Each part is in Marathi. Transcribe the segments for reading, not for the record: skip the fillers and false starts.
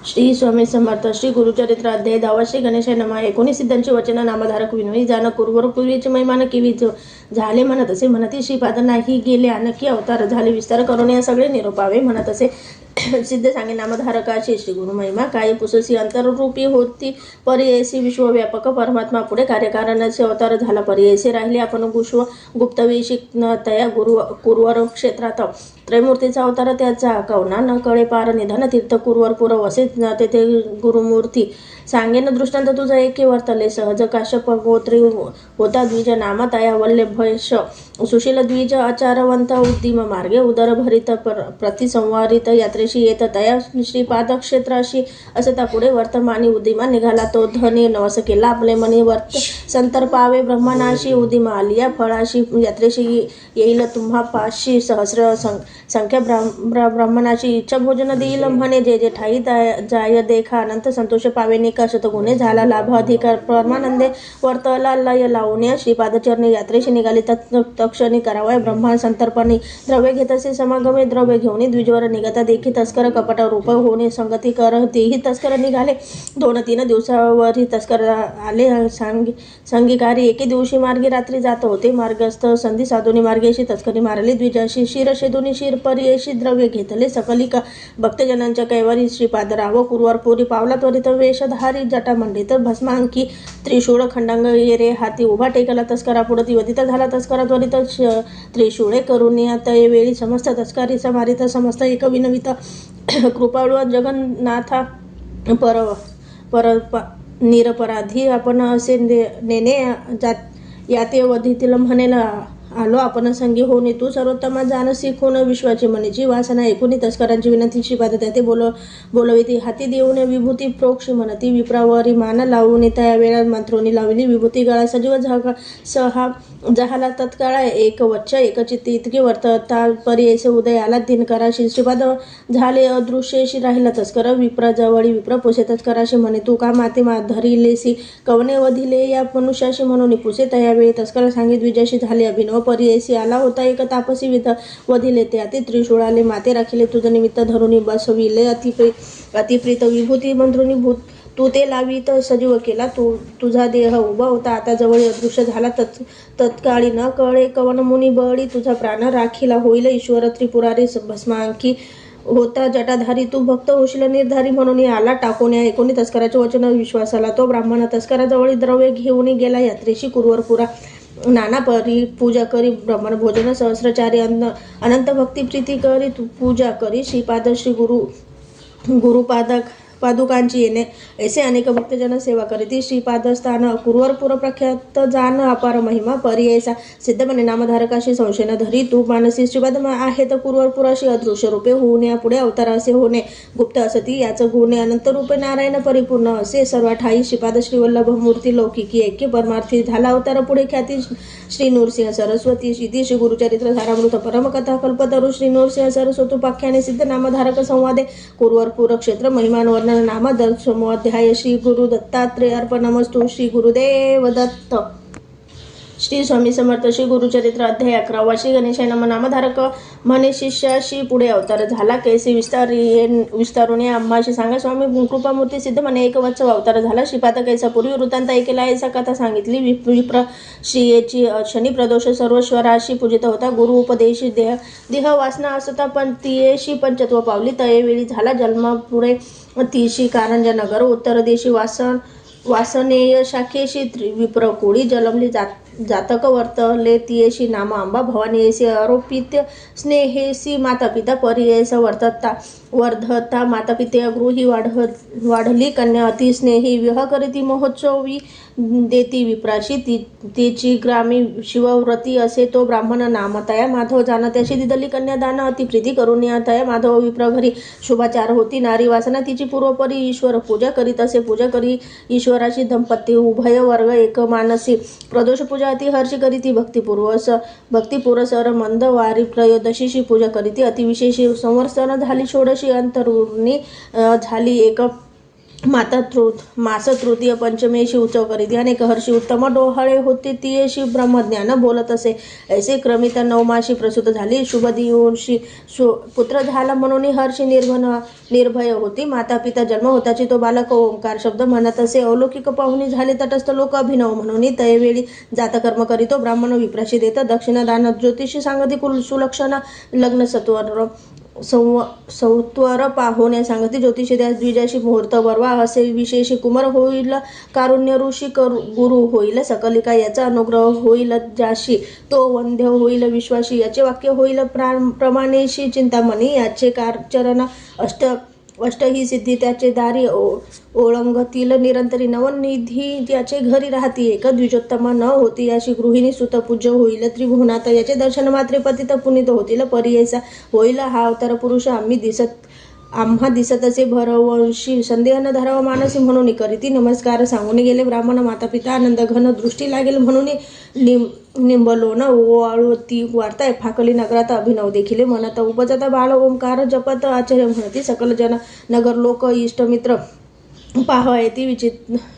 श्री स्वामी समर्थ. श्री गुरुचरित्र अध्याय 10. श्री गणेशाय नमः. 19 सिद्धांची वचन नामधारक विनोई जाण कुरवर पूर्वीचे महिमान किवी झाले म्हणत असे म्हणती श्रीपाद नाही गेले आणखी अवतार झाले विस्तार करून या सगळे निरोपावे म्हणत असे सिद्ध सांगे नामधारकाशी श्री गुरु महिमा काय पुससी अंतररूपी होती परियसी विश्वव्यापक परमात्मा पुढे कार्यकारणाचे अवतार झाला परियसी राहिले आपण गुप्तवेशी तया कुरवर क्षेत्रात त्रैमूर्तीचा अवतार त्याचा कवना न कळे पार निधन तीर्थ कुरवर पुरव असे तेथे गुरुमूर्ती सांगेन दृष्टांत तुझा एके वर्तले सहज काश्यप गोत्री होता द्विज नामा तया वल्लभयश सुशील द्विज आचारवंत उद्दिम मार्गे उदर भरित प्रतिसंवारित यात्रेशी येत तया श्रीपाद क्षेत्राशी असता पुढे वर्तमानी उद्दिमा निघाला तो धनी नवस केला आपले मनी वर्त संतर पावे ब्रह्मनाशी उद्दिमा आलिया फळाशी यात्रेशी येईल तुम्हा पाचशी सहस्र संख्या ब्राह्मणाची इच्छा भोजन देईल म्हणे जे जे ठाई जाय देखा अनंत संतोष पावे निकषत गुणे झाला लाभ अधिकार परमानंदे वर्तला लय लावण्या श्रीपादचरणी यात्रेशी निघाली तत्क्षणी करावाय ब्रह्मा संतर्पणी द्रव्य घेत असे समागमे द्रव्य घेऊन द्विजवर निघता देखी तस्कर कपट रूप होणे संगती कर तेही तस्कर निघाले 2-3 दिवसावरही तस्कर आले संगीकारी एके दिवशी मार्गी रात्री जात होते मार्गस्थ संधी साधुनी मार्गेशी तस्करी मारली द्विजाशी शिर शेदुनी शिर परियेशी द्रव्य घेतले सकलिका भक्तजनांच्या कैवारी श्रीपाद राव कुरवारपुरी पावला त्वरित वेशधारी जटामंडित भस्मांकी त्रिशूळ खंडांग येरे हाती उभा टेकला तस्करा पुढती वदित झाला तस्करा त्वरित त्रिशूळे करून वेळी समस्त तस्कारी समारित समस्त एक विनवित कृपाळू जगन्नाथा निरपराधी आपण असे नेने याते वधीतील म्हणेल आलो आपण संगी होणे तू सर्वोत्तमा जाण शिकून विश्वाची मनीची वासना ऐकून तस्करांची विनंती श्रीपाद त्याते बोलविती हाती देऊन विभूती प्रोक्ष म्हणती विप्रावरी मान लावून त्या वेळा मंत्रोनी लावली विभूती गळा सजीव सहा जहाला तत्काळ एक वच्च एकचित्ती इतके वर्तता परियेसे उदय आला दिनकराशी श्रीपाद झाले अदृश्यशी राहिला तस्कर विप्रजवळी विप्र पुसे तस्कराशी म्हणे तू का माते धरिलेसी कवने वधिले या मनुष्याशी म्हणून पुसे त्यावेळी तस्कर सांगित विजयाशी झाले अभिनव परियेसी आला होता एक तापसी वधिले ते अति त्रिशूळाले माते राखिले तुझ निमित्त धरुनी बसविले अतिप्रीत विभूती मंत्रुनी भूत तू ते लावित सजीव केला तुझा देह उभा होता आता जवळ अदृश्य झाला तत्काळी न कळे कवन मुनी बळी तुझा प्राण राखीला होईल ईश्वर त्रिपुरारी भस्मांकी होता जटाधारी तू भक्त होशील निर्धारी म्हणून आला टाकून ऐकून तस्कराचे वचन विश्वासाला तो ब्राह्मण तस्कराजवळ द्रव्य घेऊन गेला यात्रेशी कुरवरपुरा नाना परी पूजा करी ब्राह्मण भोजन सहस्रचारी अनंत भक्ती प्रीती करी पूजा करी श्रीपाद श्री पादुकांची येणे ऐसे अनेक भक्तजन सेवा करीती श्रीपादस्थान कुरवरपुर प्रख्यात जान अपार महिमा परियेसा सिद्ध म्हणे नामधारकाशी संशय न धरी तू मानसी श्रीपाद आहे तर कुरवरपुराशी अदृश्य रूपे होऊन यापुढे अवतार असे होणे गुप्त असती याचं गुणे अनंत रूपे नारायण परिपूर्ण असे सर्व ठाई श्रीपाद श्रीवल्लभ मूर्ती लौकिकी ऐक्य परमार्थी झाला अवतार पुढे ख्याती श्री नृसिंह सरस्वती इति श्री गुरुचरित्र सारामृत परमकथा कल्पतरू श्री नृसिंह सरस्वतोपाख्याने सिद्ध नामधारक संवादे कुरवरपुर क्षेत्र महिमांवर नाम दशमोध्याय श्री गुरु दत्तात्रेय अर्पणमस्तु श्री गुरुदेव दत्त. श्री स्वामी समर्थ. श्री गुरुचरित्र अध्याय 11. श्री गणेशाय नमः. नामधारक म्हणे शिष्याशी पुढे अवतार झाला कैसे विस्तारून आम्हाशी सांगा स्वामी कृपामूर्ती सिद्ध म्हणे एक वत्स अवतार झाला श्रीपाद कैसा पूर्वी वृत्तांत ऐकेला ऐसा कथा सांगितली विप्र श्रीयेची शनी प्रदोष सर्वस्वराशी पूजित होता गुरु उपदेशी देह वासना असता पण तियेशी पंचत्व पावली तयेवेळी झाला जन्म पुढे तीशी कारंजा नगर उत्तर देशी वासनेय शाखेशी विप्र कोळी जलमली जातक वर्तले तियेशी नाम अंबा भवानीयेसी आरोपित स्नेहेसी मातापिता परियेस वर्धता मातापिते गृही वाढली कन्या अतिस्नेही विवाह करीती महोत्सवी देती विप्राशी तिची ग्रामी शिवव्रती असे तो ब्राह्मण नामतया माधव जाण त्याशी दिदली कन्यादान अतिप्रीती करून तया माधव विप्र घरी शुभाचार होती नारी वासना तिची पूर्वपरी ईश्वर पूजा करीत असे पूजा करी ईश्वराशी दंपती उभय वर्ग एक मानसी प्रदोष पूजा अति हर्षी करीती भक्तिपुरसर मंद वारी त्रयोदशीची पूजा करीती अतिविशेषी संवत्सर झाली षोडशी अंतरुणी झाली मास तृतीय पंचमेशी उत्सव करीती अनेक हर्षी उत्तम डोहाळे होते तियेशी ब्रह्मज्ञान बोलत असे. ऐसे क्रमित नवमाशी प्रसूत झाली. शुभ दिवशी पुत्र झाला म्हणून हर्षी निर्भय होती. माता पिता जन्म होताची तो बालक ओंकार शब्द म्हणत असे. अलौकिक पाहुणी झाले तटस्थ लोक अभिनव म्हणून तयवेळी जातकर्म करीतो. ब्राह्मण विप्राशी देत दक्षिणा दान ज्योतिषी सांगती सुलक्षण लग्न सत्वर पाहुणे सांगती ज्योतिषी त्यास द्विजाशी मुहूर्त बरवा असे विशेषी कुमार होईल कारुण्य ऋषी गुरु होईल सकलिका याचा अनुग्रह होईल ज्याशी तो वंद्य होईल विश्वाशी याचे वाक्य होईल प्रमाणेशी चिंतामणी याचे चरण अष्ट ही सिद्धी त्याचे दारी ओळंगतील निरंतरी नवनिधी त्याचे घरी राहती एक द्विजोत्तमा न होती याशी गृहिणी सुत पूज्य होईल त्रिभुवनात याचे दर्शन मात्रे पतित पुनीत होतील परियेसा होईल हा अवतार पुरुष आम्हा दिसत असे भरवंशी संदेह न धरावा मानसी म्हणून करीती नमस्कार सांगून गेले. ब्राह्मण माता पिता आनंद घन दृष्टी लागेल म्हणून निंबलोन वाळवती वार्ता फाकली नगरात अभिनव देखील म्हणत उपजता बाळ ओंकार जपत आचार्य म्हणती सकल जन नगर लोक इष्टमित्र पाहायती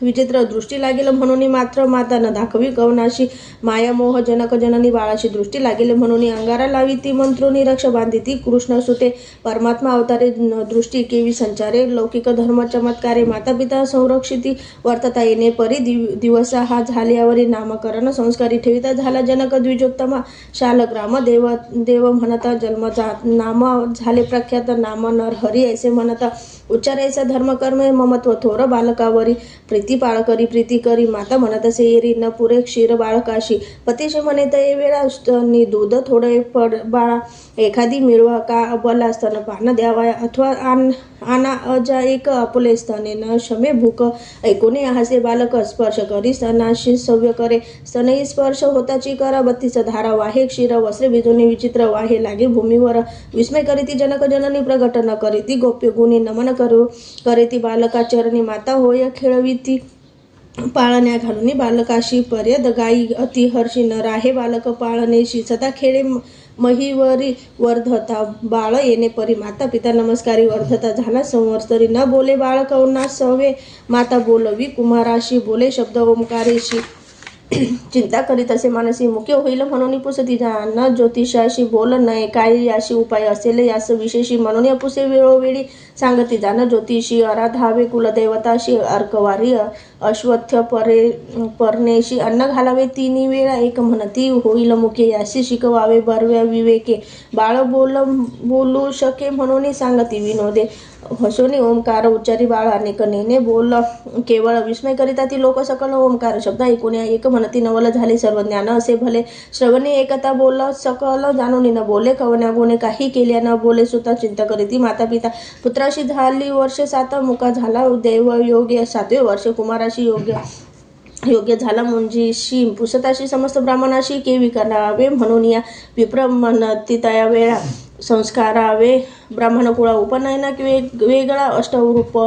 विचित्र दृष्टी लागेल म्हणून मात्र माता न दाखवी कवनाशी मायामोह जनक जननी बाळाशी दृष्टी लागेल म्हणून अंगारा लावी ती मंत्रोनी रक्ष बांधिती कृष्ण सुते परमात्मा अवतारे दृष्टी केवी संचारे लौकिक धर्म चमत्कारे माता पिता संरक्षिती वर्तता येणे परी दिवस हा झाल्यावरी नामकरण संस्कारी ठेविता झाला जनक द्विजोत्तमा शालग्राम देव म्हणता जन्म नाम झाले प्रख्यात नाम नर हरी ऐसे म्हणता उच्चारायचा धर्मकर्म ममत्व थोर बालकावरी प्रीती प्रीती करी माता म्हणत असे एरी न पुरे क्षीर बाळकाशी पतीशी म्हणे तये वेळा दूध थोडे बाळा एखादी मिळवा का अबला स्तन पान द्यावा अथवा आना अजा एक अपुले स्तने न शमे भूक ऐकोने हासे बालक स्पर्श करी स्तनाशी सव्य करे स्तनही स्पर्श होताची करा 32 धारा वाहे क्षीर वस्त्रे भिजून विचित्र वाहे लागे भूमीवर विस्मय करीती जनक जननी प्रगट न करीती गोप्य गुणी नमन करे ती बालका चरणी माता होय खेळविती पाळण्या घालून बालकाशी पर्यद गाई अति हर्षी न राहे बालक पाळणेशी सदा खेळे महिवरी वर्धता बाळ येणे परी माता पिता नमस्कारी वर्धता झाला संवत्सरी न बोले बाळ कौना सवे माता बोलवी कुमाराशी बोले शब्द ओंकारेशी चिंता करीत असे मानसी मुख्य होईल म्हणून पुसती जाण ज्योतिषाशी बोल नये काय याशी उपाय असेल यास विशेषी म्हणून अपुसे वेळोवेळी सांगती जाण ज्योतिषी आराधावे कुलदैवताशी अर्कवारी अश्वत्थ पर्णेशी अन्न घालावे 3 वेळा एक म्हणती होईल मुखे याशी शिकवावे बरव्या विवेके बाळ बोलू शके म्हणून सांगती विनोदे हसोनी ओंकार उच्चारी बाळ अनेक नेने बोल केवळ विस्मय करिता ती लोक सकल ओंकार शब्द ऐकून एक म्हणती नवल झाले सर्व ज्ञान असे भले श्रवणे एकता बोल सकल जाणून न बोले कवन्या गुणे काही केल्या न बोले सुद्धा चिंता करीती माता पिता पुत्राशी झाली वर्ष 7 मुका झाला दैव योग्य 7वे वर्ष कुमाराशी योग्य झाला मुंजीशी पुसताशी समस्त ब्राह्मणाशी केवी करावे म्हणून या विप्र म्हणती तया वेळा संस्कारावे ब्राह्मण कुळा उपनयना वेगळा अष्टरूप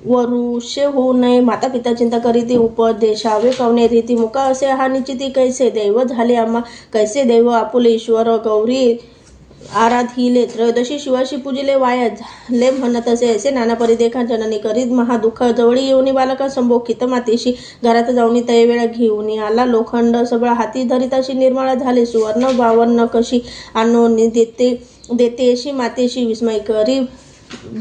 वरुषे होऊ नये माता पिता चिंता करीती उपदेशावे कवने रीती मुका असे हा निश्चिती कैसे दैव झाले आम्हा कैसे दैव आपुले ईश्वर गौरी आराधिले त्रयोदशी शिवाशी पूजिले वाया झाले म्हणत असे ऐसे नाना परिदेखा जननी करीत महादुःख जवळी येऊनी बालका संभोखित मातेशी घरात जाऊनी तय वेळा घेऊन आला लोखंड सबळा हाती धरिताशी निर्मळा झाले सुवर्ण 52 कशी आणून देते अशी मातेशी विस्मय करी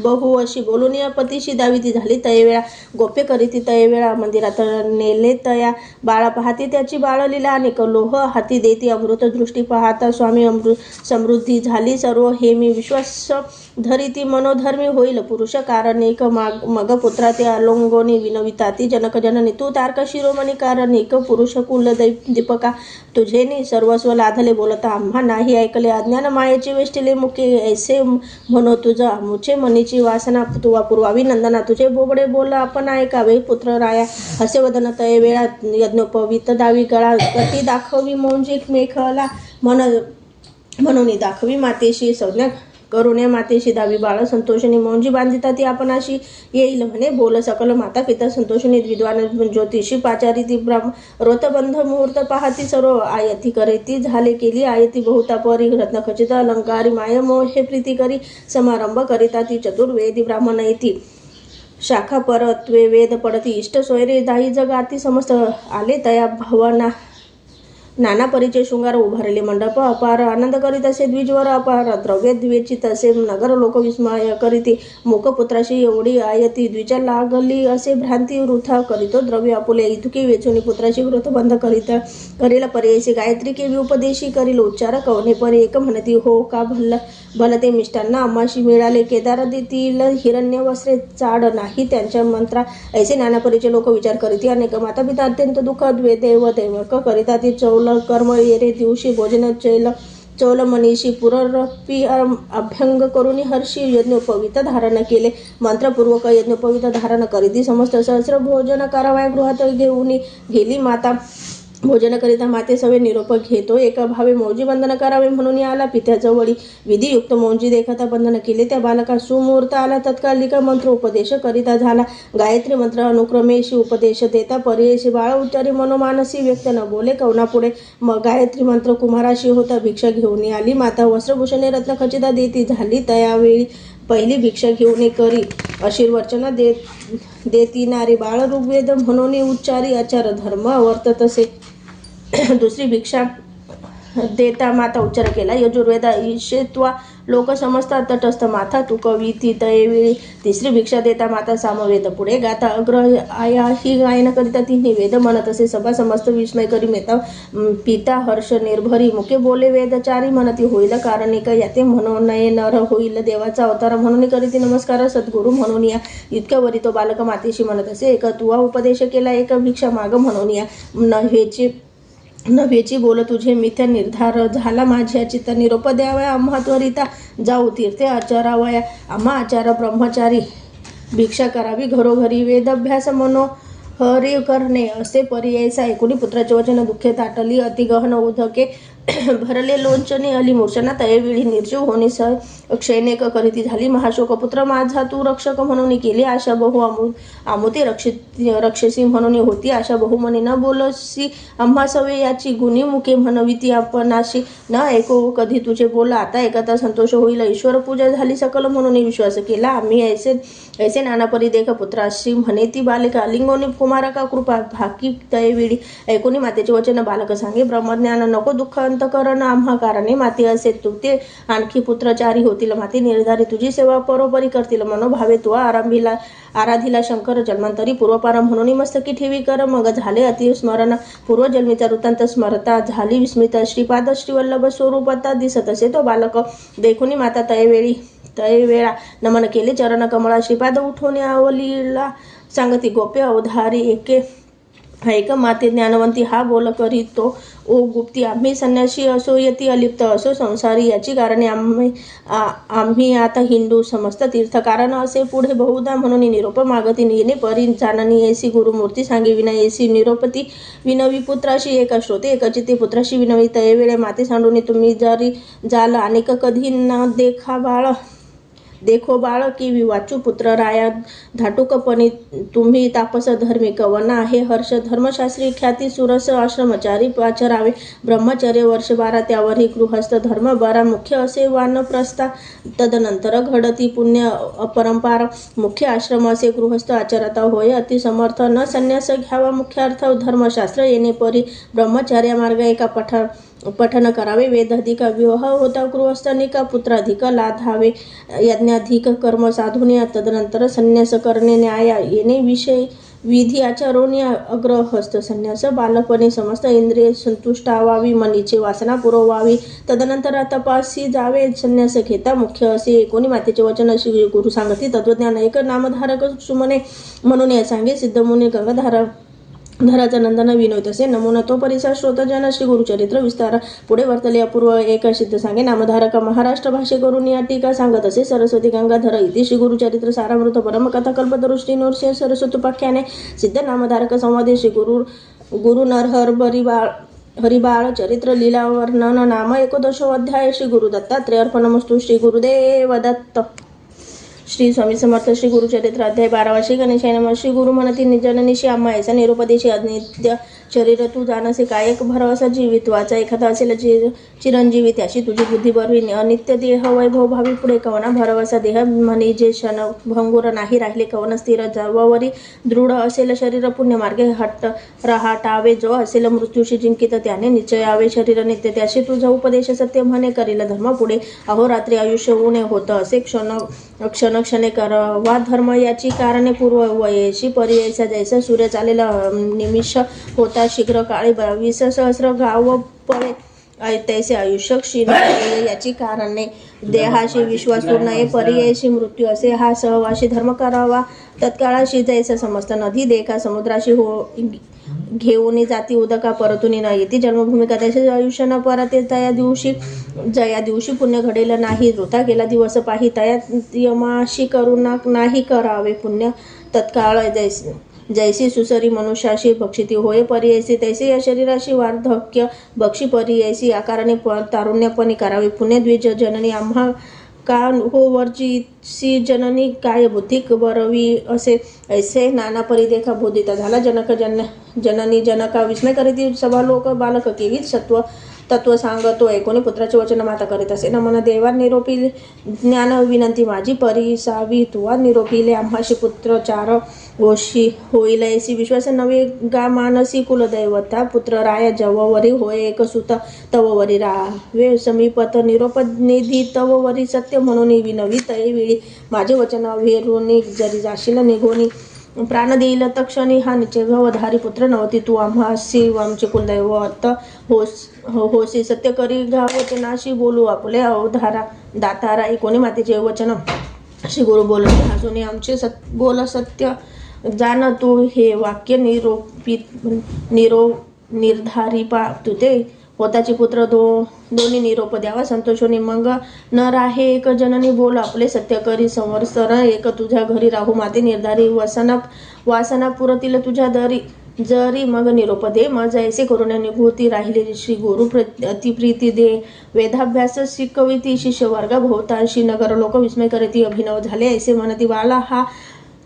बहु अशी बोलून या पतीशी दाविती झाली तयवेळा गोप्य करीती तयवेळा मंदिरात नेले तया बाळा पाहती त्याची बाळलीला अनेक लोह हाती देती अमृत दृष्टी पाहता स्वामी समृद्धी झाली सर्व हे मी विश्वास धरिती मनोधर्मी होईल पुरुष कारण एक मग पुत्रा ते अलोंगोनी विनविता ती जनक जननी तू तारका शिरोमणी कारण एक पुरुष कुल दीपका तुझेनी सर्वस्व लाधले बोलता आम्हा नाही ऐकले अज्ञान मायेचे वेष्टिले मुके ऐसे म्हणो तुझा मुचे मनीची वासना तुवा पुरवावी नंदना तुझे बोबडे बोल आपण ऐकावे पुत्र राया हसे वदन तय वेळा यज्ञोपवित दावी गळा गती दाखवी मौंजी मेखला म्हणून दाखवी मातेशी संज्ञा करुण्या मातेशी दावी बाळ संतोषणी मौंजी बांधिता ती आपणाशी येईल म्हणे बोल सकल माता पिता संतोषणी विद्वान ज्योतिषी पाचारी ती रोतबंध मुहूर्त पाहती सर्व आयती करेती झाले केली आयती बहुता परी रत्न खचित अलंकारी माय मोहे प्रीती करी समारंभ करिता ती चतुर्वेदी ब्राह्मण येती शाखा परत्वे वेद पडती इष्ट सोयरे दाई जगाती समस्त आले तया भवना नाना परीचे शृंगार उभारले मंडप अपार आनंद करीत असे द्विजवर अपार द्रव्य द्वेचित असे नगर लोक विस्मय करीती मुखपुत्राशी एवढी आयती द्विजा लागली असे भ्रांती वृथा करीतो द्रव्य आपुले इतुकी वेचुनी पुत्राशी व्रत बंध करील पर्यायसी गायत्री केवी उपदेशी करील उच्चार कवने पर एक म्हणती हो का भलते मिष्टांना आम्हाशी मिळाले केदार देतील हिरण्य वस्त्रे चाड नाही त्यांच्या मंत्रा ऐसे नाना परीचे लोक विचार करीती अनेक माता पिता अत्यंत दुःख देव देवक करिता ती चौल कर्म येरे दिवशी भोजन चौल मनीषी पुररपी अभ्यंग करून हर्षी यज्ञोपवित धारण केले मंत्रपूर्वक यज्ञोपवित धारण करीती समस्त सहस्र भोजन करावया गृहात घेऊन गेली माता भोजन करिता माते सवे निरोप घेतो एका भावे मौजी बंधन करावे म्हणून आला पित्याजवळी विधियुक्त मौजी देखता बंधन केले त्या बालका सुमुहूर्त आला तत्कालिका मंत्र उपदेश करिता झाला गायत्री मंत्र अनुक्रमेशी उपदेश देता पर्यायशी बाळ उच्चारी मनोमानसी व्यक्त न बोले कवना पुढे मग गायत्री मंत्र कुमाराशी होता भिक्षा घेऊन आली माता वस्त्रभूषणे रत्न खचिता देती झाली त्यावेळी पहिली भिक्षा घेऊन करी आशीर्वचना देती नारी बाळ ऋग्वेद म्हणून उच्चारी आचार धर्म वर्तत असे दुसरी भिक्षा देता माता उच्चार केला यजुर्वेदा ईशेत्वा लोक समजतात तटस्थ माथा तू कविती तयवेळी तिसरी भिक्षा देता माता सामवेद पुढे गाता अग्र आया ही गायन करिता तिन्ही वेद म्हणत असे सभा समस्त विस्मय करी मेता पिता हर्ष निर्भरी मुखे बोले वेदचारी म्हणती होईल कारण एक याते म्हणून नये नर होईल देवाचा अवतार म्हणून करीती नमस्कार सद्गुरू म्हणून या इतक्या वरी तो बालक मातेशी म्हणत असे एक तुवा उपदेश केला एक भिक्षा माग म्हणून या नव्हेची बोल तुझे मिथ्या निर्धार झाला माझ्या चित्त निरोप द्यावया आम्हा त्वरिता जाऊ तीर्थे आचारावया आम्हा आचार ब्रह्मचारी भिक्षा करावी घरोघरी वेदभ्यास मनोहरी करणे असे पर्यायसा ऐकुनी पुत्राचे वचन दुःखे ताटली अतिगहन उदके भरले लोंचने अली मूर्छना तयवेळी निर्जीव होणे क्षयनेक करीती झाली महाशोक पुत्र माझा तू रक्षक म्हणून केली आशा बहु आमुते रक्षसी म्हणून होती आशा बहु म्हणे न बोलसी आम्हा सवे याची गुणी मुखे म्हणविती आपणाशी न ऐको कधी तुझे बोला आता ऐकता संतोष होईल ईश्वर पूजा झाली सकल म्हणून विश्वास केला आम्ही ऐसे नाना परी देख पुत्राशी म्हणे ती बालिका लिंगोनी कुमारका कृपा भाकी तयवेळी ऐकोनी मातेचे वचन बालक सांगे ब्रह्मज्ञान नको दुःख अंतकरण आम्हा कारणे माते असे तू ते आणखी पुत्रचारी होतील माते निर्धारी तुझी सेवा परोपरी करतील मनोभावे तू आराधिला शंकर जन्मांतरी पूर्वपार म्हणून मस्तकी ठेवी कर मग झाले अतिस्मरण पूर्वजन्मीचा वृत्तांत स्मरता झाली विस्मित श्रीपाद श्रीवल्लभ स्वरूपता दिसत असे तो बालक देखुनी माता तयवेळा नमन केले चरण कमळा श्रीपाद उठवणे आवलीला सांगती गोप्य अवधारी एक माते ज्ञानवंती हा बोल करीतो ओ गुप्ती आम्ही संन्यासी असो यती अलिप्त असो संसारी याची कारणे आम्ही आता हिंदू समस्त तीर्थ कारण असे पुढे बहुधा म्हणून निरोप मागती येणे परी जाननी ऐसी गुरुमूर्ती सांगे विना ऐसी निरोपती विनवी पुत्राशी एका श्रोते एकचिते पुत्राशी विनवी तयवेळे माते सांडून तुम्ही जरी जाल अनेक कधी न देखो बाळ की विवाचू पुत्र राया धाटुकपणी तुम्ही तापस धर्मी कवना आहे हर्ष धर्मशास्त्री ख्याती सुरस आश्रमचारी पाचरावे ब्रह्मचर्य वर्ष 12 त्यावरही गृहस्थ धर्म 12 मुख्य असे वानप्रस्था तदनंतर घडती पुण्य अपरंपार मुख्य आश्रम असे गृहस्थ आचरता होय अति समर्थ न संन्यास घ्यावा मुख्यार्थ धर्मशास्त्र येणे परी ब्रह्मचर्य मार्ग एका पठन करावे वेदाधिक विवाह होता गृहस्थनिका पुत्राधिक लाधावे यज्ञाधिक कर्म साधुने तदनंतर संन्यास करणे न्याय येणे विषय विधी आचारोनी अग्रहस्थ संन्यास बालपणे समस्त इंद्रिय संतुष्टावावी मनीची वासना पुरवावी तदनंतर तपासी जावे संन्यास घेता मुख्य असे एकोणी मातेचे वचन श्री गुरु सांगती तत्वज्ञान एक नामधारक सुमने म्हणून सांगे सिद्धमुनी धराचा नंदन विनोद असे नमुना तो परिसर श्रोतजन श्री गुरुचरित्र विस्तार पुढे वर्तले अपूर्व एक सिद्ध सांगे नामधारक महाराष्ट्र भाषे करून या टीका सांगत असे सरस्वती गंगाधर इति श्री गुरुचरित्र सारामृत परमकथा कल्पतरुष्टी नृसिंह सरस्वती उपाख्याने सिद्ध नामधारक संवादे श्री गुरु नरहर हरिबाळ चरित्र लीला वर्णन नाम 11 अध्याय श्री गुरु दत्तात्रेय अर्पणमस्तु श्री गुरुदेव दत्त। श्री स्वामी समर्थ श्री गुरुचरित्र अध्याय 12 श्री गणेशाय नमः. श्री गुरु म्हणती निजननिशी आम्हा ऐसा निरुपदेशी अनित्य शरीर तू जाणसे काय भरवसा जीवित्वाचा एखादा असेल चिरंजीवी त्याशी तुझी बुद्धी बरवी. अनित्य देह वैभव भावी पुढे कवना भरवसा देह म्हणे जे क्षण भंगुर नाही राहिले कवन स्थिर जववरी दृढ असेल शरीर पुण्य मार्गे हट्ट रहाटावे जो असेल मृत्यूशी जिंकित त्याने निश्चयावे शरीर नित्य त्याशी तुझा उपदेश सत्य म्हणे करील धर्म पुढे अहोरात्री आयुष्य उणे होतं असे क्षणे करवा धर्म याची कारणे पूर्व वयेशी पर्यायचा जैसा सूर्य चालेला निमिष होता शीघ्र काळी 22 सहस्र गाव पळे तैसे आयुष्य क्षीण याची कारणे देहाशी विश्वासू नये पर्यायशी मृत्यू असे हा सहवाशी धर्म करावा तत्काळाशी जैसा समस्त नदी देखा समुद्राशी हो घेऊन जाती उदका परतून न येते जन्मभूमिका त्याचे आयुष्य न परते जया दिवशी पुण्य घडेल नाही वृथा गेला दिवस पाही तया यमाशी करुणा नाही करावे पुण्य तत्काळ जैसी सुसरी मनुष्याशी भक्षिती होय पर्यायसी तैसे या शरीराशी वार्धक्य भक्षी पर्यायसी आकाराने तारुण्यपणे करावे पुण्य द्विज जननी आम्हा का हो वर्जिसी जननी काय बुद्धिक बरवी असे ऐसे नाना परिदेखा बोधिता झाला जननी जनका विस्मय करीती सभा लोक बालक केवीच तत्व सांगतो ऐकोनी पुत्राचे वचन माता करीत असे नमन देवा निरोपी ज्ञान विनंती माझी परिसावी तुवा निरोपीले आम्हाशी पुत्र चार गोशी होईल ऐसी विश्वास नवे गा मानसी कुलदैवता पुत्र राया जववरी होय एक सुत तववरी रावे समीपत निरोप निधी तववरी सत्य म्हणून विनवी तैवेळी माझे वचन वेरुनी जरी जाशील निघोनी प्राण देईल तक्षणी हा निश्चय गवधारी पुत्र नव्हती तू आम्हासी आमचे कुलदैवत होसी सत्य करी वचनाशी बोलू आपले अवधारा दातारा कोणी मातेचे वचन श्री गुरु बोलत हसून आमचे बोल सत्य जाण तू हे वाक्य निर्धारी पा तुते पोताचे पुत्र दोन्ही निरोप द्यावा संतोषोनी मग न राहे एक जननी बोल आपले सत्य करी संवत्सर एक तुझ्या घरी राहू माते निर्धारी वासना पुरतील तुझ्या दरी जरी मग निरोप दे मग ऐसे करून निभूती राहिलेली श्री गुरु अतिप्रीती दे वेदाभ्यास शिकविती शिष्य वर्ग भोवताशी नगर लोक विस्मय करीती अभिनव झाले ऐसे म्हणती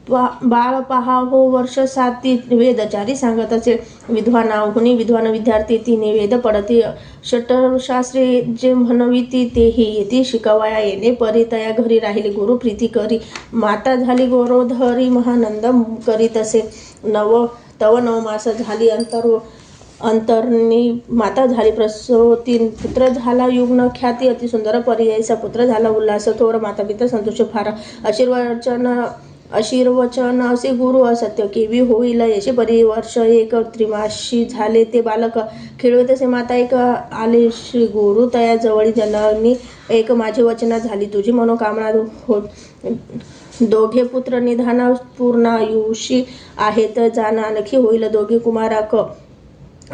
बाळ पहा हो वर्ष 7 वेदचारी सांगत असे विद्वानाहुनी विद्वान विद्यार्थी तिने वेद पडती षटशास्त्रे जे म्हणविती तेही येती शिकवाया येणे परी तया घरी राहिले गुरु प्रीती करी माता झाली गोरोधरी महानंद करीत असे तव 9 मास झाली अंतरनी माता झाली प्रसूती पुत्र झाला युग्न ख्याती अतिसुंदर पर्यायचा पुत्र झाला उल्हास थोर माता पिता संतोष फार आशीर्वचन असे गुरु असत्य केवी होईल यशे परिवर्ष एक त्रिमाशी झाले ते बालक खेळत असे माता एक आले श्री गुरु तया जवळी जननी एक माझे वचना झाली तुझी मनोकामना दोघे पुत्र निधाना पूर्णायुषी आहेत जाण आणखी होईल दोघे कुमाराक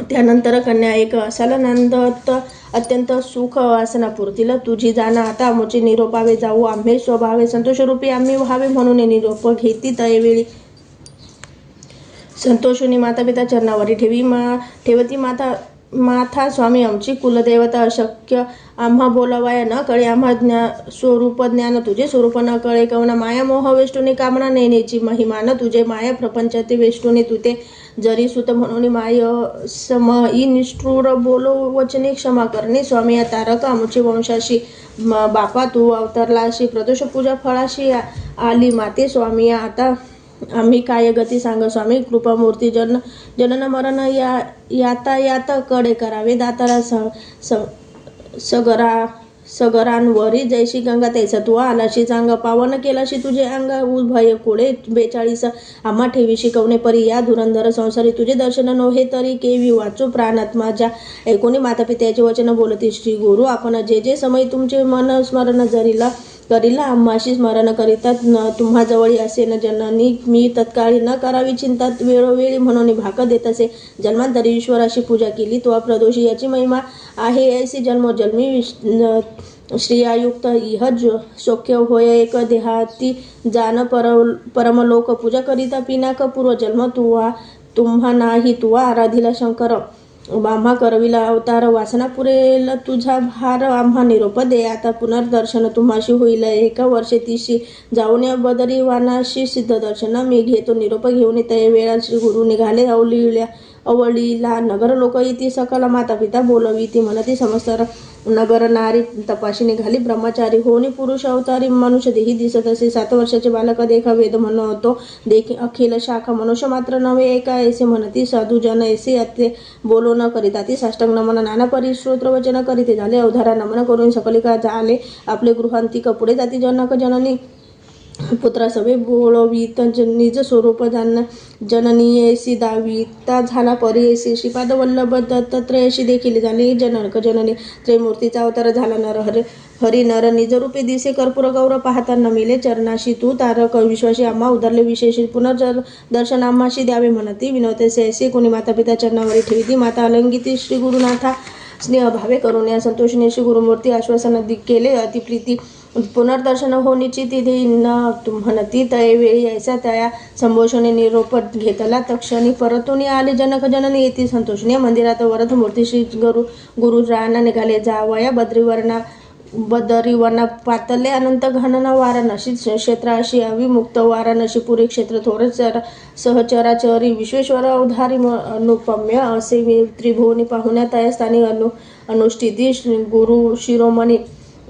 त्यानंतर कन्या एक असाला नंदत अत्यंत सुख वासना पुरतील तुझी जाण आता आमचे निरोपावे जाऊ आम्ही स्वभावे संतोषरूपी आम्ही व्हावे म्हणून निरोप घेती तैवेळी संतोषुनी माता पिता चरणावरी ठेवती माथा स्वामी आमची कुलदेवता अशक्य आम्हा बोलावाया न कळे आम्हा स्वरूप ज्ञान तुझे स्वरूप न कळे कवना माया मोह वेष्टुने कामना नेण्याची महिमा न तुझे माया प्रपंचाते वेष्टुने तुते जरी सुत म्हणून माय समई निष्ठुर बोलो वचने क्षमा करणे स्वामी या तारक आमचे वंशाशी बापा तू अवतरलाशी प्रदोष पूजा फळाशी आली माते स्वामी आता आम्ही काय गती सांग स्वामी कृपामूर्ती जनन मरण यातायात कडे करावे दातारा सगरांवरी जैशी गंगा तैसा तू आलाशी चांग पावन केलाशी तुझे अंग उभय कोळे 42 आम्हा ठेवी शिकवणे परी या धुरंधर संसारी तुझे दर्शन नव्हे तरी केवी वाचू प्राणात माझ्या ऐकोनी माता पित्याचे वचन बोलती श्री गुरु आपण जे समय तुमचे मन स्मरण करीला आम्हाशी स्मरण करीतात तुम्हा जवळी असे न जननी मी तत्काळी न करावी चिंता वेळोवेळी म्हणून भाक देत असे जन्मांतरी ईश्वराशी पूजा केली तो प्रदोषी याची महिमा आहे ऐसी जन्मोजन्मी श्रियायुक्त इह शोक्य होय एक देहाती जान परमलोक पूजा करिता पिनाक पूर्वजन्म तुम्हा नाही तुवा आराधिला शंकर आम्हा करविला अवतार वासना पुरेल तुझा भार आम्हा निरोप दे. आता पुनर्दर्शन तुम्हाशी होईल एका वर्षे तिशी जाऊन या बदरी वानाशी सिद्ध दर्शन मी घेतो निरोप घेऊन ते वेळा श्री गुरु निघाले अवळीला नगर लोक इति सकल माता पिता बोलवी ती म्हणती समस्त नगर नारी तपाशी निघाली ब्रह्मचारी होणी पुरुष अवतारी मनुष्य देही दिसत असे 7 वर्षाचे बालक देखा वेद म्हणतो देखी अखिल शाखा मनुष्य मात्र नव्हे एका ऐसे म्हणती साधू जन ऐसे अत्ये बोलो न करीता ती साष्टांग नमन नाना परी श्रोत्र वचन करीते झाले अवधारा नमन करून सकलिका झाले आपले गृहांती कपुडे जाती जनक जननी पुत्रा सवे बोलवीत निज स्वरूप जननीयसी दाविता झाला परियसी श्रीपाद वल्लभ दत्तात्रयशी देखील झाले जनक जननी त्रयमूर्तीचा अवतार झाला नर हरी नर निज रूपे दिसे कर्पूर गौर पाहता न मिले चरणाशी तू तारक विश्वासी आम्हा उदरले विशेष पुनर्दर्शन आम्हाशी द्यावे म्हणती विनवतेसे ऐसे कोणी माता पिता चरणावरी ठेविती माता अलंगिती श्री गुरुनाथा स्नेह भावे करून या संतोषने श्री गुरुमूर्ती आश्वासन केले अतिप्रीती पुनर्दर्शन हो निश्चिती देईन म्हणती तयवेळी ऐसा त्या संभोषणे निरोप घेतला तक्षणी परतून आले जनक जननी येथे संतोषने मंदिरात वरद मूर्ती श्री गुरु राणा निघाले जावया बदरीवना पातले अनंत घनना वाराणसी क्षेत्र अशी अविमुक्त वाराणसी पुरी क्षेत्र थोर सहचराचरी विश्वेश्वर अवधारी अनुपम्य असे त्रिभुवनी पाहुण्या त्या स्थानी अनुष्ठिती गुरु शिरोमणी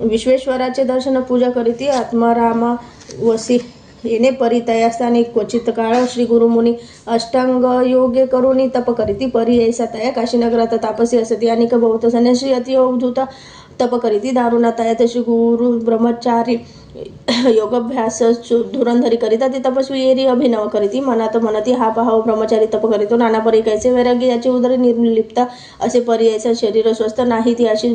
विश्वेश्वराचे दर्शन पूजा करीती आत्मारामा वसी येणे परी तयास्थानी क्वचित काळ श्री गुरुमुनी अष्टांग योगे करुणी तप करीती परी ऐसा तया काशीनगरात तापसी असती अनेक बौद्ध संन्यासी अति अवधूत तप करीती दारुणा तया श्री गुरु ब्रह्मचारी योगाभ्यास धुरंधरी करिता ते तपस्वी एरी अभिनव करीती मनात म्हणती हा पहा ब्रह्मचारी तप करीतो नाना परी कैसे वैराग्य याची उदरी निर्लिप्त असे पर्यायचा शरीर स्वस्थ नाही ती अशी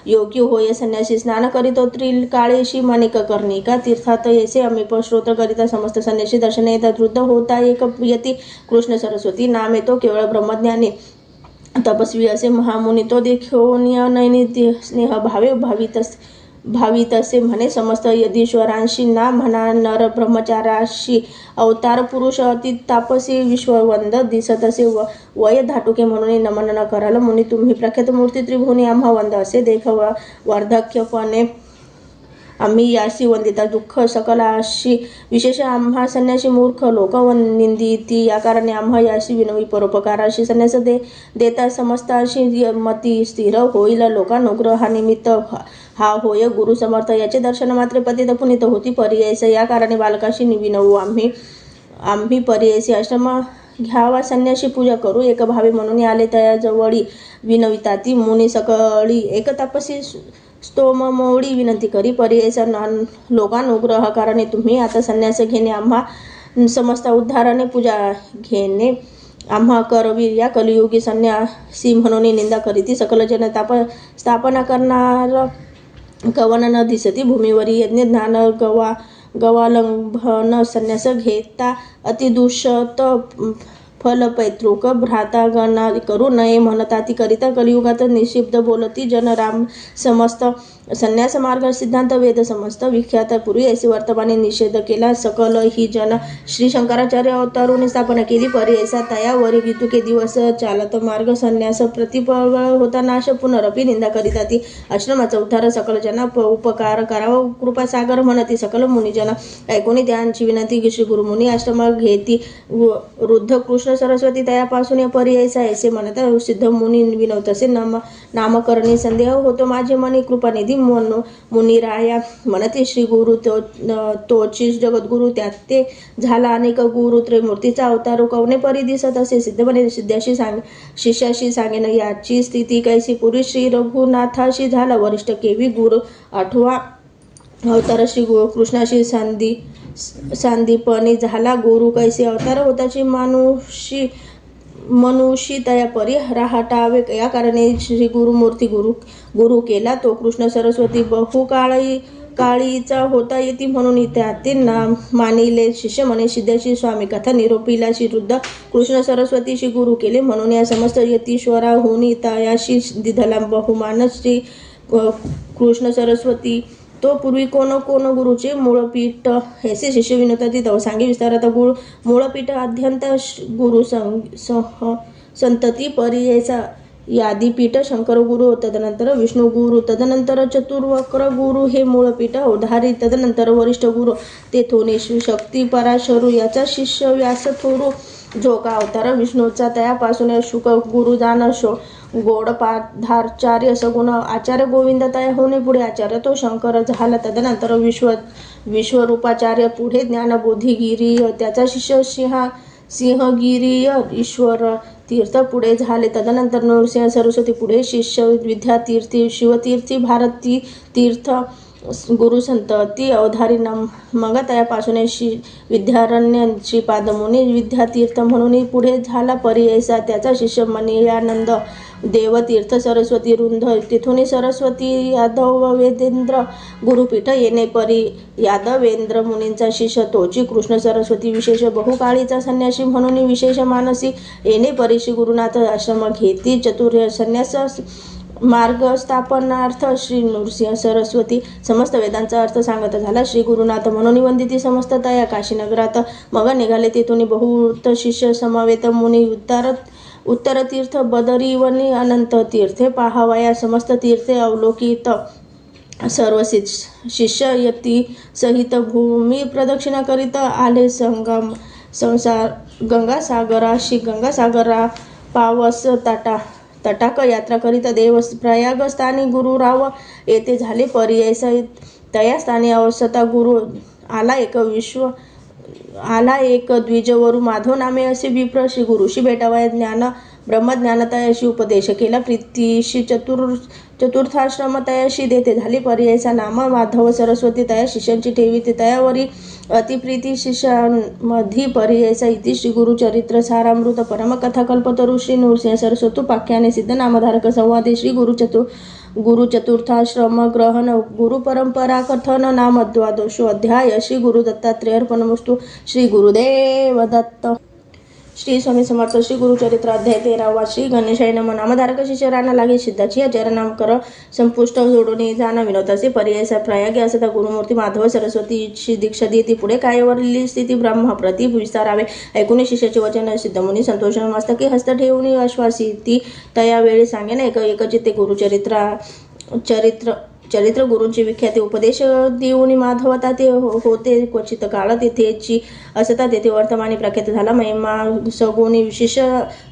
योग्य होय संन्यासी स्नान करीतो त्रिकाळेशी माणिक कर्णिका तीर्थात येसे अमीप श्रोत्र करिता समस्त संन्यासी दर्शन येतात वृद्ध होता एक यती कृष्ण सरस्वती नाम येतो केवळ ब्रह्मज्ञानी तपस्वी असे महामुनी तो देखून नैनित्य स्नेह भावे भावित असे म्हणे समस्त यदीश्वरांशी ना म्हणा नर ब्रह्मचाराशी अवतार पुरुष अति तापसी विश्ववंद दिसत असे वय धाटुके म्हणून नमन न कराल मुनी तुम्ही प्रख्यात मूर्ती त्रिभुवनी आम्हा वंद असे देख वार्धक्यपणे आम्ही याशी वंदिता दुःख सकलाशी विशेष आम्हा संन्यासी मूर्ख लोक निंदिती या कारणे आम्हा याशी विनवी परोपकाराशी संन्यास देता समस्ताशी मती स्थिर होईल लोकानुग्रहानिमित्त हा होय गुरु समर्थ याचे दर्शन मात्र पतित पुनित होती पर्यायस या कारणे बालकाशी विनवू आम्ही पर्यायसी आश्रम घ्यावा संन्यासी पूजा करू एक भावी म्हणून आले त्या जवळी विनविता ती मुनी सकळी एक तपसी स्तोम मोडी विनंती करी पर्यायचा लोकानुग्रह कारणे तुम्ही आता संन्यास घेणे आम्हा समस्त उद्धाराने पूजा घेणे आम्हा करवीर या कलियुगी संन्यासी म्हणून निंदा करीती सकल जन स्थापना करणार कवन न दिसती भूमीवरी यज्ञ ज्ञान गवालंभन संन्यास घेता अतिदुष्ट फल पैतृक भ्राता गणा करू नये म्हणता ती करिता कलियुगात निशिब्द बोलती जन राम समस्त संन्यास मार्ग सिद्धांत वेद समस्त विख्यात पूर्वी ऐसी वर्तमाने निषेध केला सकल ही जन श्री शंकराचार्य अवतारून स्थापना केली परी ऐसा तयावरी ऋतुके दिवस चालत मार्ग संन्यास प्रतिपळ होता नाश पुनरपी निंदा करिता ती आश्रमाचा उद्धार सकल जना उपकार करावा कृपा सागर म्हणती सकल मुनिजन ऐकून त्यांची विनंती श्री गुरुमुनी आश्रम घेती वृद्ध कृष्ण सरस्वती तयापासून या पर्यायचा ऐसे म्हणत सिद्ध मुनी विनवतसे नामकरणी संदेह होतो माझे मनी कृपानिधी मुनिराया म्हणते श्री गुरु तोची जगद्गुरु त्यात ते झाला अनेक गुरु त्रयमूर्तीचा अवतार कवने परी दिसत असे सिद्धपणे शिष्याशी सांगेन याची स्थिती कैसी पूर्वी श्री रघुनाथाशी झाला वरिष्ठ केवी गुरु 8वा अवतार श्री कृष्णाशी सांदीपणी झाला गुरु कैसे अवतार होताची मनुष्य तया परी राहटावे या कारणे श्री गुरुमूर्ती गुरु केला तो कृष्ण सरस्वती काळीचा होता येती म्हणून ते नाम मानिले शिष्य म्हणे सिद्धाशी स्वामी कथा निरोपीला श्री वृद्ध कृष्ण सरस्वतीशी गुरु केले म्हणून या समस्त यतीश्वरा होनी तयाशी दिधला बहुमान श्री कृष्ण सरस्वती तो पूर्वी कोण गुरुचे मूळपीठ ऐसे शिष्य विनोता ती तव सांगे विस्तारात मूळपीठ अध्यंत गुरु संतती पर्यायचा यादीपीठ शंकर गुरु, तदनंतर विष्णू गुरु, तदनंतर चतुर्वक्र गुरु हे मूळ पीठ उधारी, तदनंतर वरिष्ठ गुरु तेथोनी शक्ती पराशरू याचा शिष्य व्यास थोरू, जो का अवतार विष्णूचा तयापासून शुक गुरु जानशो गोडपाधाचार्य सगुण आचार्य गोविंद तया होणे पुढे आचार्य तो शंकर झाला, तदनंतर विश्वरूपाचार्य पुढे ज्ञानबोधिगिरी त्याचा शिष्य सिंहगिरीय ईश्वर तीर्थ पुढे झाले, तदनंतर नृसिंह सरस्वती पुढे शिष्य विद्यातीर्थी शिवतीर्थी भारती तीर्थ गुरु संतती अवधारी मग तयापासून विद्यारण्य श्रीपादमुनी विद्यातीर्थ म्हणून पुढे झाला पर्यायसा त्याचा शिष्य मनीयानंद देवतीर्थ सरस्वती रुंध तिथून सरस्वती यादव वेदेंद्र गुरुपीठ येणे परी यादवेंद्र मुनींचा शिष्य तोची कृष्ण सरस्वती विशेष बहुकाळीचा संन्यासी म्हणून विशेष मानसी येणे परी श्री गुरुनाथ आश्रम घेती चतुर्य संन्यास मार्ग स्थापनार्थ श्री नृसिंह सरस्वती समस्त वेदांचा अर्थ सांगत झाला. श्री गुरुनाथ म्हणून वंदिती समस्त तया काशीनगरात मग निघाले, तेथून बहुत शिष्य समवेत मुनी उत्तर तीर्थ बदरी वनी अनंत तीर्थे पाहावया समस्त तीर्थे अवलोकित सर्व शिष्य यती सहित भूमी प्रदक्षिणा करीत आले. गंगासागरा पावस तटाक यात्रा करीत देव प्रयाग स्थानी गुरुराव येथे झाले पर्यायसा तया स्थानी अवस्था गुरु आला एक द्विजवरू माधव नामे असे विप्र श्री गुरुशी भेटावया ब्रह्मज्ञान तयाशी उपदेश केला. प्रीतीशी चतुर्थाश्रम तयाशी देते झाली पर्यायचा नाम माधव सरस्वती तया शिष्यांची ठेवी ते तयावरी अतिप्रीती शिष्यांमधी पर्यायचा इति श्री गुरुचरित्र सारामृत परमकथा कल्पतरू श्री नृसिंह सरस्वती पाख्याने सिद्ध नामधारक संवादे श्री गुरुचतुर्थाश्रम ग्रहण गुरु परंपरा कथन नाम द्वादशो अध्याय. श्री गुरु दत्तात्रेय अर्पणमस्तु. श्री गुरुदेव दत्त. श्री स्वामी समर्थ. श्री गुरुचरित्र अध्याय 13वा. श्री गणेशाय नमः. नामधारक शिष्य राणा लागे सिद्धाची आचार्य नाम कर संपुष्ट जोडून जाणं विनोदाचे पर्यायसा प्रयागे असता गुरुमूर्ती माधव सरस्वतीची दीक्षा देती पुढे कायवरली स्थिती ब्रह्म प्रति विस्तारावे ऐकून शिष्याचे वचन सिद्धमुनी संतोष मस्तकी हस्त ठेवून आश्वासिती तया वेळी सांगेन एक चित्ते चरित्र गुरूंची विख्याती उपदेश देऊन माधवता ते होते क्वचित काळ तेथेची असता तेथे वर्तमानी प्रख्यात झाला. महिमा सगुणी विशेष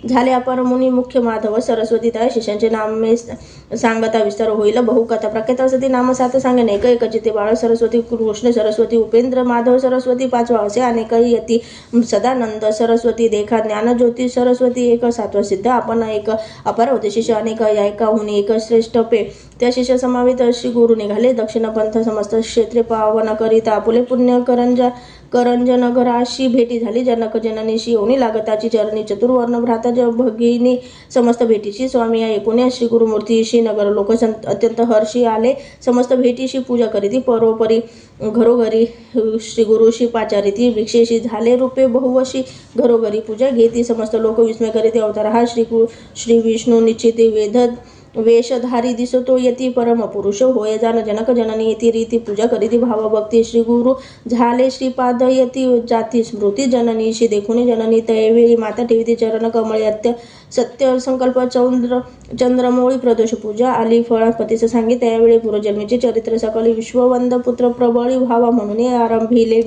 झाले अपर मुनी मुख्य माधव सरस्वती त्या शिष्यांचे नामे सांगता विस्तार होईल. बहुकथा प्रख्यात असती नाम सात सांगेन एक चित्ते बाळ सरस्वती कृष्ण सरस्वती उपेंद्र माधव सरस्वती पाचवा असे अनेक यती सदानंद सरस्वती देखा ज्ञानज्योती सरस्वती एक सातवा सिद्ध आपण एक अपर होते शिष्य अनेक ऐकाहून एक श्रेष्ठ पे त्या शिष्य समावित श्री गुरु निघाले. दक्षिण पंथ समस्त क्षेत्रे पावन करिता आपुले पुण्य करंजनगराशी भेटी झाली. जनक जननीशी येऊनी लागताची चरणी चतुर्वर्ण भ्राता भगिनी समस्त भेटीशी स्वामी या एकूण श्री गुरुमूर्तीशी नगर लोक अत्यंत हर्षी आले. समस्त भेटीशी पूजा करीती परोपरी घरोघरी श्री गुरुशी पाचारिती भिक्षेशी झाले रूपे बहुवशी घरोघरी पूजा घेती. समस्त लोक विस्मय करीती अवतार हा श्री विष्णू निश्चिते वेशधारी दिसतो यती परम पुरुष होय जाण जनक जननी येती रीती पूजा करीती भावभक्ती श्री गुरु झाले श्रीपाद यती जाती स्मृती जननीशी देखून जननी तयवेळी माता ठेविती चरण कमळ सत्य संकल्प चंद्रमौळी प्रदोष पूजा आली फळपतीचं सांगित त्यावेळी पूर्वजन्मीचे चरित्र सकली विश्ववंद पुत्र प्रबळी व्हावा म्हणून आरंभिले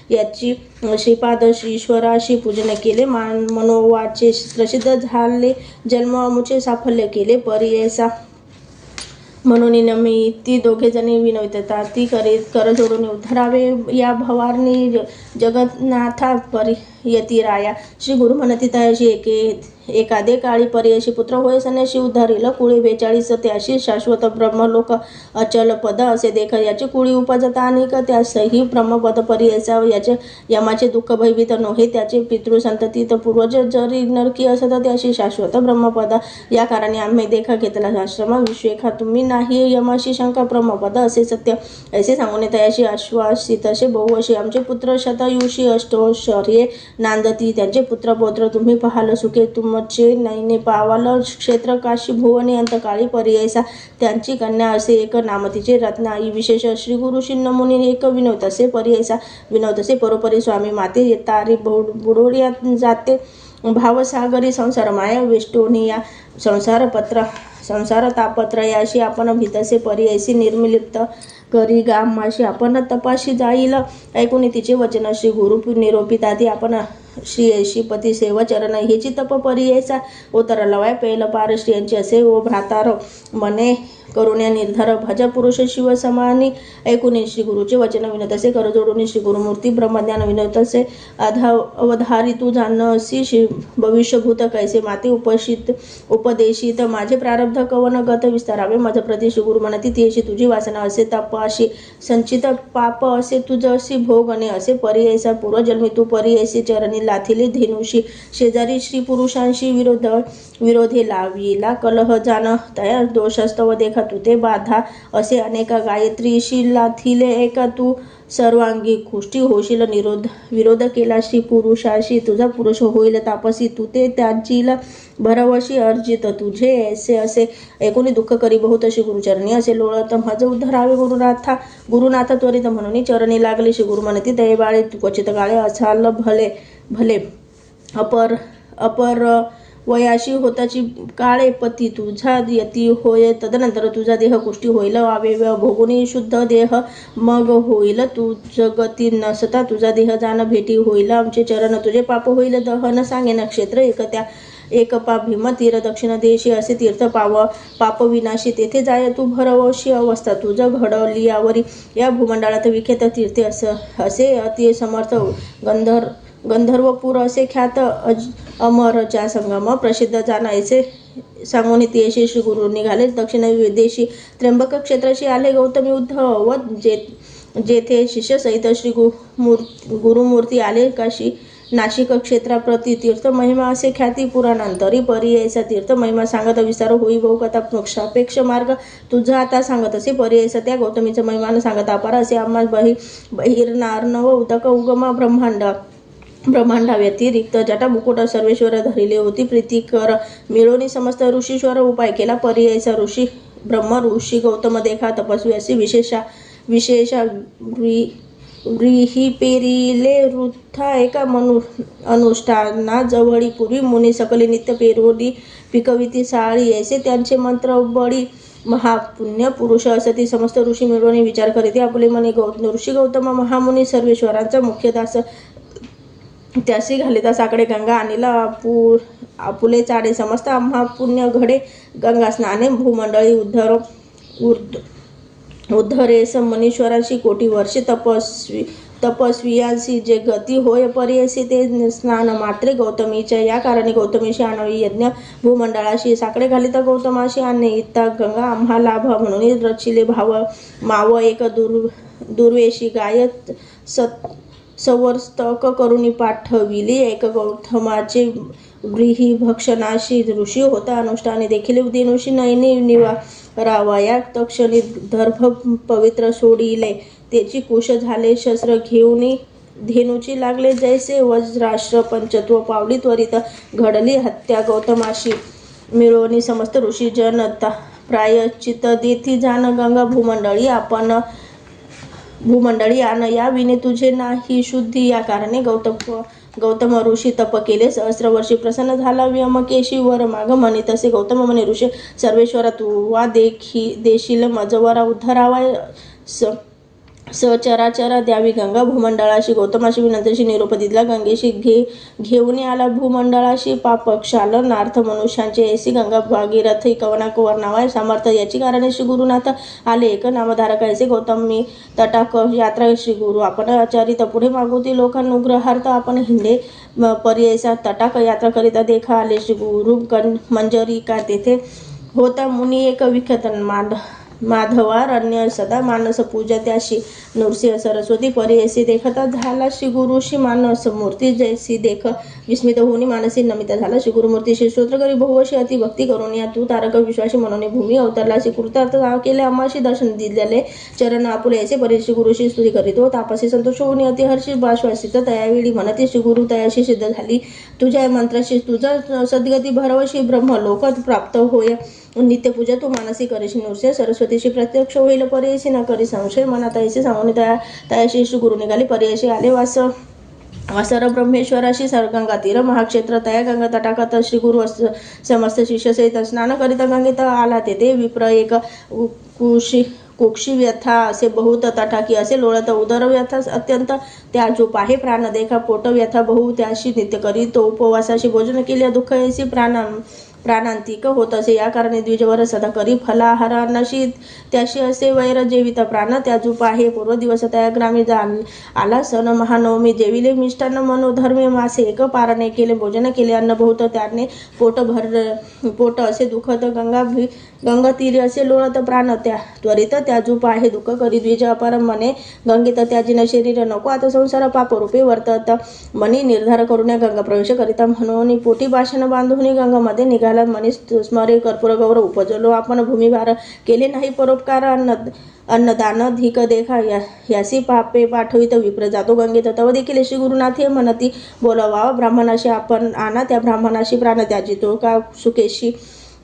याची श्रीपाद ईश्वराशी पूजन केले. मनोवाचे प्रसिद्ध झाले जन्ममुचे साफल्य केले पर्यायसा म्हणून नमी ती दोघे जणी विनवितता ती कर जोडून उद्धरावे या भवानी जगन्नाथा पर्यती राया. श्री गुरु म्हणती तयाशी एकादे काळी पर्याशी पुत्र होय संन्याशी उद्धारील कुळी 42 त्याशी शाश्वत ब्रह्मलोक अचल पद असे देख याचे कुळी उपजता अनेक त्यासही ब्रह्मपद पर्यायचा याचे यमाचे दुःख भयभीत नव्हे त्याचे पितृसंततीत पूर्वज जरी नरकी असत त्याशी शाश्वत ब्रह्मपद या कारणे आम्ही देखा घेतला. आश्रम विश्वेखा तुम्ही नाही यमाशी शंका ब्रह्मपद असे सत्य ऐसे सांगून तयाशी आश्वासित असे बहुवशी आमचे पुत्र शतयुषी अष्टोशर्ये नांदती त्यांचे पुत्र पौत्र तुम्ही पाहाल सुखे तुमचे नैने पावाल क्षेत्र काशी भुवने अंतकाळी पर्यायसा त्यांची कन्या असे एक नामतीचे रत्नाई विशेष श्री गुरु शिन्नमुनी एक विनोद असे पर्यायसा विनोद असे परोपरी स्वामी माते तारी बुडोळ्यात जाते भावसागरी संसार माया वेष्टोनिया संसार तापत्रयाशी आपण भीतसे परी ऐसी निर्मिलिप्त करी गामाशी आपण तपाशी जाईल ऐकून तिचे वचन श्री गुरु निरोपिताती आपण श्री ऐशी पती सेवा चरण हेची तप परी ऐसा उतर लवाय पेल पार श्रियांचे असे ओ भ्रातार मने करुण्या निर्धार भज पुरुष शिव समानी ऐकून श्री गुरुचे वचन विनतसे कर जोडून श्री गुरुमूर्ती ब्रह्मज्ञान विनतसे अवधारी तू जाणसी भविष्यभूत कैसे माते उपदेशित माझे प्रारब्ध कवन गत विस्तारावे माझ प्रति श्री गुरु म्हणती ती तुझी वासना असे तपाशी संचित पाप असे तुझशी भोग आणि असे परी ऐसा पूर्वजन्मी तू परी ऐसी चरणी लाथिली धेनुशी शेजारी श्री पुरुषांशी विरोधी लाविला कलह जाण तया दोषस्तव देखा तू ते बाधा असे अनेका गायत्रीशी लाथिले एका तू सर्वांगी खुष्टी होशील विरोध केला श्री पुरुषाशी तुझा पुरुष होईल तापसी तू ते त्याजील भरवशी अर्जित तुझे ऐसे असे ऐकून दुःख करी बहुत श्री गुरुचरणी असे लोळत माझ उद्धरावे गुरुनाथ त्वरित म्हणून चरणी लागले श्री गुरु म्हणती दयेबाळे क्वचित गाळे असाल भले अपर वयाशी होताची काळे पती तुझा यती होय तदनंतर तुझा देह कुष्टी होईल अवयव भोगुनी शुद्ध देह मग होईल तू जगती नसता तुझा देह जाण भेटी होईल आमचे चरण तुझे पाप होईल दहन सांगे नक्षत्र एक पाप भीम तीर दक्षिण देशी असे तीर्थ पाप विनाशी तेथे जाय तू भरवशी अवस्था तुझ घडलियावरी या भूमंडळात विख्यात तीर्थे असे अति समर्थ गंधर्वपूर असे ख्यात अमरच्या संगम प्रसिद्ध जाणायचे सांगून तेशी श्री गुरु निघाले दक्षिण देशी त्र्यंबक क्षेत्राशी आले गौतमी उद्धव जेथे शिष्य सहित श्री गुरुमूर्ती आले काशी नाशिक क्षेत्राप्रती तीर्थ महिमा असे ख्याती पुराणांतरी परी ऐसा तीर्थ महिमा सांगत विस्तार होई बहु कथा मोक्षापेक्ष मार्ग तुझा आता सांगत असे परी ऐसा त्या गौतमीचं महिमान सांगत अपार असे आम्हा बहिर्नार्णव उदक उगमा ब्रह्मांडा व्यतिरिक्त जटा मुकुट सर्वेश्वर धरिले होती प्रीतिकर मिळवणी समस्त ऋषीश्वर उपाय केला परी ऐसा ऋषी ब्रह्म ऋषी गौतम देखा तपस्वी असे विशेष व्रीही पेरिले वृथा एका अनुष्ठाना जवळी पूर्वी मुनी सकली नित्य पेरोडी पिकविती साळी ऐसे त्यांचे मंत्र बळी महापुण्य पुरुष असती समस्त ऋषी मिळवणी विचार करीत आपले मने ऋषी गौतम महामुनी सर्वेश्वरांचा मुख्य दास त्याशी घालिता साकडे गंगा आणीला आपुले चाडे समस्त महापुण्य घडे गंगा स्नाने भूमंडळी उद्धरेस मनीश्वरांशी कोटी वर्षे तपस्वियांशी जे गती होय परीयसी ते स्नान मात्रे गौतमीच्या या कारणे गौतमीशी आणवी यज्ञ भूमंडळाशी साकडे घालिता गौतमाशी आणणे इत्ता गंगा आम्हा लाभ म्हणून रचिले भाव माव एक दुर्वेशी गायत सवर्स्तक करुणी पाठविली एक गौतमाचे व्रीही भक्षणाशी ऋषी होता अनुष्ठाने देखील देनुशी नयनी निवारावया तक्षणी दर्भ पवित्र सोडिले त्याची कुश झाले शस्त्र घेऊन धेनुची लागले जैसे वज्राश्र पंचत्व पावली त्वरित घडली हत्या गौतमाशी मिळवणी समस्त ऋषी जनता प्रायश्चित देती जाण गंगा भूमंडळी आन या विने तुझे नाही शुद्धी या कारणे गौतम ऋषी तप केले सहस्र वर्षी प्रसन्न झाला व्यमकेशी वर माग म्हणे तसे गौतम म्हणे ऋषी सर्वेश्वरा तू वा देशील मजवरा उद्धरावा सचराचरा द्यावी गंगा भूमंडळाशी गौतमाशी विनंतीशी निरोप दिला गंगेशी घेऊन आला भूमंडळाशी पापक्षाल नार्थ मनुष्यांचे ऐसी गंगा भागीरथी कवना कुवर नावाय सामर्थ्य याची कारणे श्री गुरुनाथ आले एक नामधारक ऐसे गौतमी तटाक यात्रा श्री गुरु आपण आचारित पुढे मागवती लोकानुग्रहार्थ आपण हिंडे पर्यायसा तटाक यात्रा करिता देखा आले श्री गुरु मंजरी का तेथे होता मुनी एक विख्यात माधवार अन्य सदा मानस पूजा त्याशी नृसिंह सरस्वती परी ऐसी देखता झाला श्री गुरुशी मानस मूर्ती जैसी देख विस्मित होऊन मानसी नमिता झाला श्री गुरुमूर्तीशी स्तोत्र करी बहुवशी अति भक्ती करून या तू तारक विश्वासी म्हणून भूमी अवतरलाशी कृतार्थ केले अम्माशी दर्शन दिलेले चरण आपुले ऐसे परी श्री गुरुशी स्तुती करीतो तापसी संतोष होऊन अति हर्षी बाश्वासित तयावेळी म्हणते श्री गुरु तयाशी सिद्ध झाली तुझ्या मंत्राशी तुझा सद्गती भरवशी ब्रह्मलोक प्राप्त होय नित्यपूजा तू मानसी करीशी नृसिंह सरस्वतीशी प्रत्यक्ष होईल परेशी न करी संशय मनात ऐसे सांगून तयाशी श्री गुरु निघाली परेशी आले वास असर ब्रह्मेश्वराशी गंगा तीर महाक्षेत्र तया गंगा तटाकात श्री गुरु समस्त शिष्य सहित स्नान करीत गंगेत आला तेथे विप्र एक कुक्षी व्यथा असे बहुत तटाकी असे लोळत उदर व्यथा अत्यंत त्या जो पाहे प्राण देखा पोट व्यथा बहु त्याशी नित्य करी तो उपवासाशी भोजन केले दुःख ऐसी प्राणांतिक होत असे या कारणे द्विजवर सदा करी फलाहार अन्नाशी त्याशी असे वैर जेवित प्राण त्या जो पाहे पूर्व दिवस त्या ग्रामी आला सण महानवमी जेविले मिष्टान्न मनोधर्मे मासे एक पारणे केले भोजन केले अन्न बहुत त्याने पोट असे दुखत गंगातीरी असे लोळत प्राण त्या त्वरित त्या जो पाहे दुःख करी द्विज अपार मने गंगेत त्याजिन शरीर नको आता संसार पाप रूपे वर्तत मनी निर्धार करून गंगा प्रवेश करिता म्हणून पोटी भाषण बांधून गंगामध्ये निघाला मनी स्मरे कर्पूर गौरव उपजलो आपण भूमिभार केले नाही परोपकार अन्नदान धिक देखा यासी पापे पाठवित विप्र जातो गंगेत तव देखील श्री गुरुनाथे म्हणती बोलावा ब्राह्मणाशी आपण आणा त्या ब्राह्मणाशी प्राण त्याजितो का सुकेशी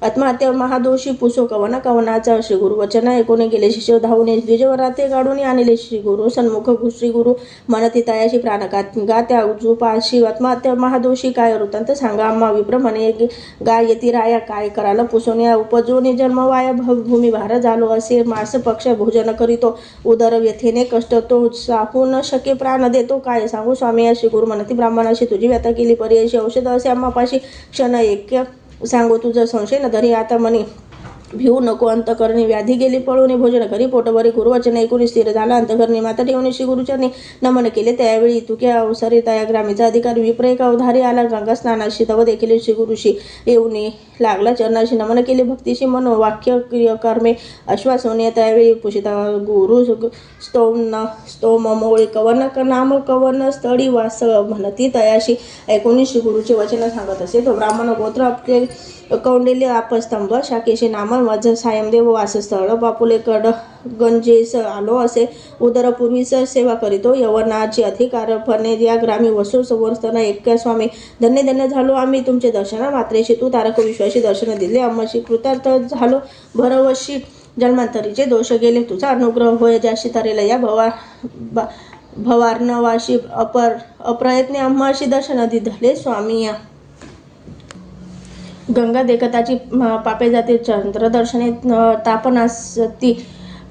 आत्महत्या महादोषी पुसो कवनाचा श्री गुरु वचन ऐकून गेले शिष्य धावून द्विजवराते काढून आणले श्री गुरु सन्मुख श्री गुरु म्हणती तयाशी प्राण गा त्या उजूपाशी आत्महत्या महादोषी काय वृत्तांत सांगा आम्हा विप्र म्हणे गाय येती राया काय करायला पुसोने उपजोने जन्म वाया भूमिभार झालो असे मास पक्ष भोजन करीतो उदर व्यथेने कष्ट तो साहू न शके प्राण देतो काय सांगू स्वामी श्री गुरु म्हणती ब्राह्मणाशी तुझी व्यथा केली पर्यायशी औषध असे आम्हापाशी क्षण एक सांगू तुझं संशय न धरी आता म्हणे भिवू नको अंतकरणी व्याधी गेली पळून भोजन करी पोटभरी गुरुवचन ऐकून स्थिर झाला अंतकरणी माता ठेवून श्री गुरुचरणी नमन केले त्यावेळी तुक्या अवसरी त्या ग्रामीचा अधिकारी विप्र एका अवधारी आला गंगा स्नानाशी तव देखील श्री गुरुशी येऊन लागला चरणाशी नमन केले भक्तीशी मनो वाक्य कर्मे आश्वासने त्यावेळी पुषिता गुरु स्तोम मोळी कवन नाम कवन स्थळी वास म्हणती तयाशी ऐकून श्री गुरुचे वचन सांगत असे तो ब्राह्मण गोत्र आपले कौंडिल्य आपस्तंभ शाकेशी नाम वज सायमदेव वासस्थळ बापुले कड गंजेस आलो असे उदरपूर्वीच सेवा करीतो यवनाची अधिकारपणे या ग्रामी वसू समोरस्ताना एक स्वामी धन्य धन्य झालो आम्ही तुमचे दर्शन मात्रेशी तू तारक विश्वासी दर्शन दिले आम्हाशी कृतार्थ झालो भरवशी जन्मांतरीचे दोष गेले तुझा अनुग्रह होय ज्याशी तरेला या भवार्णवाशी अप्रयत्ने आम्हाशी दर्शन दिले स्वामी या गंगा देखताची पापे जाते चंद्रदर्शने तापनासती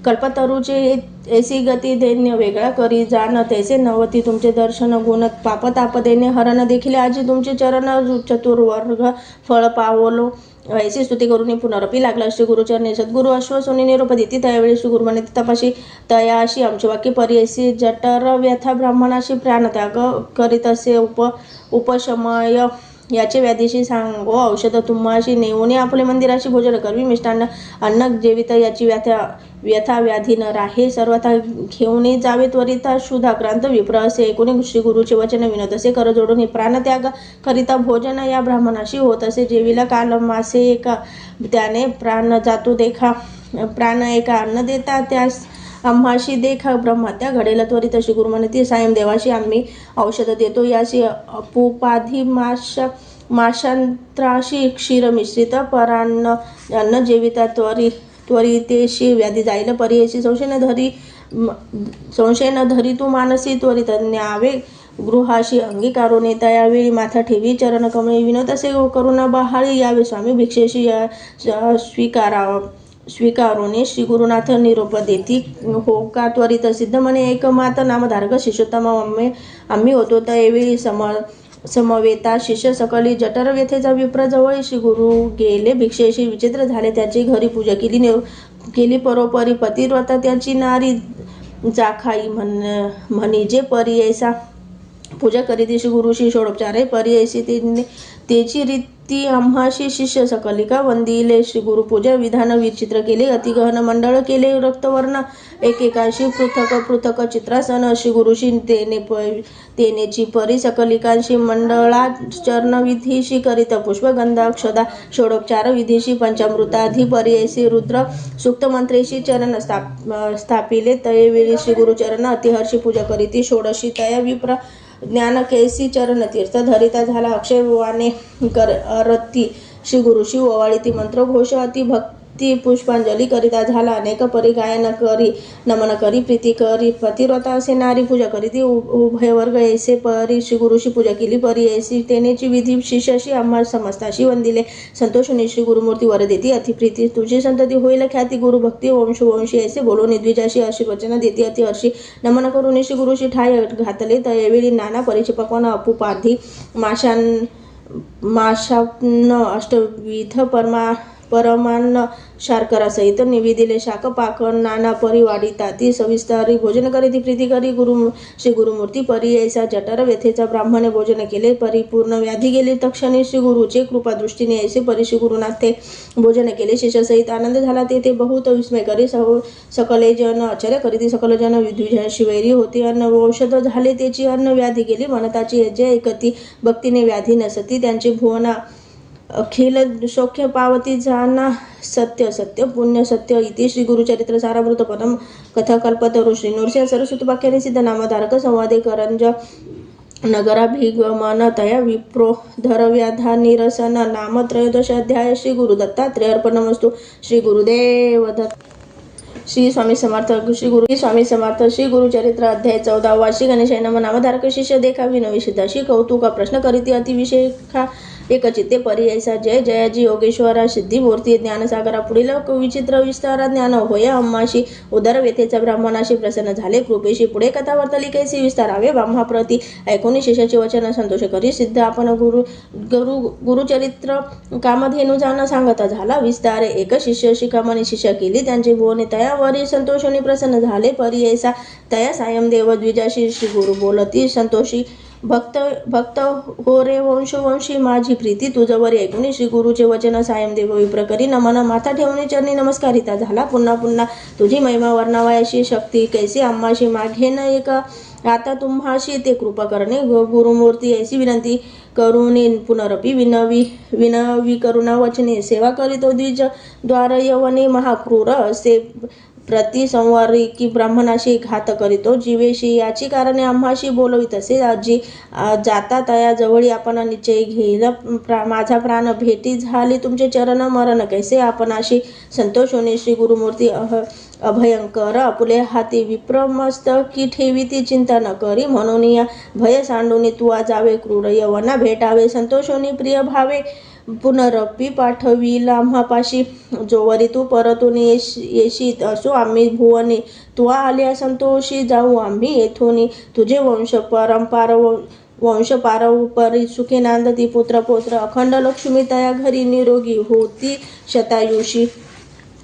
कल्पतरूचे ऐसी गती दैन्य वेगळा करी जाण तैसे नवती तुमचे दर्शन गुण पाप ताप दैन्य हरण देखील आजी तुमचे चरण चतुर्वर्ग फळ पावलो ऐसी स्तुती करून पुनरपी लागला श्री गुरुचरणे सद्गुरु अश्वसोनी निरोप देती त्यावेळी श्री गुरुमाने तपाशी तयाशी आमचे वाक्य परियसी जटर व्यथा ब्राह्मणाशी प्राणत्याग करीत असे उपशमय याचे व्याधीशी सांगो औषध तुम्हाशी नेऊन आपले मंदिराशी भोजन करवी मिष्टान्न अन्न जेवित याची व्यथा व्याधी न राहे सर्वथा घेऊन जावे त्वरिता शुधाक्रांत विप्र असे ऐकून श्री गुरुचे वचन विनोद असे कर जोडून प्राणत्याग करिता भोजन या ब्राह्मणाशी होत असे जेवीला काल मासे एका त्याने प्राण जातो देखा प्राण एका अन्न देता त्यास आम्हाशी देखा ब्रह्मत्या घडेल त्वरित श्री गुरु म्हणते सायम देवाशी आम्ही औषध देतो याशी अपुपाधी माशांत्राशी क्षीर मिश्रित परान्न अन्न जेविता त्वरितेशी व्याधी जाईल पर्यायशी संशय न धरी तू मानसी त्वरित न्यावे गृहाशी अंगीकारोने त्यावेळी माथा ठेवी चरण कमळे विनोद असे करुणा बहाळी यावे स्वामी भिक्षेशी स्वीकारोने श्री गुरुनाथ निरोप देती हो का त्वरित सिद्ध म्हणे एक मात नामधारक शिष्योत्तम आम्ही होतो त्यावेळी समवेता शिष्य सकली जठर व्यथेचा विप्र जवळ श्री गुरु गेले भिक्षेशी विचित्र झाले त्याची घरी पूजा केली परोपरी पतिव्रता त्याची नारी जाखाई म्हणजे परियसा पूजा करीत श्री गुरुशी षोडोपचारे परियसी त्याची रीती आम्हाशी शिष्य सकलिका वंदिले श्री गुरु पूजा विधान विचित्र केले अतिगहन मंडळ केले रक्तवर्ण एकेकाशी पृथक चित्रासन श्री गुरुशी तेनेची परी सकलिकांशी मंडळाचरण विधीशी करीत पुष्पगंधाक्षदा षोडोपचार विधीशी पंचामृताधी पर्ययसी रुद्र सूक्त मंत्रेशी चरण स्थापिले तयवेळी श्री गुरुचरण अतिहर्षी पूजा करीती षोडशी तया विप्र ज्ञान कैसी चरण तीर्थ धरिता झाला अक्षयवाने करती श्री गुरुशी ओवाळी ती मंत्रघोष अति ती पुष्पांजली करिता झाला. अनेक परी गायन करी नमन करी प्रीती करी पतिव्रता असे नारी पूजा करी ती उभय वर्ग ऐसे परी श्री गुरुशी पूजा केली परी ऐसी तेनेची विधी शिष्याशी आम्हा समस्ताशी वंदिले संतोषुनी श्री गुरुमूर्ती वर देती अति प्रीती तुझी संतती होईल ख्याती गुरु भक्ती वंशी ऐसे बोलून द्विजाशी अशी वचन देती अति हर्षी नमन करून श्री गुरुशी ठाय घातले तयवेळी नाना परीचे पक्वान अपुपाधी माशान्न अष्टविध परमान्न शार्करा सहित निवेदिले शाक पाक नाना परिवाडी ताती सविस्तारी भोजन करी ती प्रीती करी श्री गुरुमूर्ती परी ऐसा जठर व्यथेचा ब्राह्मणे भोजन केले परिपूर्ण व्याधी गेली तक्षणी श्री गुरुचे कृपा दृष्टीने ऐसे परी श्री गुरुनाथ ते भोजन केले शिष्य सहित आनंद झाला ते बहुत विस्मय करी सकले जन आश्चर्य करी सकल जन विद्विजा शिवैरी होती अन्न औषध झाले त्याची अन्न व्याधी गेली मनताची जय एकती भक्तीने व्याधी नसती त्यांची भुवना अखिल सौख्य पावती जाना सत्य सत्य पुण्य सत्य इति श्री गुरुचरित्र सारामृत परम कथा कल्पतरु श्री नृसिंह सरस्वती वाक्याने सिद्ध नामधारक संवादे करंज नगराभिगमन तया विप्रो धरव्याधा निरसन नाम त्रयोदश अध्याय श्री गुरु दत्तात्रेय अर्पणमस्तु श्री गुरुदेव दत्त श्री स्वामी समर्थ स्वामी समर्थ श्री गुरुचरित्र अध्याय 14 श्री गणेशाय नमः नामधारक शिष्य देखा विनविषिता श्री कौतुक प्रश्न करीती अतिविशेषा एक चित्ते परी ऐसा जय जयाजी योगेश्वरा सिद्धिमूर्ती ज्ञानसागरा पुढील विचित्र विस्तारा ज्ञान होय अम्माशी उदर व्यथेचा ब्राह्मणाशी प्रसन्न झाले कृपेशी पुढे कथा वर्तली कैसी विस्तारावे ब्रह्माप्रती ऐकून शिष्याचे वचन संतोष करी सिद्ध आपण गुरुचरित्र कामधेनु जाण सांगता झाला विस्तारे एक शिष्य शिखामणी शिष्य केली त्यांची भुवने तयावरी संतोषोनी प्रसन्न झाले परी ऐसा तया सायम देव द्विजाशी श्री गुरु बोलती संतोषी भक्त हो रे वंशी माझी प्रीती तुझवर ऐकून श्री गुरुचे वचन सायमदेव विप्रकरी नमन माथा ठेवणे चरणी नमस्कारिता झाला पुन्हा तुझी महिमा वर्णावयाशी शक्ती कैसी आम्हाशी माघेन एक आता तुम्हाशी ते कृपा करणे गुरुमूर्ती ऐसी विनंती करुणी पुनरपी विनवी करुणा वचने सेवा करीतो द्विज द्वार यवने महाक्रूर असे प्रतिसंवारी की ब्राह्मणाशी घात करीतो जीवेशी याची कारणे आम्हाशी बोलवी तसे आजी जाता तया जवळी आपण निश्चय घेईल माझा प्राण भेटी झाली तुमचे चरण मरण कैसे आपणाशी संतोष होणे श्री गुरुमूर्ती अभयंकर आपुले हाती विप्रमस्त की ठेवी ती चिंता न करी म्हणून या भय सांडून तू जावे क्रूर यवना भेटावे संतोषोनी प्रिय भावे पुनरपी पाठवील आम्हापाशी जोवरी तू परतून येशी असो आम्ही भुवने तू आल्या संतोषी जाऊ आम्ही येथून तुझे वंश पारंपरी सुखे नांदती पुत्र अखंड लक्ष्मी तया घरी निरोगी होती शतायुषी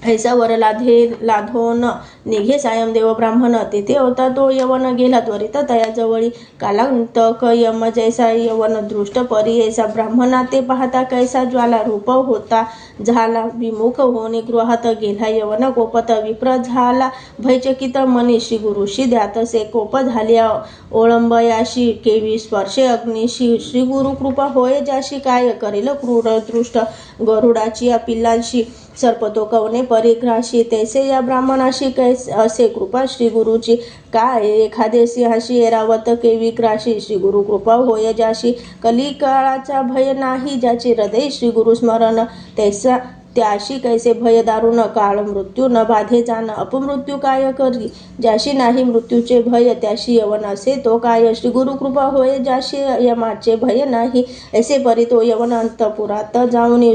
ऐसा वर लाधोन निघे सायमदेव ब्राह्मण तेथे होता तो यवन गेला त्वरित तया जवळी कालांतक यम जैसा यवन दृष्ट परी ऐसा ब्राह्मणा ते पाहता कैसा ज्वाला रूप होता झाला विमुख होणे गृहात गेला यवन कोपत विप्र झाला भयचकित मनीषी गुरुशी द्यातसे कोप झाल्या ओळंबयाशी केवी स्पर्शे अग्निशी श्री गुरु कृपा होय ज्याशी काय करेल क्रूर दृष्ट गरुडाची या पिल्लांशी सर्पतो कवने परिग्राशी तैसे या ब्राह्मणाशी असे कृपा श्री गुरुची काय एखादे सिंहाशी एरावत केवी ग्राशी श्री गुरु कृपा होय ज्याशी कलिकाळाचा भय नाही ज्याचे हृदय श्री गुरु स्मरण तैसा त्याशी कैसे भय दारुण काळ मृत्यू न बाधे जाण अपमृत्यू काय करी ज्याशी नाही मृत्यूचे भय त्याशी यवन असे तो काय श्री गुरु कृपा होय ज्याशी यमाचे भय नाही ऐसे परी तो यवन अंतपुरात जाऊन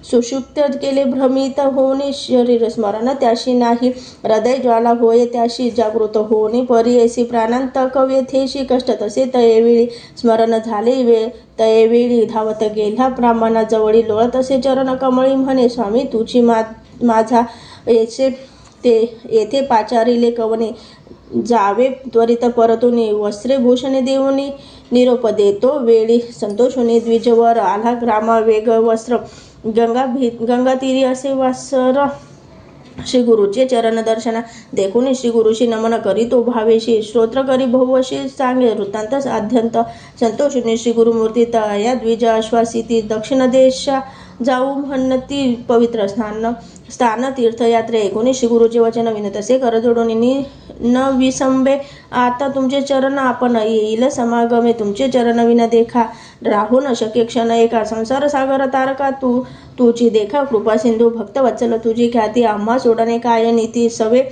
सुषुप्त केले भ्रमित होणे शरीर स्मरण त्याशी नाही हृदय ज्वाला होय त्याशी जागृत होणे परी ऐसी प्राणांतक व्यथेशी कष्ट तसे तयवेळी स्मरण झाले तयवेळी धावत गेला ब्राह्मणाजवळी लोळत असे चरण कमळी म्हणे स्वामी तुझी माझा येथे पाचारिले कवने जावे त्वरित परतून वस्त्रे भूषणे देऊन निरोप देतो वेळी संतोषोने द्विजवर आला ग्रामा वेग वस्त्र गंगा तीरी असे वासर श्री गुरुचे चरण दर्शना देखून श्री गुरुशी नमन करी तो भावेशी स्तोत्र करी बहुवशी सांगे वृत्तांत आद्यंत संतोषिनी श्री गुरुमूर्ती तया द्विज आश्वासिती दक्षिण देशा जाऊ म्हणती पवित्र स्नान स्थान तीर्थयात्रे 19 गुरुचे वचन विनतसे कर जोडून न विसंबे आता तुमचे चरण आपण येईल समागमे तुमचे चरण विन देखा राहू न शके क्षण एका संसार सागर तारका तुझी देखा कृपा सिंधू भक्त वत्सल तुझी ख्याती आम्हा सोडणे काय नीती सवे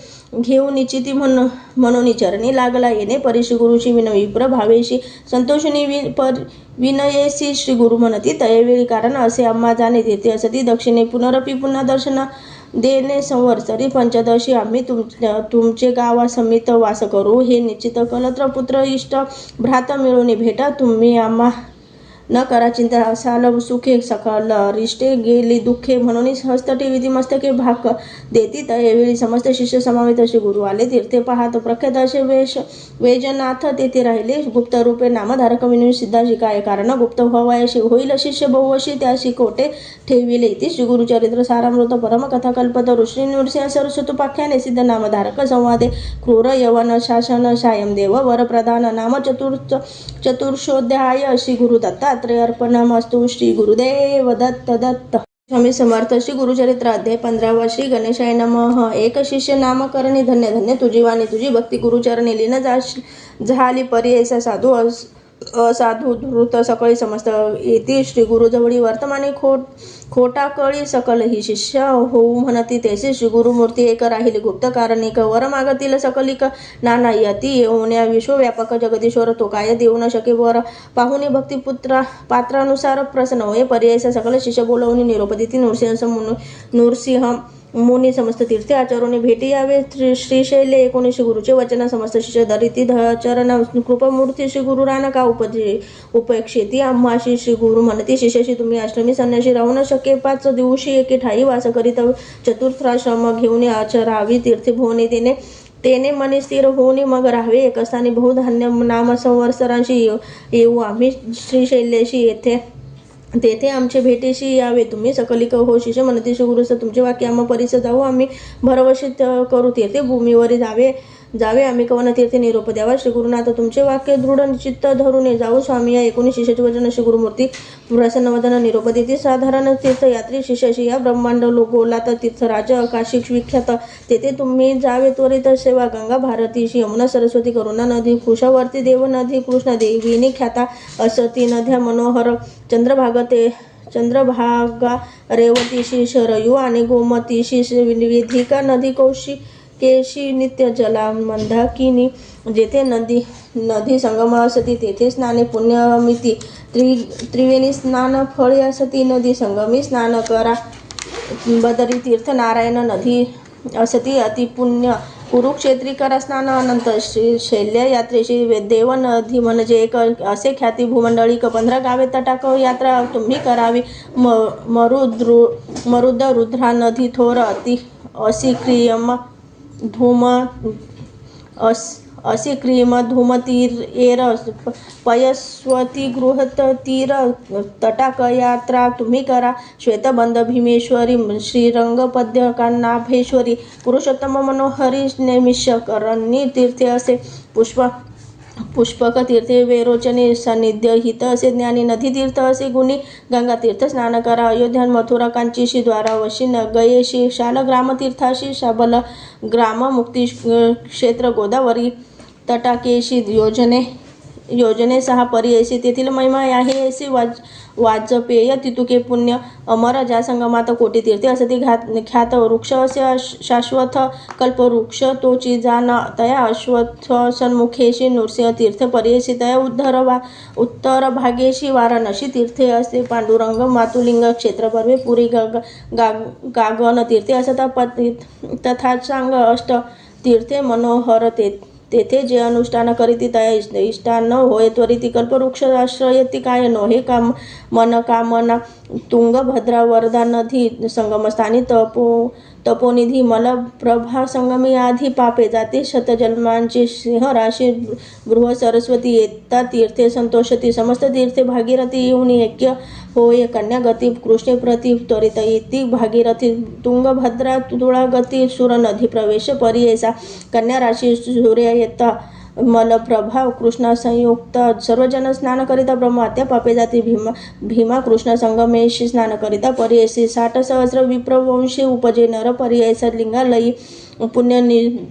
घेऊन निश्चिती म्हणून चरणी लागला येणे परिशी गुरुची विप्र भावेशी संतोषिनी विनयेसी श्री गुरु म्हणती तयवेळी कारण असे आम्हा जाणे तेथे असती दक्षिणे पुनरपी पुन्हा दर्शन देणे संवत्सरी पंचदशी आम्ही तुमचे गावा समित वास करू हे निश्चित कलत्र पुत्र इष्ट भ्रात मिळून भेटा तुम्ही आम्हा न करा चिंता असाल सुखे सकल रिष्टे गेली दुःखे म्हणून हस्त ठेविती मस्तके भाक देती त्यावेळी समस्त शिष्य समावेत असे गुरु आले तीर्थे पाहत प्रख्यात असे वेजनाथ तेथे राहिले गुप्त रूपे नामधारक विनू सिद्धाशी काय कारण गुप्त व्हावयाशी होईल शिष्य बहुवशी त्याशी कोटे ठेविले इति श्री गुरुचरित्र सारामृत परमकथा कल्पत ऋषी नृसिंह सरस्वतुपाख्याने सिद्ध नामधारक संवादे क्रूर यवन शासन सायम देव वरप्रधान नाम चतुर्शोध्याय श्री गुरुदत्तात्रय अर्पणमस्तु श्री गुरुदेव दत्त दत्त स्वामी समर्थ श्री गुरुचरित्र अध्याय 15 श्री गणेशाय नमः एक शिष्य नामकरणी धन्य धन्य तुझी वाणी तुझी भक्ती गुरुचरणी लीन झाली पर्यायसा साधू असाधू धृत सकळी समस्त येती श्री गुरुजवळी वर्तमाने खोटा कळी सकल ही शिष्य होऊ म्हणती तेसे श्री गुरुमूर्ती एक राहिली गुप्त कारणिक वर मागतील सकलिक नाना यती येऊन्या विश्वव्यापक जगदीश्वर तो काय देऊ न शके वर पाहुणे भक्तिपुत्रा पात्रानुसार प्रसन्न होय पर्यायसा सकल शिष्य बोलवून निरोप देती नृसिंह मुनी समस्त तीर्थे आचरुणी भेटी यावे श्रीशैल्य 19 गुरुचे वचन समस्त शिष्य धरिती चरण कृपमूर्ती श्री गुरु रानका उपेक्षेती आम्हाशी श्री गुरु म्हणती शिष्याशी तुम्ही आश्रमी संन्याशी राहू न शके 5 दिवशी एके ठाई वास करीत चतुर्थाश्रम घेऊन आचरावी तीर्थे भुवने तेने मनी स्थिर होऊन मग राहावे एकस्थानी बहुधान्य नाम संवत्सरांशी येऊ आम्ही श्रीशैल्याशी तेथे आमचे भेटीशी यावे तुम्ही सकलिक हो शिष्य म्हणते श्री गुरुस तुमचे वाक्य आम्हा परीस जाऊ आम्ही भरवशित करू तीर्थे भूमीवर जावे आम्ही कवन तीर्थे निरोप द्यावा श्री गुरुनाथ तुमचे वाक्य दृढ चित्त धरून जाऊ स्वामी या 19 शिष्याचे वचन श्री गुरुमूर्ती प्रसन्नवदन निरोप देती साधारण तीर्थयात्री शिष्याशी या ब्रह्मांड गोलात तीर्थराज काशी विख्यात तेथे तुम्ही जावे त्वरित सेवा गंगा भारतीशी यमुना सरस्वती करुणा नदी कुशावर्ती देव नदी कृष्ण देवीनी ख्याता असती नद्या मनोहर चंद्रभागा रेवतीशी शरयू आणि गोमतीशी विधिका नदी केशी नित्य जला मंदाकिनी जेथे नदी संगम असती तेथे स्नाने पुण्यमिती त्रिवेणी स्नान फळे असती नदी संगमी स्नान करा बदरी तीर्थ नारायण नदी असती अतिपुण्य कुरुक्षेत्री करा स्नान अनंत शैल्य यात्रेशी देव नदी म्हणजे एक असे ख्याती भूमंडळीक 15 गावे तटाक यात्रा तुम्ही करावी मरुद रुद्रा नदी थोर असी क्रियम धूम तीर एर पयस्वती गृहत तीर तटाक यात्रा तुम्ही करा श्वेतबंध भीमेश्वरी श्रीरंगपद्य कान्नाभेश्वरी पुरुषोत्तम मनोहरी नैमिष्य करणी तीर्थे असे पुष्पक तीर्थे वेरोचने सान्निध्य हित असे ज्ञानी नदी तीर्थ असे गुणी गंगा तीर्थ स्नान करा अयोध्या मथुरा कांचीशी द्वारावशी गयेशी शाल ग्राम तीर्थाशी शाबल ग्राम मुक्ती क्षेत्र गोदावरी तटाकेशी योजने 6 पर्यायशी तेथील महिमा आहे ऐसी वाजपेय तितुके पुण्य अमर ज्या संगमात कोटी तीर्थे असती ख्यात वृक्ष असे शाश्वत कल्पवृक्ष तोची जाण तया अश्वत्थ सन्मुखेशी नृसिंह तीर्थ पर्यायशी तया उत्तर भागेशी वाराणसी तीर्थे असे पांडुरंग मातुलिंग क्षेत्र पर्वे पुरी गागन तीर्थे असता तथा सांग अष्ट तीर्थे मनोहर तेथे जे अनुष्ठान करीती तया इष्टान होय त्वरिती कल्पवृक्ष आश्रयती काय नो हे काम मन कामना तुंगभद्रा वरदा नदी संगमस्थानी तपोनिधी मलप्रभा संगमी आधी पापे जाते शतजन्मांची सिंह राशी गृह सरस्वती येता तीर्थे संतोषती समस्त तीर्थे भागीरथी येऊन ऐक्य होय कन्यागती कृष्णे प्रति त्वरित येती भागीरथी तुंगभद्रा तुळागती सुर नदी प्रवेश पर्येसा कन्या राशी सूर्य येता मलप्रभा कृष्ण संयुक्त सर्वजन स्नान करिता ब्रह्म हत्या पापे जाती भीमा कृष्ण संगमेशी स्नान करिता पर्ययसी 60 सहस्र विप्रवंशी उपजे नर पर्ययस लिंगालयी पुण्य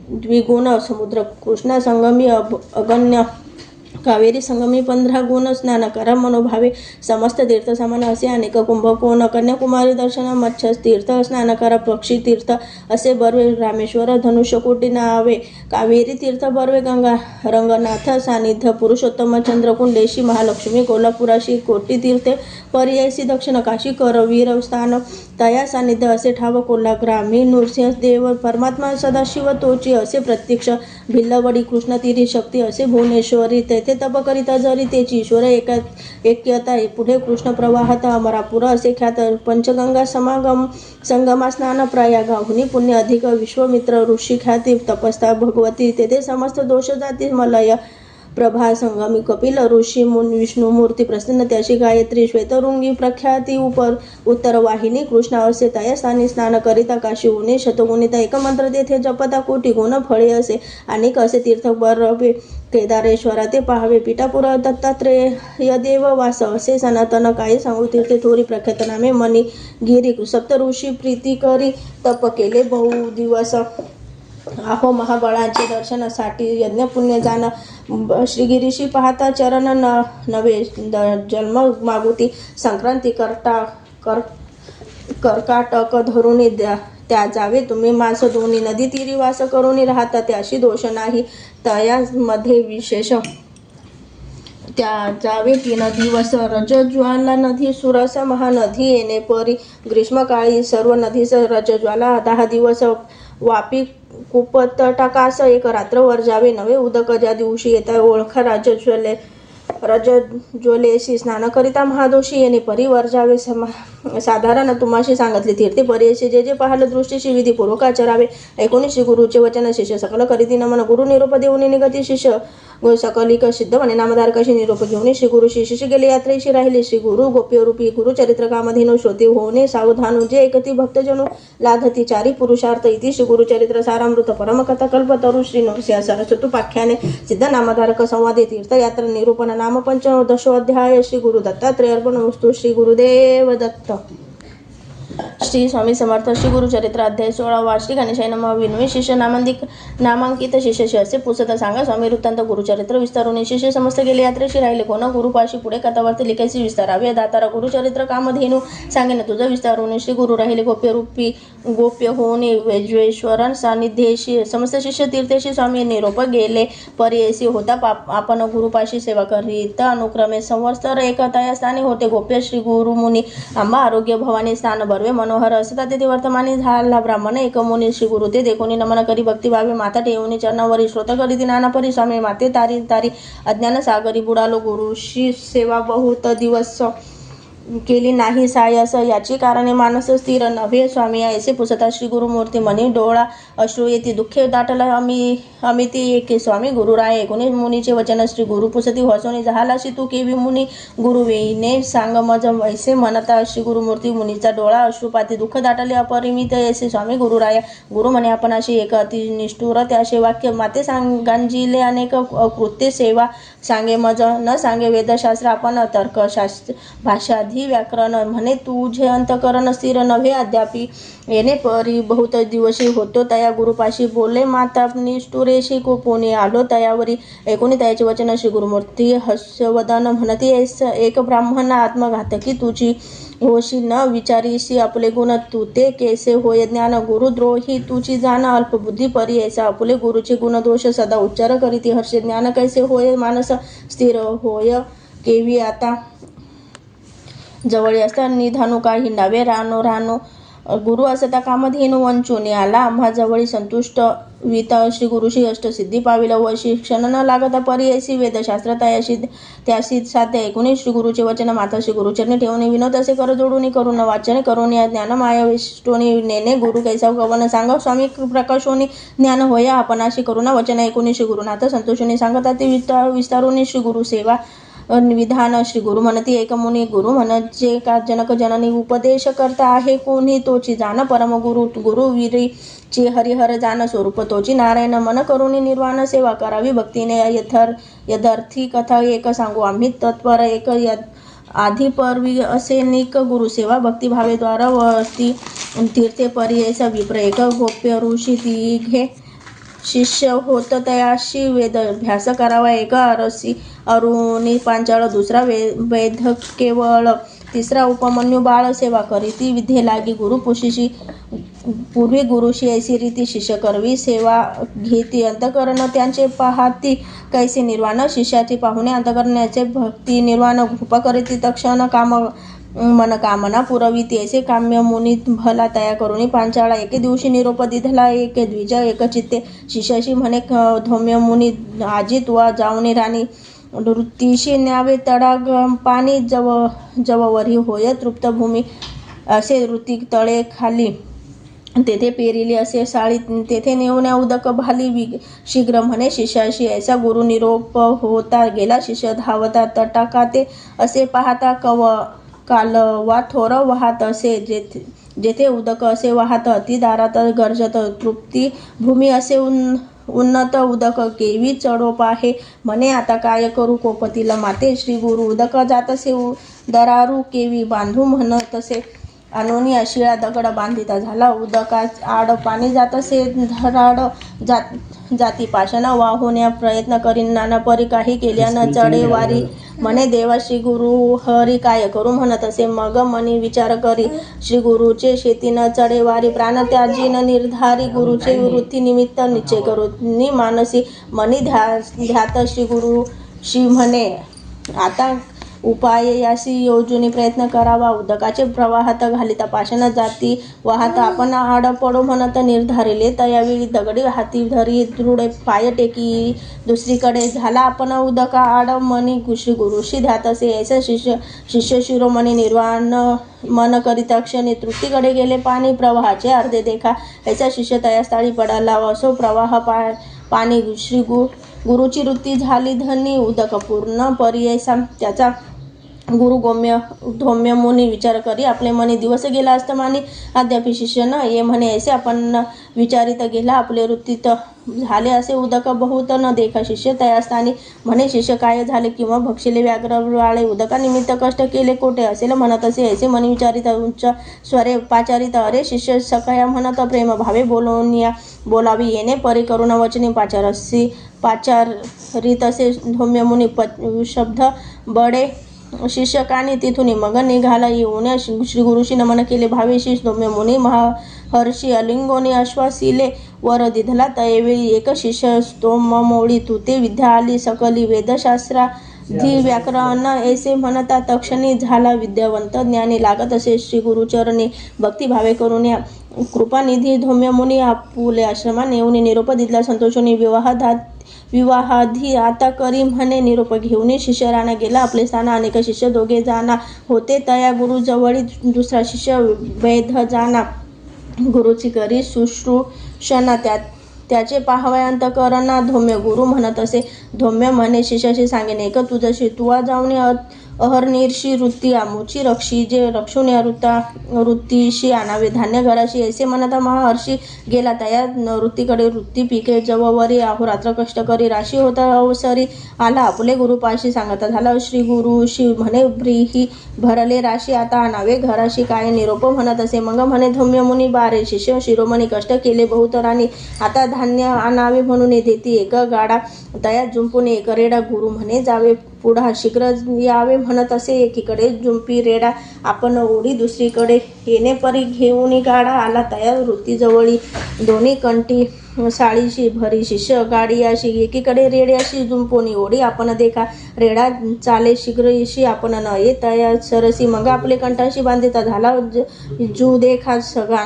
द्विगुण समुद्र कृष्ण संगमी अगण्य कावेरी संगमी 15 गुण स्नान करा मनोभावे समस्त तीर्थ समान असे अनेक कुंभकोण कन्याकुमारी दर्शन मत्स्य तीर्थ स्नान करा पक्षी तीर्थ असे बर्वे रामेश्वर धनुष्यकोटी नावे कावेरी तीर्थ बर्वे गंगा रंगनाथ सानिध्य पुरुषोत्तम चंद्रकुंडेशी महालक्ष्मी कोल्हापुराशी कोटी तीर्थे पर्यायसी दक्षिण काशी करवीर स्थान तया सानिध्य असे ठाव कोल्हा ग्रामी नृसिंह देव परमात्मा सदाशिव तोची असे प्रत्यक्ष भिल्लवडी कृष्णतीरी शक्ती असे भुवनेश्वरी तेथे तप करिता जरी तेची ईश्वर ऐक्यता पुढे कृष्ण प्रवाहात अमरापुर असे ख्यात पंचगंगा संगमा स्नान प्रयागाहुनी पुण्य अधिक विश्वमित्र ऋषी ख्याती तपस्था भगवती तेथे समस्त दोष जाती मलय प्रभा संगमी कपिल ऋषी विष्णू मूर्ती प्रसन्न त्याशी गायत्री श्वेतरुंगी प्रख्याती उत्तर वाहिनी कृष्ण असे तया स्थानी स्नान करिता काशी उने शतगुणिता एक मंत्र तेथे जपता कोटी गुण फळे असे अनेक असे तीर्थ बरवे केदारेश्वरा ते पाहावे पिठापुर दत्तात्रेय देव वास असे सनातन काय सांगू तीर्थे थोरी प्रख्यात नामे मनी गिरी सप्त ऋषी प्रीती करी तप केले बहु दिवस आहो महाबळांचे दर्शनासाठी यज्ञ पुण्य जाण श्रीगिरीशी पाहता चरण नवे जन्म मागुती संक्रांती कर्काटक धरून त्या जावे तुम्ही मास दोन्ही नदी तीरी वास करून राहता त्याशी दोष नाही तयामध्ये विशेष त्या जावे 3 दिवस रजज्वाला नदी सुरस महानदी येणे परी ग्रीष्मकाळी सर्व नदीस रजज्वाला 10 दिवस वापी कुपत टाकास 1 रात्रवर जावे नवे उदक ज्या दिवशी येता ओळखा रजज्वलेशी स्नान करिता महादोषी येणे परिवर जावे साधारण तुम्हाशी सांगितले तीर्थे पर्ययशी जे जे पाहाल दृष्टीशी विधीपूर्वक आचरावे 19 गुरुचे वचन शिष्य सकल करीती नमन गुरु निरोप देऊन निगती शिष्य सकलिक सिद्ध म्हणे नामधारकाशी निरोप घेऊन श्री गुरु शिष्य गेले यात्रेशी राहिले श्री गुरु गोप्यरूपी गुरुचरित्र कामधेनु श्रोते होणे सावधानु जे एकती भक्तजनु लाधती चारी पुरुषार्थ इति श्री गुरुचरित्र सारामृत परमकथा कल्पतरु श्री नरसिंह सरस्वतुपाख्याने सिद्ध नामधारक संवादे तीर्थयात्रा निरूपण नाम 15 अध्याय श्री गुरु दत्तात्रेय अर्पणमस्तु श्री गुरुदेव दत्त श्री स्वामी समर्थ श्री गुरुचरित्र अध्याय 16 श्री गणेशाय नमः विनोय शिष्य नामांकित शिष्य असे पुसत सांगा स्वामी वृत्तांत गुरुचरित्र विस्तारून शिष्य समस्त गेले यात्रेशी राहिले कोण गुरुपाशी पुढे कथावार्ते लिखायची विस्तारावे दातारा गुरुचरित्र कामधेनु सांगेन तुझं विस्तारून श्री गुरु राहिले गोप्य होऊन वैज्वेश्वरन सानिध्येशी समस्त शिष्य तीर्थेशी स्वामी निरोप गेले पर्ययसी होता आपण गुरुपाशी सेवा करीत अनुक्रमे संवत्सर एकता या स्थानी होते गोप्य श्री गुरु मुनी आंबा आरोग्य भवानी स्थान बर्वे मनोहर असता तेथे वर्तमानी झाला ब्राह्मण एक मुनी श्री गुरु ते देखोनी नमन करी भक्ती भावे माता ठेवून चरणावरी श्रोत करीती नाना परी स्वामी माते तारी तारी अज्ञान सागरी बुडालो गुरुशी सेवा बहुत दिवस केली नाही सायस याची कारणे मानस स्थिर नव्हे स्वामी ऐसे पुसता श्री गुरुमूर्ती मनी डोळा अश्रू येती दुःखे दाटला अमिती एके स्वामी गुरुराय 19 मुनीचे वचन श्री गुरु पुसती हसोनी झालाशी तू केवी मुनी गुरुवेने सांग मज वैसे म्हणता श्री गुरुमूर्ती मुनीचा डोळा अश्रुपाती दुःख दाटले अपरिमित ऐसे स्वामी गुरुराय गुरु म्हणे आपण अशी एक अति निष्ठुर त्याशे वाक्य माते सांगांजिले अनेक कृत्य सेवा सांगे मज न सांगे वेदशास्त्र आपण तर्कशास्त्र भाषा व्याकरण म्हणे तुझे अंतकरण स्थिर नव्हे अद्यापि येणे परी बहुत दिवशी होतो तया गुरुपाशी बोले माता निष्ठुरेशी कोपोने आलो तयावरी 19 तयाचे वचन श्री गुरुमूर्ती हस्यवदन म्हणती एक ब्राह्मण आत्मघातकी तुझी होशी न विचारीशी आपले गुण तू ते केसे होय ज्ञान गुरुद्रोही तुझी जाण अल्पबुद्धी परी ऐसा आपले गुरुचे गुण दोष सदा उच्चार करीती हर्षे ज्ञान कैसे होय मानस स्थिर होय केवी आता जवळ असता निधानू काही नवे रानो गुरु असता कामधेनु वंचून आला आम्हा जवळी संतुष्ट विता श्री गुरुशी अष्टसिद्धी पाविला व शिक्षण न लागता पर्यायसी वेदशास्त्र त्याशी साध्य 19 श्री गुरुचे वचन माता श्री गुरुचरणी ठेवणे विनोद असे कर जोडून करून वाचन करून या ज्ञान माया विष्टोनी नेणे गुरु कैसा कवन सांग स्वामी प्रकाशोनी ज्ञान होय आपणाशी करुणा वचन 19 श्री गुरुनाथ संतोषोनी सांगता ते विस्तारून श्री गुरु सेवा विधान श्री गुरु म्हणती एक मुनी गुरु म्हणजे का जनक जननी उपदेश करता आहे कोणी तोची जाण परम गुरु विरी ची हरिहर जान स्वरूप तोची नारायण मन करुणी निर्वाण सेवा करावी भक्तीने यथार्थी कथा एक सांगू आम्ही तत्पर एक आधी परवी असे निक गुरुसेवा भक्तिभावे द्वारा वरती तीर्थे परियेस विप्र एक गोप्य ऋषी तिघे शिष्य होत तयाशी वेदभ्यास करावा एक अरसी अरुणी पांचाळ दुसरा वैध केवळ तिसरा उपमन्यू बाळ सेवा करीती विद्ये लागी गुरु पुशीशी पूर्वी गुरुशी ऐसी रीती शिष्य करवी सेवा घेती अंतकरण त्यांचे पाहती कैसे निर्वाण शिष्याची पाहुणे अंतकरणाचे भक्ती निर्वाण कृपा करीती तक्षण काम मन कामना पुरविती ऐसे काम्य मुनी भला तया करुणी पांचाळा एके दिवशी निरोप दिधला एक द्विज एक चित्ते शिष्याशी म्हणे धौम्य मुनी आजी तुवा जाऊनी राणी वृत्तीशी न्यावे तडाग पाणी जववरी होय तृप्त भूमी असे वृत्ती तळे खाली तेथे पेरिली असे साळी तेथे नेवण्या उदक भाली शीघ्र म्हणे शिष्याशी ऐसा गुरु निरोप होता गेला शिष्य धावता तटाकाते असे पाहता कालवा थोर वाहत असे जेथे उदक असे वाहत अति दारात गर्जत तृप्ती भूमी असे उन्नत उदक केवी चढोप आहे म्हणे आता काय करू कोपतीला माते श्री गुरु उदक जातसे दरारू केवी बांधू म्हणतसे अनोनी अशिळा दगड बांधिता झाला उदकात आड पाणी जातसे धराड जाती पाषाण वाहुण्या प्रयत्न करीन नाना परी काही केल्यानं चढे वारी म्हणे देवा श्री गुरु हरी काय करू म्हणत असे मग मनी विचार करी श्री गुरुचे शेतीनं चढे वारी प्राण त्याजीन निर्धारी गुरुचे वृत्ती निमित्त निश्चय करू नि मानसी मनी ध्यात श्री गुरु श्री म्हणे आता उपाय याशी योजून प्रयत्न करावा उदकाचे प्रवाहात घालिता पाषाण जाती वाहत आपण आड पडो म्हणत निर्धारिले तयावेळी दगडी हाती धरी दृढ पाय टेकी दुसरीकडे झाला आपण उदका आड मनी श्री गुरुशी ध्यात असे ऐसा शिष्य शिरोमणी निर्वाण मन करिता क्षणी तृप्तीकडे गेले पाणी प्रवाहाचे अर्धे देखा ऐसा शिष्य तयास्थळी पडाला असो प्रवाह पाणी श्री गुरुची वृत्ती झाली धनी उदक पूर्ण परियसा त्याचा गुरु धौम्य मुनी विचार करी आपले मनी दिवस गेला असतमानी अद्यापि शिष्य न ये म्हणे ऐसे आपण विचारित गेला आपले वृत्तीत झाले असे उदक बहुत न देखा शिष्य तयास्थानी म्हणे शिष्य काय झाले किंवा भक्षिले व्याघ्र वाळे उदका निमित्त कष्ट केले कोठे असेल म्हणत असे ऐसे मनी विचारित उच्च स्वरे पाचारित अरे शिष्य सकया म्हणत प्रेम भावे बोलावी येणे परी करुण वचनी पाचारित असे धौम्य मुनी शब्द बडे शिष्यकानी तिथून मग निघाला येऊन श्री गुरुशी नमन केले भावेशी धौम्य मुनी महर्षी अलिंगोनी आश्वासिले वर दिधला तयवेळी एक शिष्य स्तोम मोळी तुते विद्या आली सकली वेदशास्त्राधी व्याकरण ऐसे म्हणता तक्षणी झाला विद्यावंत ज्ञानी लागत असे श्री गुरुचरणी भक्तिभावे करून या कृपानिधी धौम्य मुनी आपुले आश्रमा नेऊन निरोप दिधला संतोषोनी विवाहाधी आता करी म्हणे निरोप घेऊन शिष्य राणा गेला आपले स्थान अनेक शिष्य दोघे जाना होते तया गुरु जवळी दुसरा शिष्य वैध जाना गुरुची करी शुश्रूषणा त्याचे पाहवाय अंतकरणा धौम्य गुरु म्हणत असे धौम्य म्हणे शिष्याशी सांगेन एक तुझ्याशी तुवा जाऊन अहर्निशी वृत्ती आमुची रक्षी जे रक्षून वृत्तीशी आणावे धान्य घराशी ऐसे म्हणता महर्षी गेला तया वृत्तीकडे वृत्ती पिके जववरी अहोरात्र कष्ट करी राशी होता अवसरी आला आपले गुरुपाशी सांगता झाला श्री गुरुशी म्हणे ब्रीही भरले राशी आता आणावे घराशी काय निरोप म्हणत असे मग म्हणे धौम्य मुनी बारे शिष्य शिरोमणी कष्ट केले बहुतरांनी आता धान्य आणावे म्हणून देती एक गाडा तया जुंपून एक रेडा गुरु म्हणे जावे पुढा शीघ्र यावे म्हणत असे एकीकडे जुंपी रेडा आपण ओढी दुसरीकडे येणे परी घेऊन गाडा आला तया वृत्तीजवळी दोन्ही कंठी साळीशी भरी शिष्य गाडीयाशी एकीकडे रेड्याशी जुंपोनी ओढी आपण देखा रेडा चाले शीघ्रशी आपण न ये तया सरसी मग आपले कंठाशी बांधिता झाला जू देखा सगळा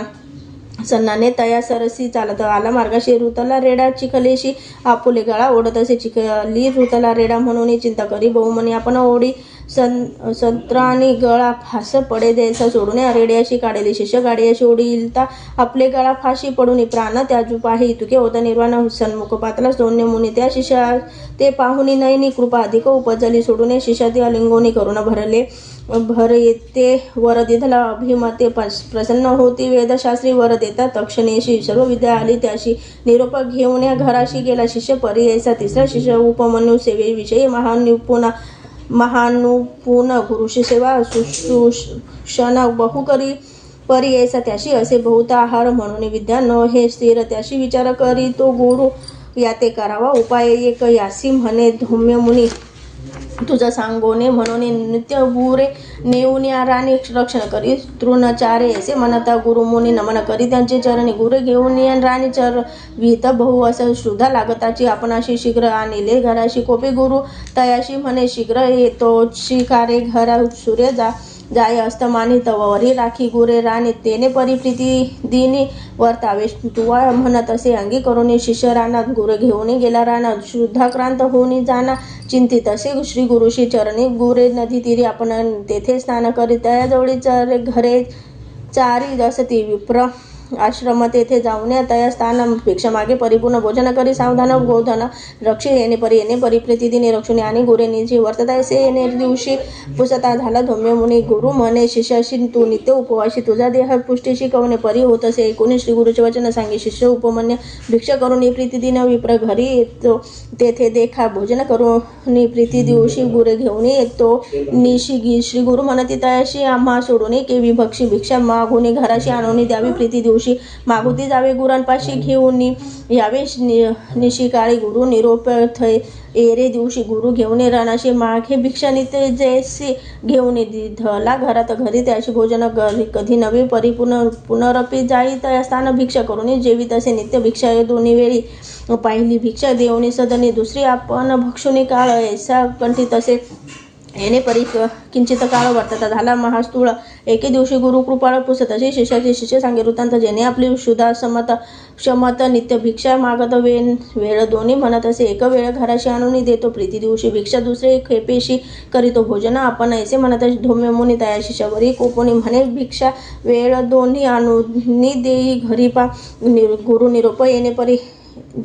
सन्नाने तया सरसी चालत आला मार्गाशी ऋतला रेडा चिखलेशी आपुले गळा ओढत असे चिखली ऋतला रेडा म्हणून चिंता करी बहुमनी आपण ओढी संत्रानी गळा फास पडे द्यायचा सोडून रेड्याशी काढेली शिष्य गाड्याशी ओढीलता आपले गळा फाशी पडून प्राण त्याजू पाहे इतुके होता निर्वाण सन्मुख पातला दोन्य मुनी त्या शिष्या ते पाहुनी नयनी कृपा अधिक उपजली सोडून शिष्याती अलिंगोनी करून भरले भर येते वर दिधला अभिमते प्रसन्न होती. वेदशास्त्री वर देतात तक्षणेशी सर्व विद्या आली त्याशी. निरोप घेऊन या घराशी गेला शिष्य परी यायचा. तिसरा शिष्य उपमन्यू सेवेविषयी महानुपून गुरुशी सेवा शुश्रूषण बहु करी परी यायचा त्याशी. असे बहुत आहार म्हणून विद्या न हे स्थिर त्याशी विचार करी तो गुरु याते करावा उपाय एक. यासी म्हणे धौम्य मुनी तुझा सांगोने म्हणून नित्य गुरे नेऊन या राणी रक्षण करी. तृणचारे असे म्हणता गुरुमुनी नमन करी त्यांचे चरणी. गुरे घेऊन या राणी चर विहित बहु असं शुद्धा लागताची. आपणाशी शीघ्र आणले घराशी. कोपे गुरु तयाशी म्हणे शीघ्र येतो शिकारे घरा. सूर्य जाय अस्तमानी तवरी राखी गुरे राणी. तेने परी प्रीती दिनी वर्तावे तुवा म्हणत असे अंगी करून शिष्य रानात. गुर घेऊन गेला रानात शुद्धाक्रांत होऊन जाना चिंतित असे श्री गुरुशी चरणी. गुरे नदी तीरी आपण तेथे स्नान करी. तयाजवळी घरे चारी असती. विप्र आश्रम तेथे जाऊन तया स्थान भिक्षा मागे परिपूर्ण भोजन करी. सावधान गोधन रक्षी येणे परी प्रतिदिने रक्षुनी आणि गुरे निजी वर्ततायसे. येणे दिवशी पुसता झाला धौम्य मुनी. गुरु म्हणे शिष्याशी तू नित्य उपवाशी तुझा देह पुष्टीशी कवने परी होत असे. ऐकून श्री गुरुचे वचन सांगे शिष्य उपमन्य भिक्षा करून प्रतिदिन विप्र घरी येतो. तेथे देखा भोजन करून प्रीती दिवशी गुरे घेऊन येतो निशी. श्री गुरु म्हणती तयाशी आम्हा सोडून केवी भक्षी भिक्षा मागुनी घराशी आणून द्यावी. प्रीती दिवशी मागुती जावे गुरांपाशी घेऊन यावे निशिकाळी. गुरु निरोप थय एरे दिवशी गुरु घेऊन रानाशी. मागे भिक्षा नित्य जैसी घेऊन धला घरात घरी त्याशी भोजन कधी नवे परिपूर्ण पुनरपी जाई. तया स्थान भिक्षा करून जेवी तसे नित्य भिक्षा दोन्ही वेळी. पाहिली भिक्षा देऊनी सदनी दुसरी आपण भक्षुनी काळ ऐसा कंठी तसे. येणे परी किंचित काळ वर्तता झाला महास्थूळ. एके दिवशी गुरु कृपाळ पुसत असे शिष्याचे शिष्य सांगे वृत्तांत. जेणे आपली शुद्धा क्षमत नित्य भिक्षा मागत वेळ दोन्ही म्हणत असे. एक वेळ घराशी आणून देतो प्रीती दिवशी भिक्षा. दुसरे खेपेशी करीतो भोजन आपण ऐसे म्हणत असे. धौम्य मुनी तया शिष्यावरी कोपोनी म्हणे भिक्षा वेळ दोन्ही आणून देई घरी पा. गुरु निरोप येणे परी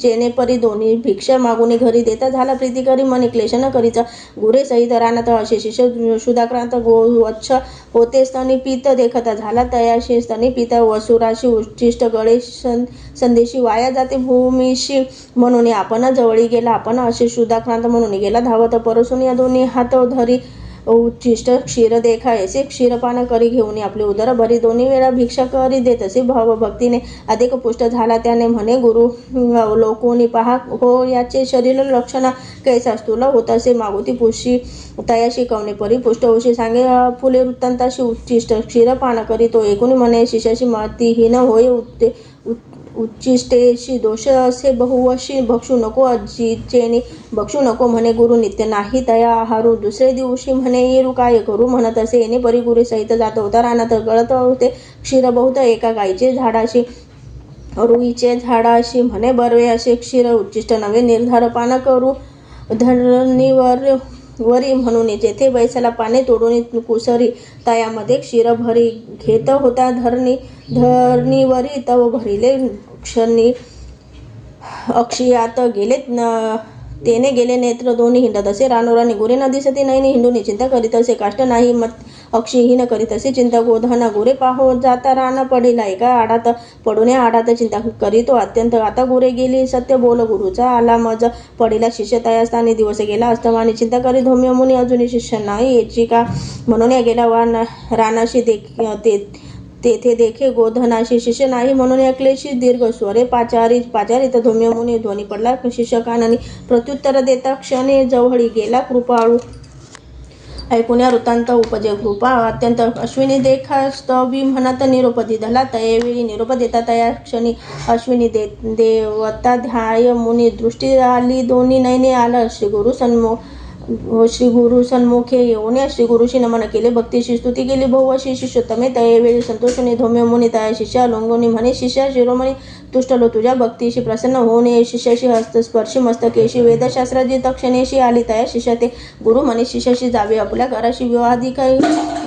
जेणे परी दोन्ही भिक्षा मागून घरी देता झाला. प्रीती करी मने क्लेश न करीचा. गुरे सहित रानात असे शिष्य सुधाक्रांत वच्छ होते. स्तनी पित देखता झाला तयाशी. स्तनी पिता वसुराशी उच्चिष्ट गळे संदेशी वाया जाते भूमीशी. म्हणून आपण जवळी गेला. आपण असे सुधाक्रांत म्हणून गेला धावत. परसून या दोन्ही हात धरी उच्चिष्ट क्षीर देखा ऐसे. क्षीरपान करी घेऊन आपले उदर भरी. दोन्ही वेळा भिक्षा करी देत असे. भक्तीने अधिक पुष्ट झाला. त्याने म्हणे गुरु लोकोनी पहा हो याचे शरीर लक्षण कैसा स्थूल होत असे. मागुती पुशी तयाशी कवने परी पुष्ट होशी. सांगे फुले वृत्तांताशी उच्चिष्ट क्षीरपान करी. तो एकूण म्हणे शिष्याशी मतिहीन होय उच्चिष्टेशी दोष असे बहुवशी. भक्षू नको अजिचेने भक्षू नको म्हणे गुरु नित्य नाही तया आहारू. दुसरे दिवशी म्हणे येरू काय करू म्हणत असे. येणे परी गुरु सहित जात होता रानात. गळत होते क्षीर बहुत एका गायीचे झाडाशी. रुईचे झाडाशी म्हणे बरवे असे क्षीर उच्चिष्ट नवे. निर्धार पान करू धरणीवर वरी म्हणून जेथे बैसाला पाने तोडून कुसरी. तयामध्ये क्षीर भरी घेत होता धरणीवरी. तव भरिले क्षणी अक्षयात गेले. तेने गेले नेत्र दोन्ही हिंडत असे. रानोरानी गुरे न दिसते नैनी हिंडून चिंता करीत असे. काष्ट नाही मत अक्षयहीन करीत असे. चिंता गोधना गुरे पाहो जाता रान पडिला. एका आडात पडून आडात चिंता करीतो अत्यंत. आता गुरे गेली सत्य बोल गुरुचा आला मज पडिला. शिष्य तयास्थानी दिवस गेला अस्तमानी. चिंता करी धौम्य मुनी अजूनही शिष्य नाही याची का. म्हणून गेला रानाशी तेथे देखे गोधनाशी. शिष्य नाही म्हणून क्लेशी दीर्घ स्वरे पाचारित धौम्य मुनी. ध्वनी पडला शिष्य कानानी. प्रत्युत्तर देता क्षणे जवळी गेला कृपाळू. ऐकून या वृत्तांत उपजे कृपा अत्यंत. अश्विनी देखा स्तवी म्हणत निरोप दिधला. तयवेळी निरोप देता तया क्षणी अश्विनी देवता ध्याय मुनी. दृष्टी आली दोन्ही नैने आला. श्री गुरु सन्मुखे येऊन श्री गुरुशी नमन केले. भक्तीशी स्तुती केली बहुवशी. शिष्योत्तमे तयवेळी संतोषुनी धौम्य मुनी तया शिष्या लोंगोनी म्हणे शिष्या शिरोमणी तुष्टलो तुझ्या भक्तीशी प्रसन्न होऊन ये. शिष्याशी हस्तस्पर्शी मस्तकेशी वेदशास्त्राची तक्षणेशी आली तया शिष्या. ते गुरु म्हणे शिष्याशी जावे आपल्या घराशी. विवाहाधिक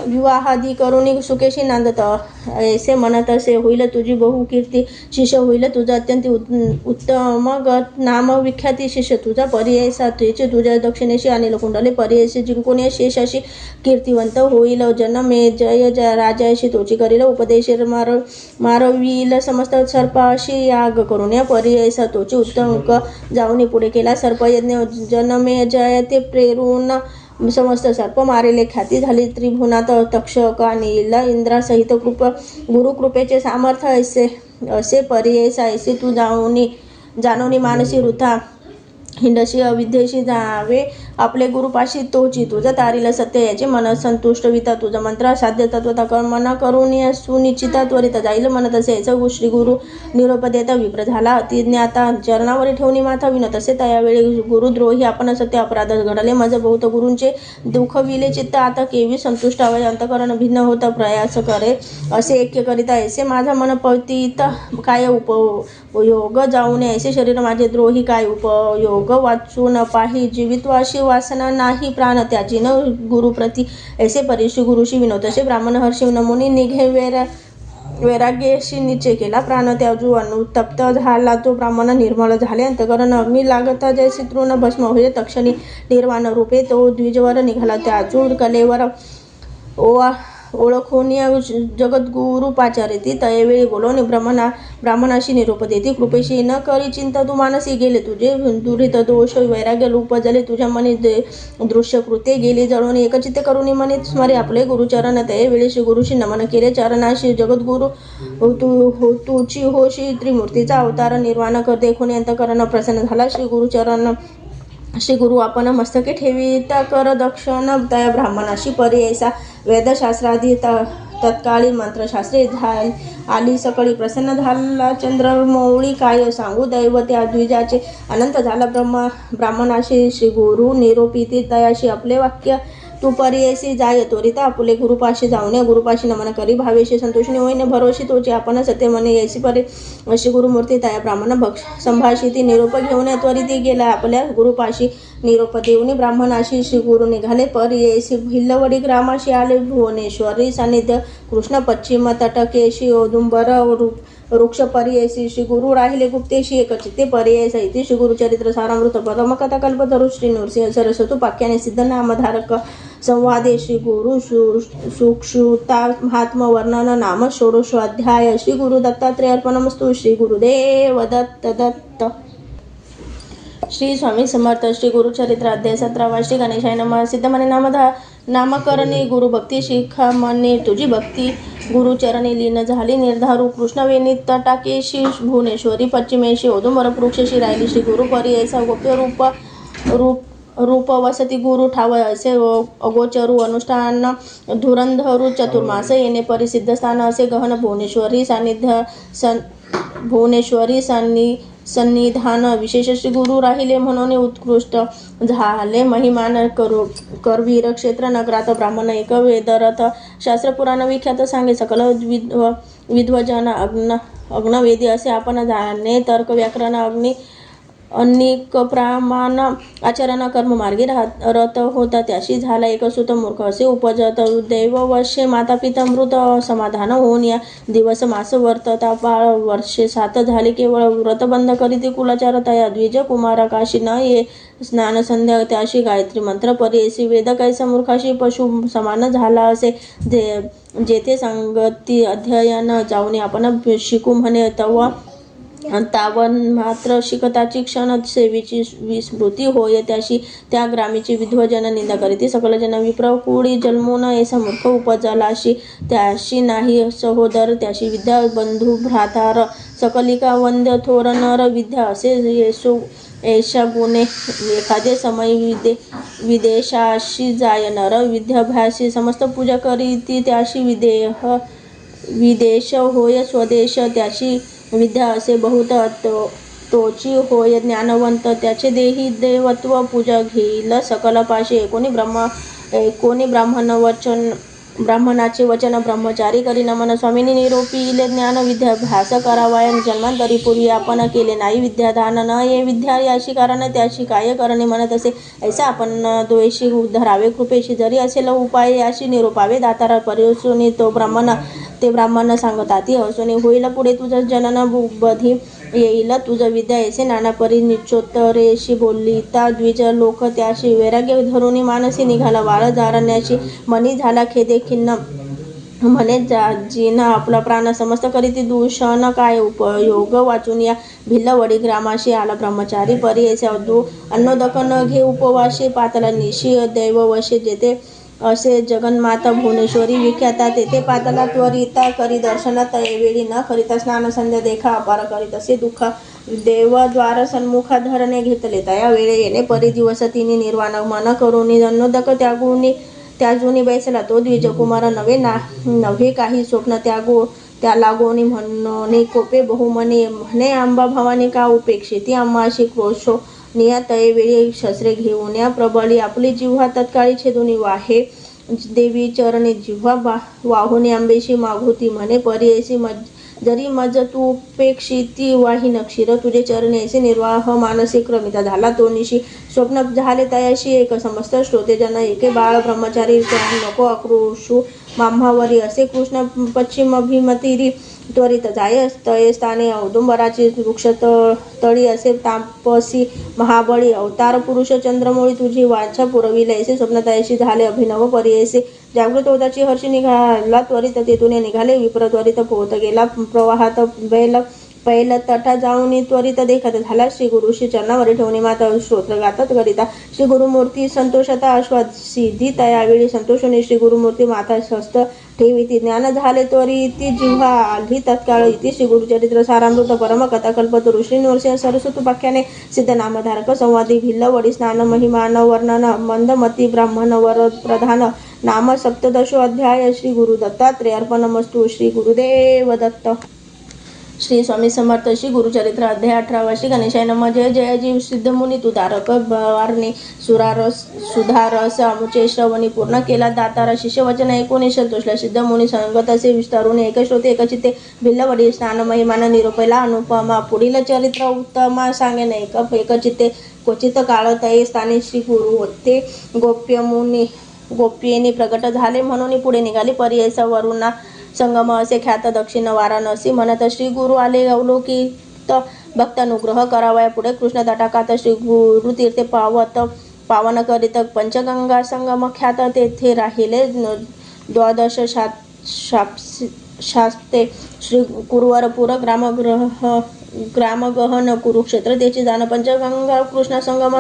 विवाहादी करुणी सुखेशी नांदत ऐसे म्हणत असे होईल तुझी बहु कीर्ती शिष्य होईल तुझा अत्यंत उत्तम नाम विख्याती शिष्य तुझा पर्यायसा तुझे तुझ्या दक्षिणेशी आणि कुंडले पर्यायशी जिंकून या शेषाशी कीर्तिवंत होईल जनमे जय राजाशी तोची करील उपदेश मारविल समस्त सर्पाशी याग करून या पर्यायसा तोची उत्तम जाऊन पुढे केला सर्पयज्ञ जनमे जय ते प्रेरून समस्त सर्प मारेले ख्याती झाली त्रिभुवनात तक्षक नील इंद्रासहित गुरुकृपेचे सामर्थ्य असे पर्यायसा ऐसे तू जाणोनी मानसी वृथा हिंडशी अविद्येशी जावे आपले गुरुपाशी तोची तुझं तारील सत्य याचे मन संतुष्ट विता तुझं मंत्र साध्य तत्वता मन करून सुनिश्चिता त्वरित जाईल म्हणत असे श्री गुरु निरोप देता विप्र झाला अतिज्ञाता चरणावर ठेवणी माथा विनत असे त्यावेळी गुरुद्रोही आपण सत्य अपराध घडले माझं बहुत गुरूंचे दुःख विले चित्त आता केवी संतुष्ट हवे अंतकरण भिन्न होता प्रयास करे असे ऐक्य करिता ऐसे माझा मन पतित काय उपयोग जाऊन ऐसे शरीर माझे द्रोही काय उपयोग वाचून पाही जीवित्वाशी वासना नाही प्राण त्याची न गुरुप्रती ऐसे परिशी गुरुशी विनोद असे ब्राह्मण हर्षी नमुनी निघे वैराग्यशी निश्चय केला प्राण त्याजू अनुतप्त झाला तो ब्राह्मण निर्मळ झाले अंतकरण अग्नी लागता जैसे तृण भस्म होय तक्षणी निर्वाण रूपे तो द्विजवर निघाला त्याजू कलेवर ओळखून जगद्गुरु पाचारिती तयवेळी बोलवणे ब्राह्मणाशी निरोप देती कृपेशी न करी चिंता तू मानसी गेले तुझे दुरित दोष वैराग्य रूप झाले तुझ्या मनी दृश्य कृते गेली जळून एकचित्त करून मनी स्मरे आपले गुरुचरण तयवेळी श्री गुरुशी नमन केले चरणाशी जगद्गुरु तुची होशी त्रिमूर्तीचा अवतार निर्वाण कर देखून अंतकरण प्रसन्न झाला श्री गुरु आपण मस्तके ठेवीत कर दक्षिण त्या ब्राह्मणाशी पर्यायसा वेदशास्त्रादी तत्कालीन मंत्रशास्त्रे आली सकळी प्रसन्न झाला चंद्रमौळी काय सांगू दैव त्या द्विजाचे अनंत झाला ब्राह्मणाशी श्री गुरु निरोपिती तयाशी आपले वाक्य तू पर्यायसी जाय त्वरिता आपुले गुरुपाशी जाऊन गुरुपाशी नमन करी भावेशी संतोषणी होईन भरोशी तोची आपण सत्य मने यायसी परे अशी गुरुमूर्ती तया ब्राह्मण संभाषिती निरोप घेऊन त्वरिती गेला आपल्या गुरुपाशी निरोप देऊन ब्राह्मणाशी श्री गुरु निघाले पर्यायसी भिल्लवडी ग्रामाशी आले भुवनेश्वरी सानिध्य कृष्ण पश्चिम तटकेशी औदुंबर वृक्ष पर्यायसी श्री गुरु राहिले गुप्तेशी एकचित्ते पर्यायसा इति श्री गुरुचरित्र सारामृत परमकथा कल्पतरु श्री नृसिंह सरस्वती पाक्याने सिद्ध नामधारक संवादे श्री गुरु सुक्षुता महात्म वर्णन नाम षोडशोऽध्याय श्री गुरु दत्तात्रेय अर्पणमस्तु श्री गुरुदेव दत्त श्री स्वामी समर्थ श्री गुरुचरित्र अध्याय 17 श्री गणेशाय नमः सिद्ध मने नामकरणे गुरुभक्ती शिखामणे तुझी भक्ती गुरुचरणी लीन झाली निर्धारू कृष्णवेणी तटाकेशी भुवनेश्वरी पश्चिमेशी औदुंबर वृक्षशी राहिली श्री गुरु पर्यायसा गोप्य रूप वसती गुरु ठाव असे अगोचरू अनुष्ठान धुरंधरू चतुर्मास येणे परिसिद्ध स्थान असे गहन भुवनेश्वरी सन्निधान विशेष श्री गुरु राहिले म्हणून उत्कृष्ट झाले महिमान करवीर क्षेत्र नगरात ब्राह्मण एक वेदरथ शास्त्र पुराण विख्यात सांगे सकल विद्वजन अग्नवेदी असे आपण जाणे तर्क व्याकरण अनेक प्रमाण आचरण कर्म मार्गी रत होता त्याशी झाला एक सुत मूर्ख असे उपजत दैववशे माता पिता मृत समाधान होऊन या दिवस मास वर्तता वर्षे 7 झाली केवळ व्रतबंध करीती कुलाचार तया द्विज कुमार काशी न ये स्नान संध्या त्याशी गायत्री मंत्र पर्यायसी वेद कैसा मूर्खाशी पशु समान झाला असे जेथे संगती अध्ययन जाऊन आपण शिकू म्हणे तावन मात्र शिकताची क्षण सेवेची विस्मृती होय त्याशी त्या ग्रामीची विध्वजन निंदा करीती सकल जन विप्रकुळी जन्मून ऐसा मूर्ख उपजलाशी त्याशी नाही सहोदर त्याशी विद्या बंधू भ्रातार सकलिका वंद्य थोर नर विद्या असे येसो ऐशा गुणे एखादे समय विदेशाशी जाय नर विद्याभ्यासी समस्त पूजा करीती त्याशी विदेश होय स्वदेश त्याशी विद्या असे बहुत तोची होय ज्ञानवंत त्याचे देही देवत्व पूजा घेईल सकल पाशी कोणी ब्राह्मण ब्राह्मणाचे वचन ब्रह्मचारी करी नमन. स्वामींनी निरोपी इले ज्ञान विद्याभ्यास करावाय. जन्मांतरी पूर्वी आपण केले नाही विद्यादान. न ये विद्या याशी कारण त्याशी काय करणे म्हणत असे. ऐसा आपण द्वेषी धरावे कृपेशी. जरी असेल उपाय याशी निरोपावे. दातारा परिसुनी ते ब्राह्मण सांगतात हसुनी. होईल पुढे तुझं जनन बधी येईल तुझं विद्या ऐसे नाना परी निचोत्तरेशी बोलिता द्विज लोक त्याशी. वैराग्य धरुनी मानसी निघाला वाळ जारण्याची. मनी झाला खेदे खिन्न म्हणे जिन आपला प्राण समस्त करीती दूषण काय उपयोग. वाचून या भिल्लवडी ग्रामाशी आला ब्रह्मचारी परी ऐसे. अन्नोदक न घे उपवाशी. पातला निशी दैववशे जेथे असे जगन्माता भुवनेश्वरी विख्याता. तेथे पातला त्वरिता करी दर्शन. वेळी न करिता स्नान संध्या देखा अपार करीत असे दुःख. देवद्वार सन्मुखा धरणे घेतले. तया वेळे येणे परी दिवस तिने निर्वाण. मन करून अन्नोदक त्याजूनी बैसला तो द्विजकुमार. नव्हे काही स्वप्न त्या लागोनी म्हणणे कोपे बहुमने. म्हणे आंबा भवानी का उपेक्षिती आम्हाशी क्रोशो. नियतये वेळी शस्त्रे घेऊन या प्रबळी. आपली जिव्हा तत्काळी छेदुनी वाहे. देवी चरणी जिव्हा वाहुनी आंबेशी मागुती. म्हणे परी ऐसी जरी मज तू उपेक्षिती वाहिन क्षीर. तुझे चरणी ऐसे निर्वाह मानसी क्रमिता. झाला तो निशी स्वप्न झाले तयाशी एक. समस्त श्रोतेजन एके. बाळ ब्रह्मचारी नको आक्रोशू माम्हावरी असे. कृष्ण पश्चिम भीमतीरी त्वरित जाय. तये स्थाने औदुंबराची वृक्ष तळी असे. तापसी महाबळी अवतार पुरुष चंद्रमौळी. तुझी वाचा पुरविले ऐसे. स्वप्न तयाशी झाले अभिनव परी ऐसे. जागृत होताची हर्षी निघाला त्वरित तेथून निघाले. विप्र त्वरित पोहत गेला प्रवाहात पैल तटा जाऊन त्वरित देखत झाला. श्री गुरु श्री चरणावर ठेवणे माता स्तोत्र गातात करिता. श्री गुरुमूर्ती संतोषता अश्वाद सिद्धी. त्यावेळी संतोषोनी श्री गुरुमूर्ती माता हस्त ठेविती. ज्ञान झाले त्वरिती जिव्हा आली तत्काळ. इति श्री गुरुचरित्र सारामृत परम कथा कल्पतरु श्री नृसिंह सरस्वती उपाख्याने सिद्ध नामधारक संवादी भिल्लवडी स्नान महिमान वर्णन मंदमती ब्राह्मण वर प्रधान नाम सप्तदशो अध्याय. श्री गुरु दत्तात्रेय अर्पणमस्तु. श्री गुरुदेव दत्त. श्री स्वामी समर्थ. श्री गुरुचरित्र अध्याय 18. श्री गणेशाय नमः. जय जय जीव सिद्धमुनी तुधारक वारणे सुधारस अमुचे श्रवणी. पूर्ण केला दातारा शिष्यवचन ऐकून संतोषला. सिद्धमुनी संगत असे विस्तारून एक श्रोते एकचित्ते. भिल्लवडी स्नान महिमान निरोपेला अनुपमा. पुढील चरित्र उत्तमा सांगेन एकचित्ते. क्वचित काळ तये स्थानी श्री गुरु होते. गोप्येने प्रगट झाले म्हणून पुढे निघाले. परी ऐसा वरुणा संगम असे ख्यात दक्षिण वाराणसी. म्हणत श्री गुरु आले अवलोकित भक्तानुग्रह करावया. पुढे कृष्ण तटाकात श्री गुरु तीर्थे पावन करीत पंचगंगा संगम ख्यात. तेथे राहिले द्वादश शास्ते. श्री कुरुवरपुर ग्रामगहन कुरुक्षेत्र त्याची जाण. पंचगंगा कृष्ण संगम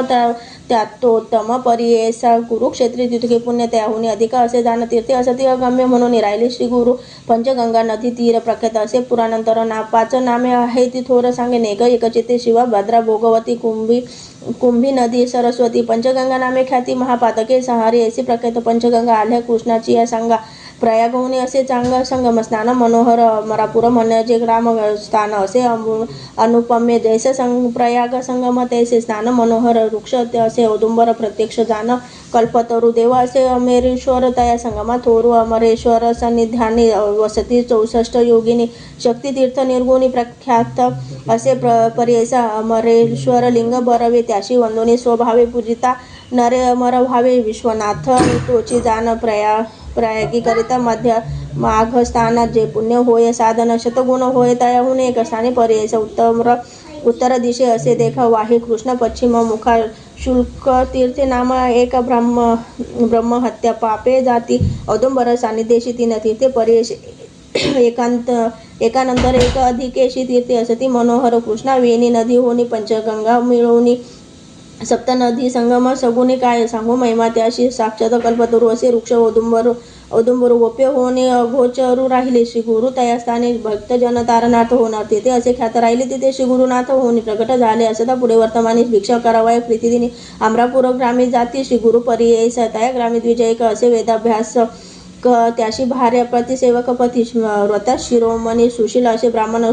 त्यातोत्तम परी ऐसा. कुरुक्षेत्री तितके पुण्य त्याहून अधिक असे जाण. तीर्थे असती अगम्य म्हणून राहिले. श्री गुरु पंचगंगा नदी तीर प्रख्यात असे. पुरानंतर 5 नामे आहे ती थोर सांगेन एकचित्ते. शिवा भद्रा भोगवती कुंभी नदी सरस्वती. पंचगंगा नामे ख्याती महापातके सहारी ऐसी प्रख्यात. पंचगंगा आल्या कृष्णाची या सांगा. प्रयागहुनी असे चांग संगम स्नान. मनोहर अमरापुर म्हणजे ग्राम स्थान असे. अनुपम्य जैसे प्रयाग संगम तैसे स्नान. मनोहर वृक्ष असे औदुंबर प्रत्यक्ष जाण. कल्पतरु देव असे अमरेश्वर तया संगमा. थोरू अमरेश्वर सन्निधानी वसती. 64 योगिनी शक्तितीर्थ निर्गुणी प्रख्यात असे. परेसा अमरेश्वर लिंग बरवे त्याशी. वंदोनी स्वभावे पूजिता नरे अमर भावे. विश्वनाथ तोची जाण प्रयागी करिता मध्य माघ स्थानात. जे पुण्य होय साधन शतगुण होय तयाहून एक स्थानी. परेसा उत्तर दिशे असे देखा वाहे कृष्ण. पश्चिम मुखा शुल्क तीर्थे नाम एक. ब्रह्महत्या पापे जाती. औदुंबर सान्निध्येशी 3 तीर्थे. परेश एकानंतर एक अधिकेशी तीर्थे असती. मनोहर कृष्णा वेणी नदी होनी. पंचगंगा मिळवणी सप्त नदी संगम सगुणी. काय सांगू महिमा त्याशी. साक्षात कल्पतरू असे वृक्ष. औदुंबर गोप्य होणे अगोचरू राहिले. श्री गुरु तया स्थानी भक्तजन तारनाथ होणार. तेथे असे ख्यात राहिले. तिथे श्री गुरुनाथ होणी प्रकट झाले. असता पुढे वर्तमानी भिक्षा करावया प्रीतीदिनी. अमरापूर ग्रामी जाती. श्री गुरु परी ऐसा तया ग्रामी द्विजयक असे. वेदाभ्यास त्याशी भार्या प्रतिसेवक पती व्रता शिरोमणी सुशील असे ब्राह्मण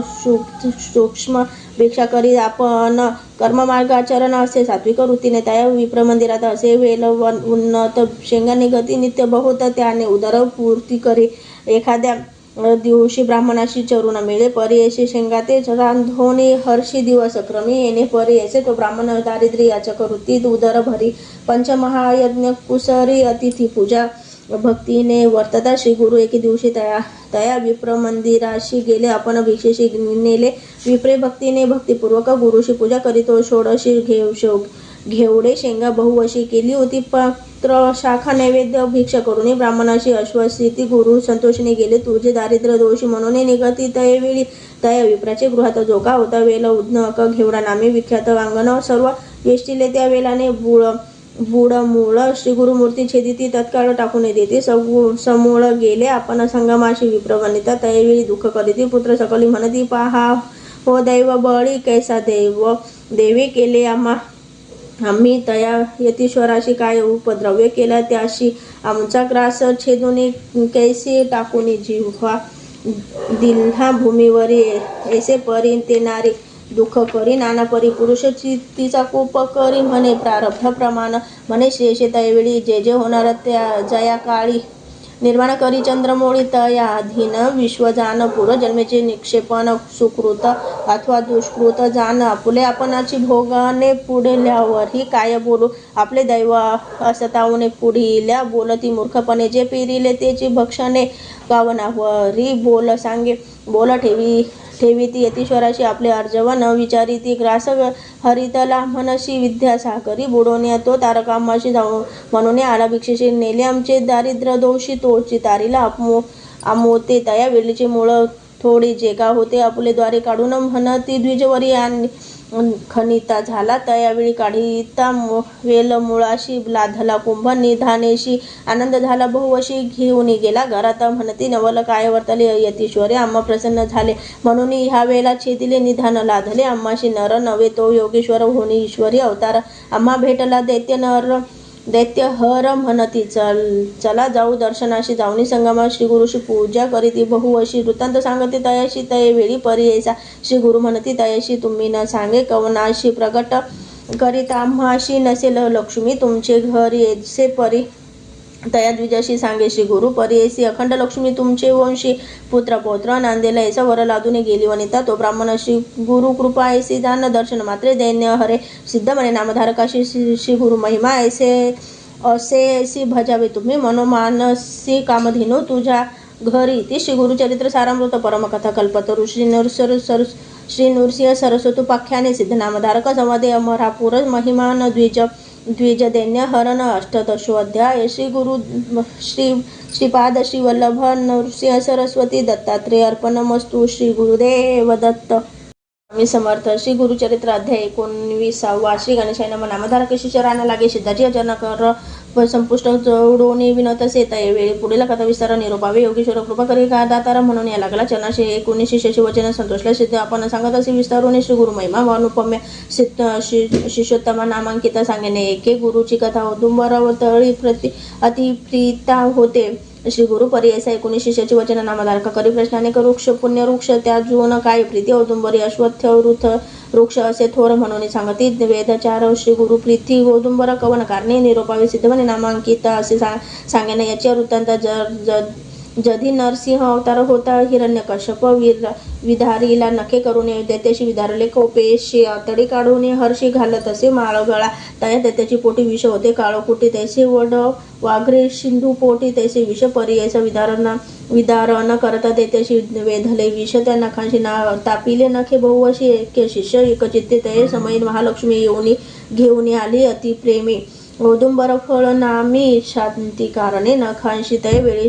सूक्ष्म भिक्षा करी आपण कर्ममार्गाचरण असे सात्विक वृत्तीने त्या विप्रमंदिरात असे वेल उन्नत शेंगा निगती नित्य बहुत त्याने उदरपूर्ती करी. एखाद्या दिवशी ब्राह्मणाशी चरून मिळे परी ऐसे शेंगा ते रांधोनी हर्षी दिवस क्रमी येणे परी ऐसे तो ब्राह्मण दारिद्र्य याचक वृत्तीत उदर भरी. पंचमहायज्ञ कुसरी अतिथी पूजा भक्तीने वर्तता श्री गुरु एके दिवशी तया विप्रमंदिराशी गेले. आपण भिक्षेशी नेले. विप्रे भक्तीने भक्तिपूर्वक गुरुशी पूजा करीतो. षोडशी घेवडे शेंगा बहुवशी केली होती. पत्र शाखा नैवेद्य भिक्षा करून ब्राह्मणाशी अश्वस्थिती गुरु संतोषीने गेले. तुझे दारिद्र्य दोषी म्हणून निगती तयवेळी तया विप्राचे गृहात जोका होता. वेल उद्नक घेवडा नामे विख्यात अंगण सर्व वेष्टिले. त्या वेलाने बुडमूळ श्री गुरुमूर्ती छेदिती तत्काळ टाकून देते. समूळ गेले आपण संगमाशी विप्रवनिता तयवेळी दुःख करीती. पुत्र सकली म्हणती पहा हो दैव बळी कैसा देवे केले आम्ही तया यतीश्वराशी काय उपद्रव्य केला त्याशी आमचा ग्रास छेदून कैसे टाकून जिव्हा दिल्हा भूमीवरी ऐसे परी ते नारी दुःख करी नाना परी पुरुष तिचा कोप करी म्हणे प्रारब्ध प्रमाण म्हणे शेषे तयवेळी जे जे होणार त्या जया काळी निर्माण करी चंद्रमोळी तया अधीन विश्व जान पूर्व जन्मेचे निक्षेपण सुकृत अथवा दुष्कृत जान आपुले आपणाची भोगाने पुढल्यावरही काय बोलू आपले दैव असतावने पुढिल्या बोलती मूर्खपणे जे पेरिले तेची भक्षणे गावनावरी बोल सांगे बोल ठेवी ती यतीश्वराशी आपले अर्जव न विचारी ती ग्रास हरितला मनशी विद्या साकरी बुडवण्या तो तारकामाशी जाऊ म्हणून आला भिक्षेशी नेले आमचे दारिद्र्य दोषी तोची तारीला आमोते तया वेलीचे मूळ थोडी जे का होते आपले द्वारे काढून म्हणती द्विजवरी खनिता झाला तयावेळी काढिता वेल मुळाशी लाधला कुंभ निधानेशी आनंद झाला बहुवशी घेऊन गेला घरात म्हणती नवल काय वर्तले यतीश्वरे आम्हा प्रसन्न झाले म्हणून ह्या वेळेला छेदिले निधान लाधले आम्हाशी नर नवे तो योगेश्वर होणी ईश्वरी अवतार आम्हा भेटला दैत्य हर म्हणती चला जाऊ दर्शनाशी जाऊनी संगमा श्री गुरुशी पूजा करीती बहुवशी वृत्तांत सांगते तयाशी तये वेळी परी ऐसा श्री गुरु म्हणती तयाशी तुम्ही न सांगे कवनाशी प्रगट करीत आम्हाशी नसेल लक्ष्मी तुमचे घर ऐसे परी तया द्विजाशी सांगे श्री गुरु परी ऐसी अखंड लक्ष्मी तुमचे वंशी पुत्र पौत्र नांदेला ऐसा वर लादून गेली वनिता तो ब्राह्मण श्री गुरु कृपा ऐसी जान दर्शन मात्रे दैन्य हरे सिद्ध म्हणे नामधारकाशी श्री गुरु महिमा असे ऐसी भजावे तुम्ही मनोमानसी कामधेनु तुझ्या घरी ती श्री गुरुचरित्र सारामृत परमकथा कल्पतरू श्री नृसिंह सरस्वतोपाख्याने सिद्ध नामधारक संवादे अमरापुर महिमान द्विज दैन्य हरण अष्टदशोऽध्याय श्री गुरु श्रीपाद श्री वल्लभ नृसिंह सरस्वती दत्तात्रेय अर्पणमस्तु श्री गुरुदेव दत्त. स्वामी समर्थ. श्री गुरुचरित्र अध्याय 19. श्री गणेशाय नमः. नामधारक शिष्यराना लागे सिद्धाची अचानक संपुष्ट जोडोनी विनत सेतये वेळी पुढील कथा विस्तार निरोपावे योगेश्वर कृपा करी का दातारा म्हणून या लागला. चनाशे 19 शिष्याचे वचन संतोषला सिद्ध आपण सांगत असे विस्तारून श्री गुरु महिमा अनुपम्य शिष्योत्तमा नामांकिता सांगणे एके गुरुची कथा औदुंबरावतळी अतिप्रीता होते. श्री गुरु परी ऐसा 19 शिष्याचे वचन नामधारक करी प्रश्नाने वृक्ष पुण्य वृक्ष त्या जून काय प्रीती औदुंबरी अश्वत्थ वृक्ष असे थोर म्हणून सांगती वेदचार श्री गुरु प्रीती औदुंबर कवन कारणे निरोपावे सिद्ध म्हणे नामांकित असे सांगणे. याच्या वृत्तांत जधी नरसिंह अवतार होता हिरण्यकश्यप विधारीला नखे करून दैत्याशी विधारले कोपेशी तडी काढून हर्षी घालत असे माळगळा तया दैत्याची पोटी विष होते काळोकुटी तैसे वड वाघरे सिंधू पोटी तैसे विष परी ऐसा विदारण करता दैत्याशी वेधले विष त्या नखांशी तापिले नखे बहुवशी एक शिष्य एकचित्ते तये समयी महालक्ष्मी येऊन घेऊन आली अतिप्रेमी औदुंबर फळ नामी शांती कारणे नखांशी तय वेळी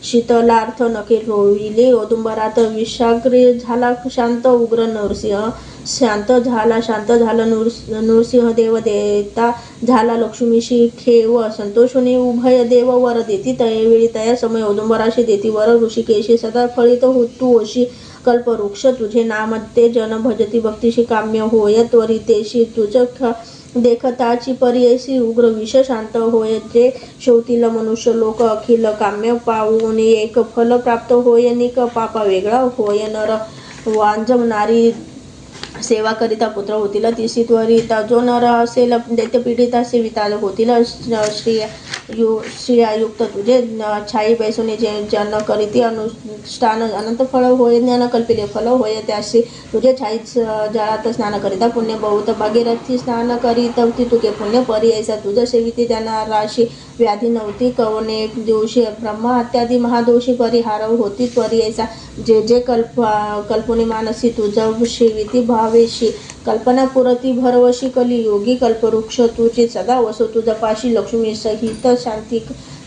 शीतलार्थ नखे रोविले औदुंबरात विषाग्रे झाला शांत उग्र नरसिंह शांत झाला नृसिंह देव देता झाला लक्ष्मीशी खेव संतोषुनी उभय देव वर देती तयवेळी तया समय औदुंबराशी देती वर ऋषिकेशी सदा फळित होतू अशी कल्पवृक्ष तुझे नाम ते जन भजती भक्तीशी काम्य होय त्वरितेशी तुझ देखताची पर्ययसी उग्र विष शांत होय जे शोतील मनुष्य लोक अखिल काम्य पावून एक फल प्राप्त होय निक पापा वेगळा होय नर वांजम नारी सेवा करिता पुत्र होतील तिशी त्वरिता जो नर असेल दैत्यपीडिता सेविता होतील श्रियायुक्त तुझे छाई बैसुनी जन करीती अनुष्ठान अनंत फळ होय ज्ञान कल्पिले फल होय त्याशी तुझे छाई जळात स्नान करिता पुण्य बहुत भागीरथी स्नान करीत तुके पुण्य पर्यायचा तुझ सेविती त्यांना राशी व्याधी नव्हती कवने दिवशी ब्रह्मा इत्यादी महादोषी परिहार होती पर्यायचा जे जे कल्पनी मानसी तुझ सेविती भावेशी कल्पना पुरती भरवशी कलियोगी कल्पवृक्ष तुझी सदा वसो तुझ पाशी लक्ष्मी सहित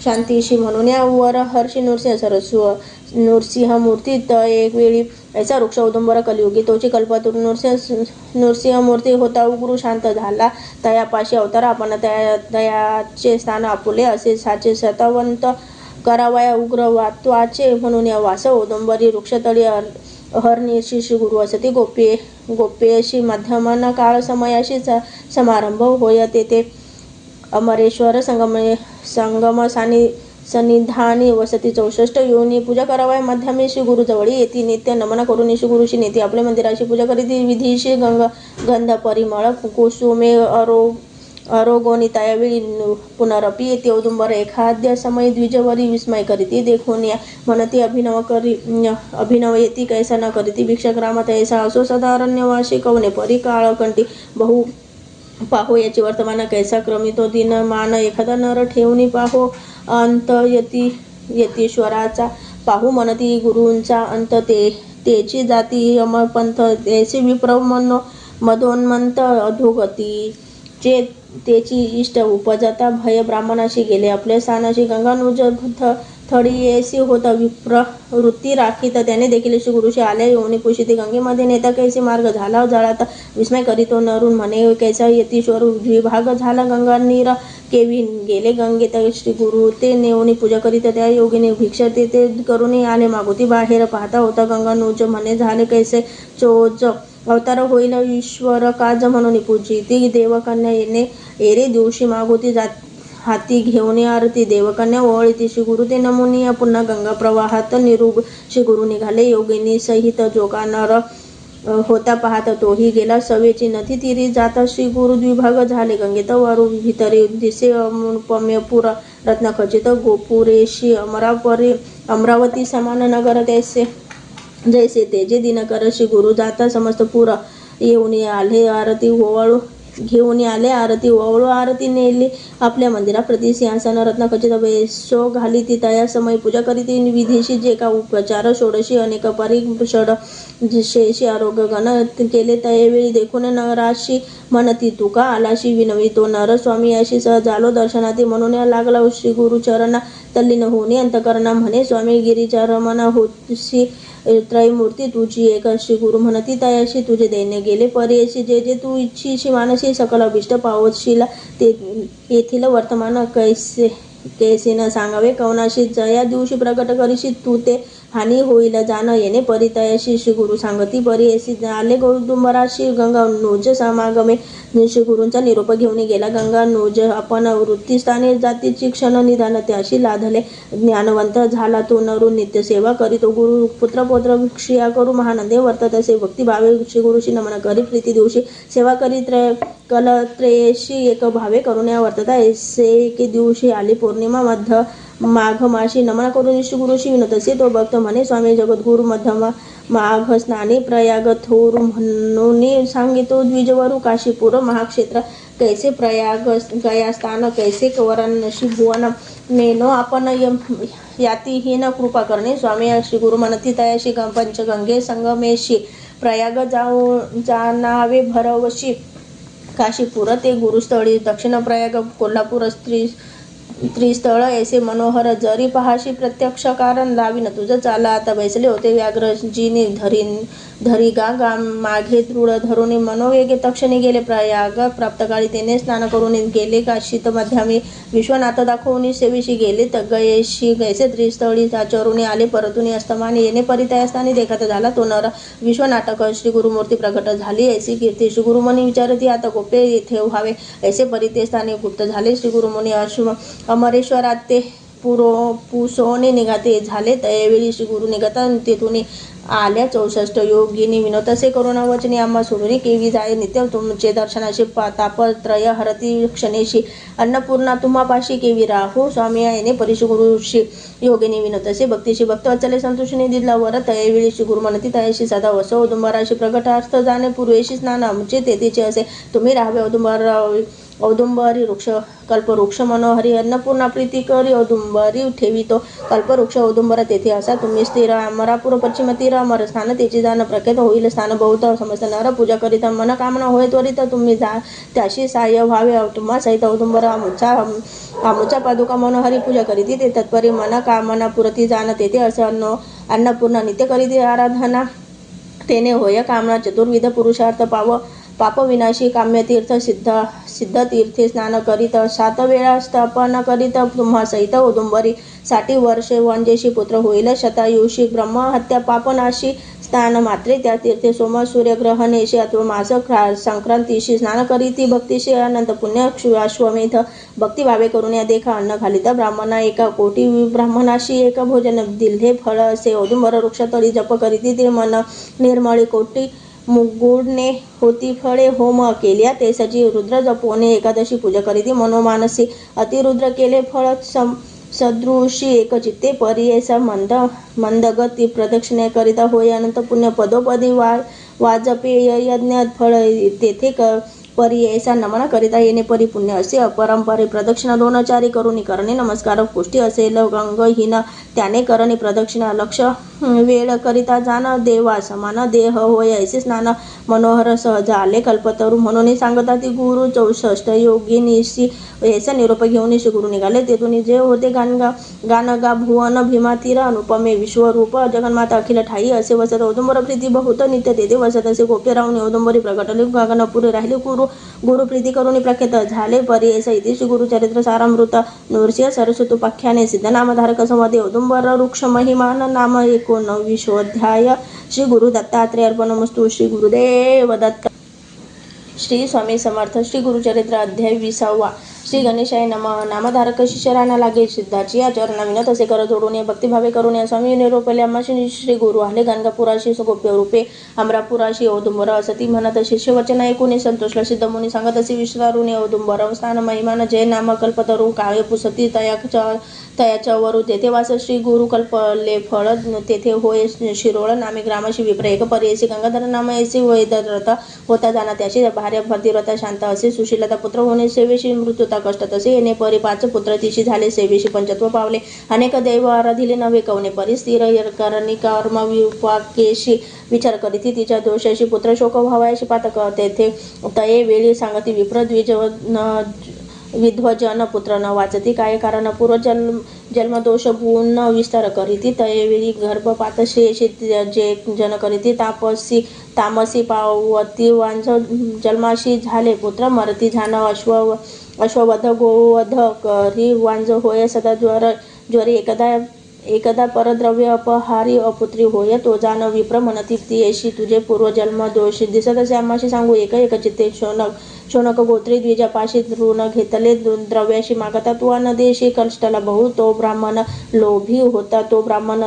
शांतीशी म्हणून या वर हर्षी नृसिंह मूर्ती एक वेळी ऐसा वृक्ष औदुंबर कलियुगी तोची कल्पातूर नृसिंह मूर्ती होता उग्र शांत झाला तयापाशी अवतार आपण तयाचे स्थान आपुले असे साचे शतवंत करावया उग्र वात्वाचे म्हणून या वास औदुंबरी वृक्षतळी अहर्निशी श्री गुरु असती गोप्येशी मध्यमन काळ समयाशी समारंभ होय तेथे अमरेश्वर संगम सन्निधानी वसती 64 योनी पूजा करावया मध्यमे श्री गुरु जवळी येती नित्य नमन करून श्री गुरुशी नेती आपले मंदिराची पूजा करीती विधीशी गंध परिमळ कुसुमे अरोगोनी त्यावेळी पुनरपी येते औदुंबर एखाद्या समय द्विजवरी विस्मय करीती देखून या म्हणती अभिनव येती कैसा न करीती भिक्षग्रामात ऐसा असो सदारण्यवासी कवने परी काळकंठी बहु पाहो याची वर्तमान कैसा क्रमितो दिनमान एखादा नर ठेवणी पाहो अंत यतीश्वराचा पाहू म्हणती गुरूंचा अंत तेची जाती अमरपंथ ऐसे विप्र मदोन्मंत अधोगती चे तेची इष्ट उपजता भय ब्राह्मणाशी गेले आपल्या स्थानाशी गंगानुज थडीयेसी होता विप्र वृत्ती राखीत त्याने देखील श्री गुरुशी आल्या योनी पुषिती गंगेमध्ये नेता कैसे मार्ग झाला जळात विस्मय करीतो नरून म्हणे कैसा यतीश्वर द्विभाग झाला गंगा नीर केवी गेले गंगेत श्री गुरु ते नेवणी पूजा करीत त्या योगिनी भिक्षा ते करून आले मागोती बाहेर पाहता होता गंगानुज म्हणे झाले कैसे चोज अवतार होईल ईश्वर काज म्हणून पूजिती देवकन्या येणे एरे दिवशी मागोती हाती घेऊन आरती देवकन्या ओळीती श्री गुरु ते नमुनिया पुन्हा गंगा प्रवाहात निरुग श्री गुरु निघाले योगिनी सहित जोगानर होता पाहत तोही गेला सवेची नदी तीरी जाता श्री गुरु द्विभाग झाले गंगेत वारू भितरी दिसे अनुपम्यपुर रत्नखचित गोपुरेशी अमरावती समान नगर जैसे तेजे दिनकर श्री गुरु जाता समस्त पुर येऊन आले आरती ओवाळू घेऊन आले आरती ओवाळू आरती नेली आपल्या मंदिराप्रती सिंहासन रत्नखचित बेसो घाली ती तया समय पूजा करीती विधीशी जे का उपचार षोडशी अनेक शेषी आरोग्य गण केले त्यावेळी देखून नराशी म्हणती तुका आलाशी विनवी तो नर स्वामी अशी सहज आलो दर्शनाती म्हणून लागला श्री गुरुचरणा तल्लीन होणे अंतकरणा म्हणे स्वामी गिरिचरमना होशी त्रयमूर्ती तुझी एक श्री गुरु म्हणती तयाशी तुझे दैन्य गेले पर्यशी जे जे तू इच्छीशी मानसी सकल अभिष्ट पावशीला ते येथील वर्तमान कैसे न सांगावे कवनाशी जया दिवशी प्रकट करीशी तू ते हानी होईल जाण येणे परितयाशी श्री गुरु सांगती परियशी आले गौदुंबराशी गंगा नोज समागमे श्री गुरूंचा निरोप घेऊन गेला गंगा नोज आपण वृत्तीस्थाने जातीची क्षण निधान त्याशी लाधले ज्ञानवंत झाला तो नरू नित्य सेवा करीतो गुरु पुत्र क्षिया करू महानंदे वर्तत असे भक्तिभावे श्री गुरुशी नमन करी प्रीती दिवशी सेवा करी कलत्रयेशी एक भावे करून या वर्तता ऐसे एके दिवशी आली पौर्णिमा मध्य माघ माशी नमन करून श्री गुरुशी विनत असे तो भक्त म्हणे स्वामी जगद्गुरु मध्यमा माघ स्नानी प्रयाग थोर म्हणून सांगितो द्विजवरू काशीपुर महाक्षेत्र कैसे प्रयाग गया स्थान कैसे वाराणसी भुवन नेनो आपण याती ही न कृपा करणे स्वामी श्री गुरु म्हणती तयाशी पंचगंगे संगमेशी प्रयाग जाणावे भरवशी काशीपुर ते गुरुस्थळी दक्षिण प्रयाग कोल्हापूर त्रिस्थळ ऐसे मनोहर जरी पहाशी प्रत्यक्ष कारण लावीन तुझं चाला आता बैसले होते व्याघ्र जिनी धरी गा मागे दृढ धरून मनोवेगे तक्षणी गेले प्रयाग प्राप्तकाळी तेने स्नान करून गेले काशीत मध्यामी विश्वनाथ दाखवून सेविशी गेले गयेशी गैसे त्रिस्थळी चरुणी आले परतुनी अस्तमानी येणे परितयास्थानी देखत झाला तो नर विश्वनाटक श्री गुरुमूर्ती प्रकट झाली ऐसी कीर्ती श्री गुरुमुनी विचारती आता गोप्य येथे व्हावे ऐसे परिते स्थानी गुप्त झाले श्री गुरुमुनी अमरेश्वरात ते पुसोने निघाते झाले त्यावेळी श्री गुरु निघता तेथून आल्या 64 योगिनी विनोद असे करून वचनी आम्हा सोडून केवी जाय नित्य तुमचे दर्शनाशी तापत्रय हरती क्षणेशी अन्नपूर्णा तुम्हापाशी केवी राहू स्वामी येणे परिशी गुरुशी योगिनी विनोद असे भक्तीशी भक्त वचले संतोषिनी दिला वर तयावेळी श्री गुरु म्हणती तयाशी सदा वसो औदुंबराशी प्रगटार्थ जाणे पूर्वेशी स्नान आमचे तेथेचे असे तुम्ही राहावे औदुंबरी वृक्ष कल्पवृक्ष मनोहरी अन्नपूर्णा प्रीती करी औदुंबरी ठेवितो कल्पवृक्ष औदुंबर तेथे असा तुम्ही स्थिर अमरापूर पश्चिम तीर अमर स्थान तेची जाण प्रख्यात होईल स्थान बहुत समस्त नर पूजा करिता मनकामना होय त्वरित तुम्ही जा त्याशी सहाय्य व्हावे तुम्हा सहित औदुंबर आमुचा पादुका मनोहरी पूजा करीती ते तत्परी मनकामना पुरती जाण तेथे असं अन्नपूर्णा नित्य करीती आराधना तेने होय कामना चतुर्विध पुरुषार्थ पाप विनाशी काम्यतीर्थ सिद्ध तीर्थे स्नान करीत 7 वेळा स्थापन करीत तुम्हा सहित औदुंबरी 60 वर्षे वंजेशी पुत्र होईल शतायुषी ब्रह्महत्या पापनाशी स्नान मात्रे त्या तीर्थे सोम सूर्यग्रहणेशी अथवा मास संक्रांतीशी स्नान करीती भक्तीशी अनंत पुण्य अश्वमेध भक्तिभावे करून या देखा अन्न घालिता ब्राह्मणा एका कोटी ब्राह्मणाशी एक भोजन दिल्हे फळ असे औदुंबर वृक्षतळी जप करीती ते मन निर्मळी कोटी मुगुडने होती फळे होम केल्या ते सजी रुद्र जपोने एकादशी पूजा करीती मनोमानसी अतिरुद्र केले फळ सदृशी एक चित्ते परियेसा मंदगती प्रदक्षिणे करिता होय अनंत पुण्य पदोपदी वाजपेय यज्ञ फळ तेथे परियेसा नमन करिता येणे परिपुण्य असे अपरंपरे प्रदक्षिणा 2 चारी करुणी करणे नमस्कार पुष्टी असेल गंगहीन त्याने करणे प्रदक्षिणा लक्ष वेळ करिता जाण देवा समान देह होय ऐसे स्नान मनोहर सहज आले कल्पतरू म्हणून सांगता ती गुरु 64 योगिनीशी ऐसा निरोप घेऊन श्री गुरु निघाले तेथून जे होते गानगा भुवन भीमा तीर अनुपमे विश्वरूप जगन्माता अखिल ठाई असे वसत औदुंबर प्रीती बहुत नित्य तेथे वसत असे गोप्य राहून औदुंबरी प्रगटले गगनपुरी राहिले गुरु प्रीती करून प्रख्यात झाले परी ऐसा इति श्री गुरुचरित्र सारामृत नृसिंह सरस्वती उपाख्याने सिद्धनामधारक संवादे औदुंबर वृक्ष महिमान नाम 19 श्री गुरु दत्तात्रेय अर्पणमस्तु श्री गुरुदेव दत्त श्री स्वामी समर्थ श्री गुरुचरित्र अध्याय 20 श्री गणेशाय नमः नामधारक शिष्यराना लागे सिद्धाची या चरणा विनत असे कर जोडून भक्तिभावे करून या स्वामी निरोपले आम्हाशी श्री गुरु आले गंगापुराशी गोप्य रूपे अमरापुराशी औदुंबर असती म्हणत शिष्य वचन ऐकून संतोषला सिद्ध मुनी सांगत असे विश्वारूने औदुंबर स्थान महिमान जय नाम कल्पतरू काळे पुसती तयाच्या वरू तेथे वास श्री गुरु कल्पले फळ तेथे होय शिरोळ नामे ग्रामाशी विप्र एक परियसी गंगाधर नाम ऐसे वैदरथ होता जाना त्याशी भार्या भरतीव्रता शांत असे सुशीलता पुत्र होणे सेवेशी मृत्युता कष्ट तसे येणे परी 5 पुत्र तिशी झाले सेवेशी पंचत्व पावले अनेक दैव आराधिले नवे कवणे परी स्थिर करणी कर्म विपाकेशी विचार करीती तिच्या दोषाशी पुत्र शोक भावायाशी पातक तेथे तये वेळी सांगती विप्र विध्वजन पुत्र न वाचती काय कारण पूर्व जन्मदोष गुण विस्तार करीती तयवेळी गर्भपातशेषी जे जन करीती तामसी पावती वांझ जन्माशी झाले पुत्र मरती झान अश्ववध गोवध करी वांझ होय सदा ज्वरी एकदा परद्रव्य अपहारी अपुत्री होय तो जाण विप्र म्हणती तियेशी तुझे पूर्वजन्म दोष दिसत असे आम्हाशी सांगू एक चित्ते शोनक गोत्री द्विजापाशी ऋण घेतले द्रव्याशी मागता तू अन देशी कष्टाला बहु तो ब्राह्मण लोभी होता तो ब्राह्मण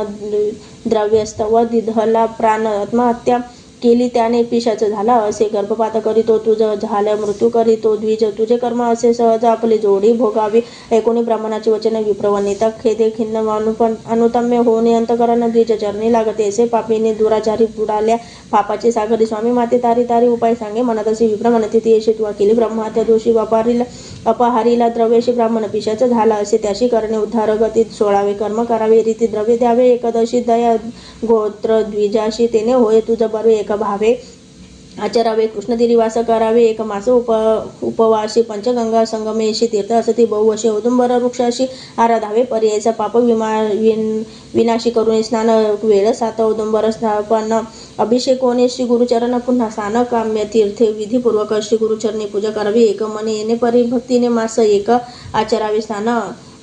द्रव्यस्तव दिधला प्राण आत्महत्या केली त्याने पिशाच झाला असे गर्भपात करीतो तुझ झाल्या मृत्यू करीतो द्विज तुझे कर्म असे सहज आपली जोडी भोगावी ऐकोनी ब्राह्मणाचे वचन विप्रवनिता खेदे खिन्न अनुतम्य होणे अंतकरण द्विज चरणी लागते असे पापीने दुराचारी बुडाल्या पापाची सागरी स्वामी माते तारी उपाय सांगे म्हणत असे विप्र म्हणते ती यशी तुवा केली ब्रह्महत्या दोषी अपहारीला द्रव्याशी ब्राह्मण पिशाच झाला असे त्याशी करणे उद्धार गतीत सोळावे कर्म करावे रीती द्रव्य द्यावे एकदशी दया गोत्र द्विजाशी तेने होय तुझ बरे एक भावे आचरावे, कृष्णतीरी वास करावे, एक मास उपवासी, पंचगंगा संगमेशी तीर्थ असती, बहुवशी औदुंबर वृक्षाशी आराधावे, पर्यायचा पाप विनाशी करून स्नान, वेळ 7 औदुंबर स्थापन, अभिषेकोने श्री गुरुचरण पुन्हा स्नान, काम्य तीर्थे विधीपूर्वक श्री गुरुचरणी पूजा करावी, एक मने येणे परिभक्तीने मास एक आचरावे स्नान,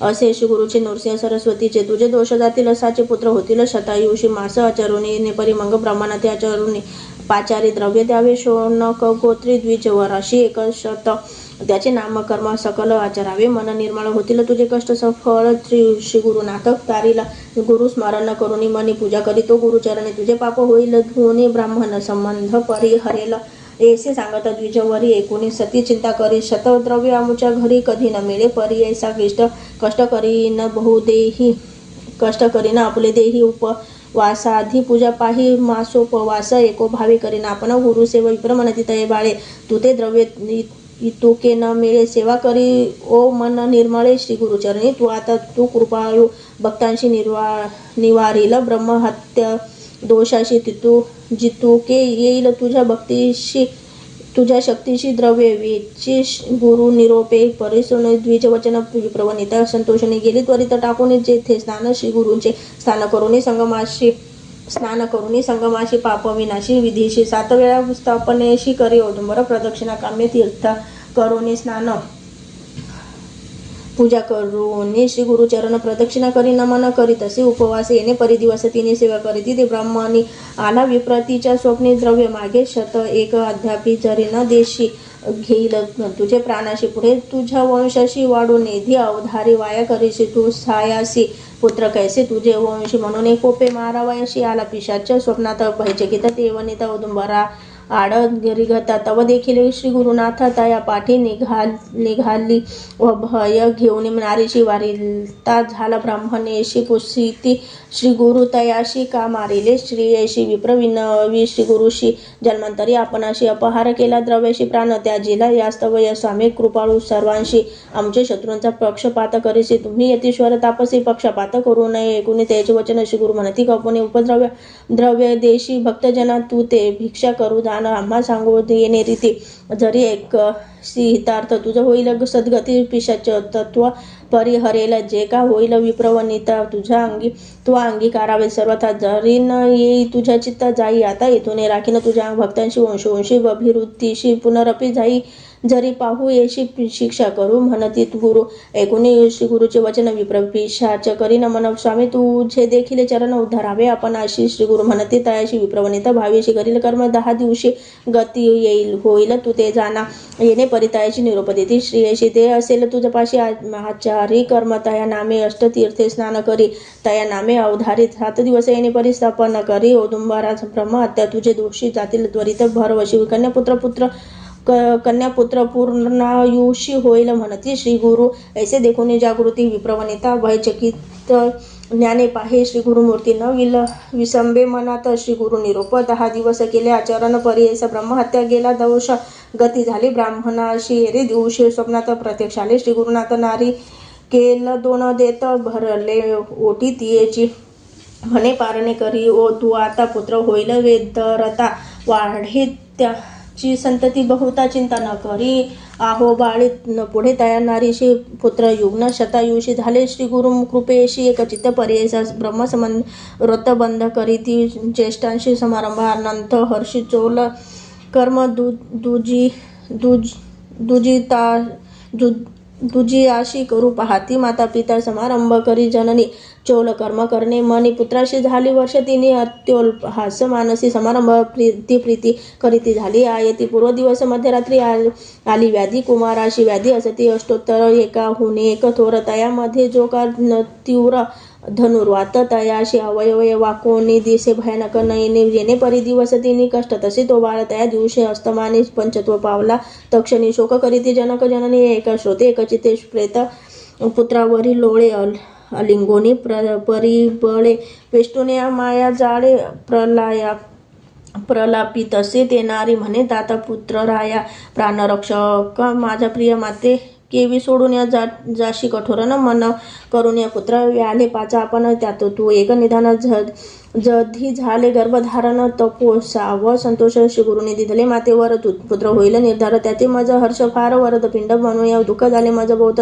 असे श्री गुरुचे नृसिंह सरस्वतीचे तुझे दोष जातील, असाचे पुत्र होतील, शतायुषी मास आचरुनी नेपरी मंग ब्रह्मणा ते आचरुनी पाचारी द्रव्य द्यावे, शोणक गोत्री द्विजवराशी 100 त्याचे नाम कर्म सकल आचरावे, मन निर्मळ होतील तुझे कष्ट सफळ, श्री गुरुनाथ तारीला गुरु स्मरण करुणी मनी पूजा करीतो, गुरुचरणी तुझे पाप होईल धुनी, ब्राह्मण संबंध परिहरेल ऐसे सांगत द्विजवरी, 19 सती चिंता करी, शतद्रव्य आमुच्या घरी कधी न मिळे, परी ऐसा कष्ट करीन बहुदेही, कष्ट करीन आपले देही, उपवासाधी पूजा पाही, मासोपवास एको भावी करीन आपण, गुरु सेवा विप्र म्हणती तये बाळे, तू ते द्रव्य तुके न मिळे, सेवा करी ओ मन निर्मळे, श्री गुरुचरणी तू कृपाळू, भक्तांशी निवारील ब्रह्महत्या दोषाशी जितुके येईल, तुझ्या भक्तीशी तुझ्या शक्तीशी द्रव्य वेची, गुरु निरोपे परिसुन द्विजवचन विप्रवनिता, संतोषने गेली त्वरित टाकून जेथे स्नान, श्री गुरूंचे स्नान करुणी संगमाशी पाप विनाशी, विधीशी 7 वेळा स्थापनेशी करी औदुंबर प्रदक्षिणा, काम्य तीर्थ करुणी स्नान, पूजा करुणी श्री गुरुचरण प्रदक्षिणा करी, नमन करी तसे उपवास येणे, परिदिवस तिने सेवा करीती, ते ब्राह्मणी आला विप्रतीच्या स्वप्नी, द्रव्य मागे 101 अद्यापि जरी न देशी, घेईल तुझे प्राणाशी, पुढे तुझ्या वंशाशी वाढू, नेधी अवधारी वाया करीशी, तू सायासी पुत्र कैसे तुझे वंशी, म्हणून कोपे मारावयाशी आला पिशाच स्वप्नात, भयचकित ते वनिता औदुंबरा आड रिघता, तव देखील श्री गुरुनाथ तया पाठी निघाली व भय घेऊन नारीशी वारिता, झाला ब्राह्मणेशी कुसिती, श्री गुरु तयाशी का मारिले, श्रीयशी विप्र विनवी, श्री गुरुशी जन्मांतरी आपणाशी अपहार केला, द्रव्याशी प्राण त्याजिला, यास्तव या स्वामी कृपाळू, सर्वांशी आमचे शत्रूंचा पक्षपात करीसी, तुम्ही यतीश्वर तापसी पक्षपात करू नये, ऐकुनी त्याचे वचन, श्री गुरु म्हणती कपुने उपद्रव्य द्रव्य देशी, भक्तजना तू ते भिक्षा करू जाण, आम्हा सांगू येणे रीती, जरी एक हितार्थ तुझं होईल सद्गती, पिशाच तत्व परिहरेल, जे का होईल विप्रवनिता, तुझ्या अंगीकारावे सर्वथा, जरी न येई तुझ्या चित्त जाई, आता येथून राखीन तुझ्या भक्तांशी वंशोवंशी, अभिवृद्धीशी पुनरपी जाई, जरी पाहू येशी शिक्षा करू, म्हणती गुरु, ऐकुनी श्री गुरुचे वचन, विप्रपिशाच करी नमन, स्वामी तुझे देखील चरण उद्धारावे आपण अशी, श्री गुरु म्हणती तयाशी विप्रवनिता, भावीशी करील कर्म 10 दिवशी गती येईल होईल, तू ते जाणा, येणे परितायाची निरोप देती, श्रीयशी ते असेल तुझपाशी आचारी कर्म, तया नामे अष्टतीर्थे स्नान करी, तया नामे अवधारित 7 दिवस येणे परिस्थापन करी, औदुंबरा ब्रह्महत्या तुझे दोषी जातील त्वरित, भरवशी कन्यापुत्र पूर्णायुषी होईल, म्हणती श्री गुरु, ऐसे देखून जागृती विप्रवनिता, भयचकित ज्ञाने पाहे, श्री गुरुमूर्ती न विसंबे मनात, श्री गुरु निरोप 10 दिवस केले आचरण, परियेस ब्रह्महत्या गेला दोष, गती झाली ब्राह्मणाशी एरे दिवशी, स्वप्नात प्रत्यक्ष आले श्री गुरुनाथ, नारी केल 2 देत भरले ओटी तियेची, म्हणे पारणे करी ओ तू आता, पुत्र होईल वेदरता वाढे त्याची संतती, बहुता चिंता न करी आहो बाळी, पुढे तया नारीशी पुत्र युग्न, शतायुषी झाले श्री गुरु कृपेशी, एकचित्त पर्यायचा ब्रह्मसंबंध व्रतबंध करीती, ज्येष्ठांशी समारंभानंत हर्षी, चोल कर्म दुजी आशी करू पाहती, माता पिता समारंभ करी जननी, चोल कर्म करणे मनी, पुत्राशी झाली वर्ष तिने अत्योल्हास, मानसी समारंभ प्रीती करीती झाली, आयती पूर्व दिवस मध्यरात्री आली व्याधी, कुमाराशी व्याधी असती अष्टोत्तर एकाहुने एक थोर, तयामध्ये जो का तीव्र धनुर्वात, तयाशी अवयवय वाकोनी दिसे भयानक, नयने येणे परिदिवस तिनी कष्ट, तसे तो बाळ त्या दिवशी अस्तमाने पंचत्व पावला, तक्षणी शोक करीती जनक जननी, एक श्रोते एकचिते प्रेत, पुत्रावरी लोळे अलिंगोनी परिबळे, पेष्टुने माया जाळे प्रलापितसे, ते नारी म्हणे दाता पुत्र राया, प्राणरक्षक माझा प्रिय माते केवी सोडून या जाशी कठोर न मन करून या पुत्र व्याले पाचा आपण त्यात तू एक निधान जधी झाले गर्भधारण तपोसाव संतोष श्री गुरुने दिधले मातेवर पुत्र होईल निर्धार त्याचे मज हर्ष फार वरद पिंड म्हणून या दुःख झाले मज बहुत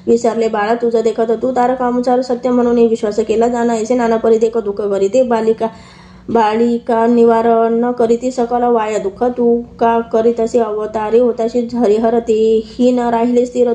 विसरले बाळा तुझं देखत तू तारकानुसार सत्य म्हणून विश्वास केला जाणं ऐसे नाना परी देख दुःख करीते बालिका निवारण करीती सकल वाया दुःख तू का करीतसे अवतारी होताशी हरिहर तेही न राहिले स्थिर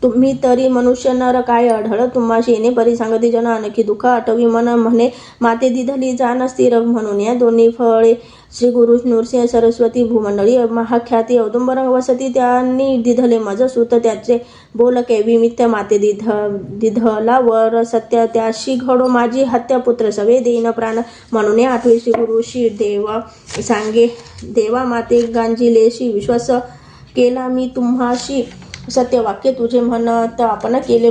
तुम्ही तरी मनुष्य नर काय आढळ तुम्हाशी येणे परी सांगती जन आणखी दुःख आठवी मन म्हणे माते दिधली जाण स्थिर म्हणून या दोन्ही फळे श्री गुरु नृसिंह सरस्वती भूमंडळी महाख्याती औदुंबर वसती त्यांनी दिधले मज सुत त्याचे बोल केवी मिथ्या माते दिधला वर सत्य त्याशी घडो माझी हत्या पुत्र सवे देईन प्राण म्हणून आठवी श्री गुरु श्री देवा सांगे देवा माते गांजिलेशी विश्वास केला मी तुम्हाशी सत्यवाक्य तुझे म्हणत आपण केले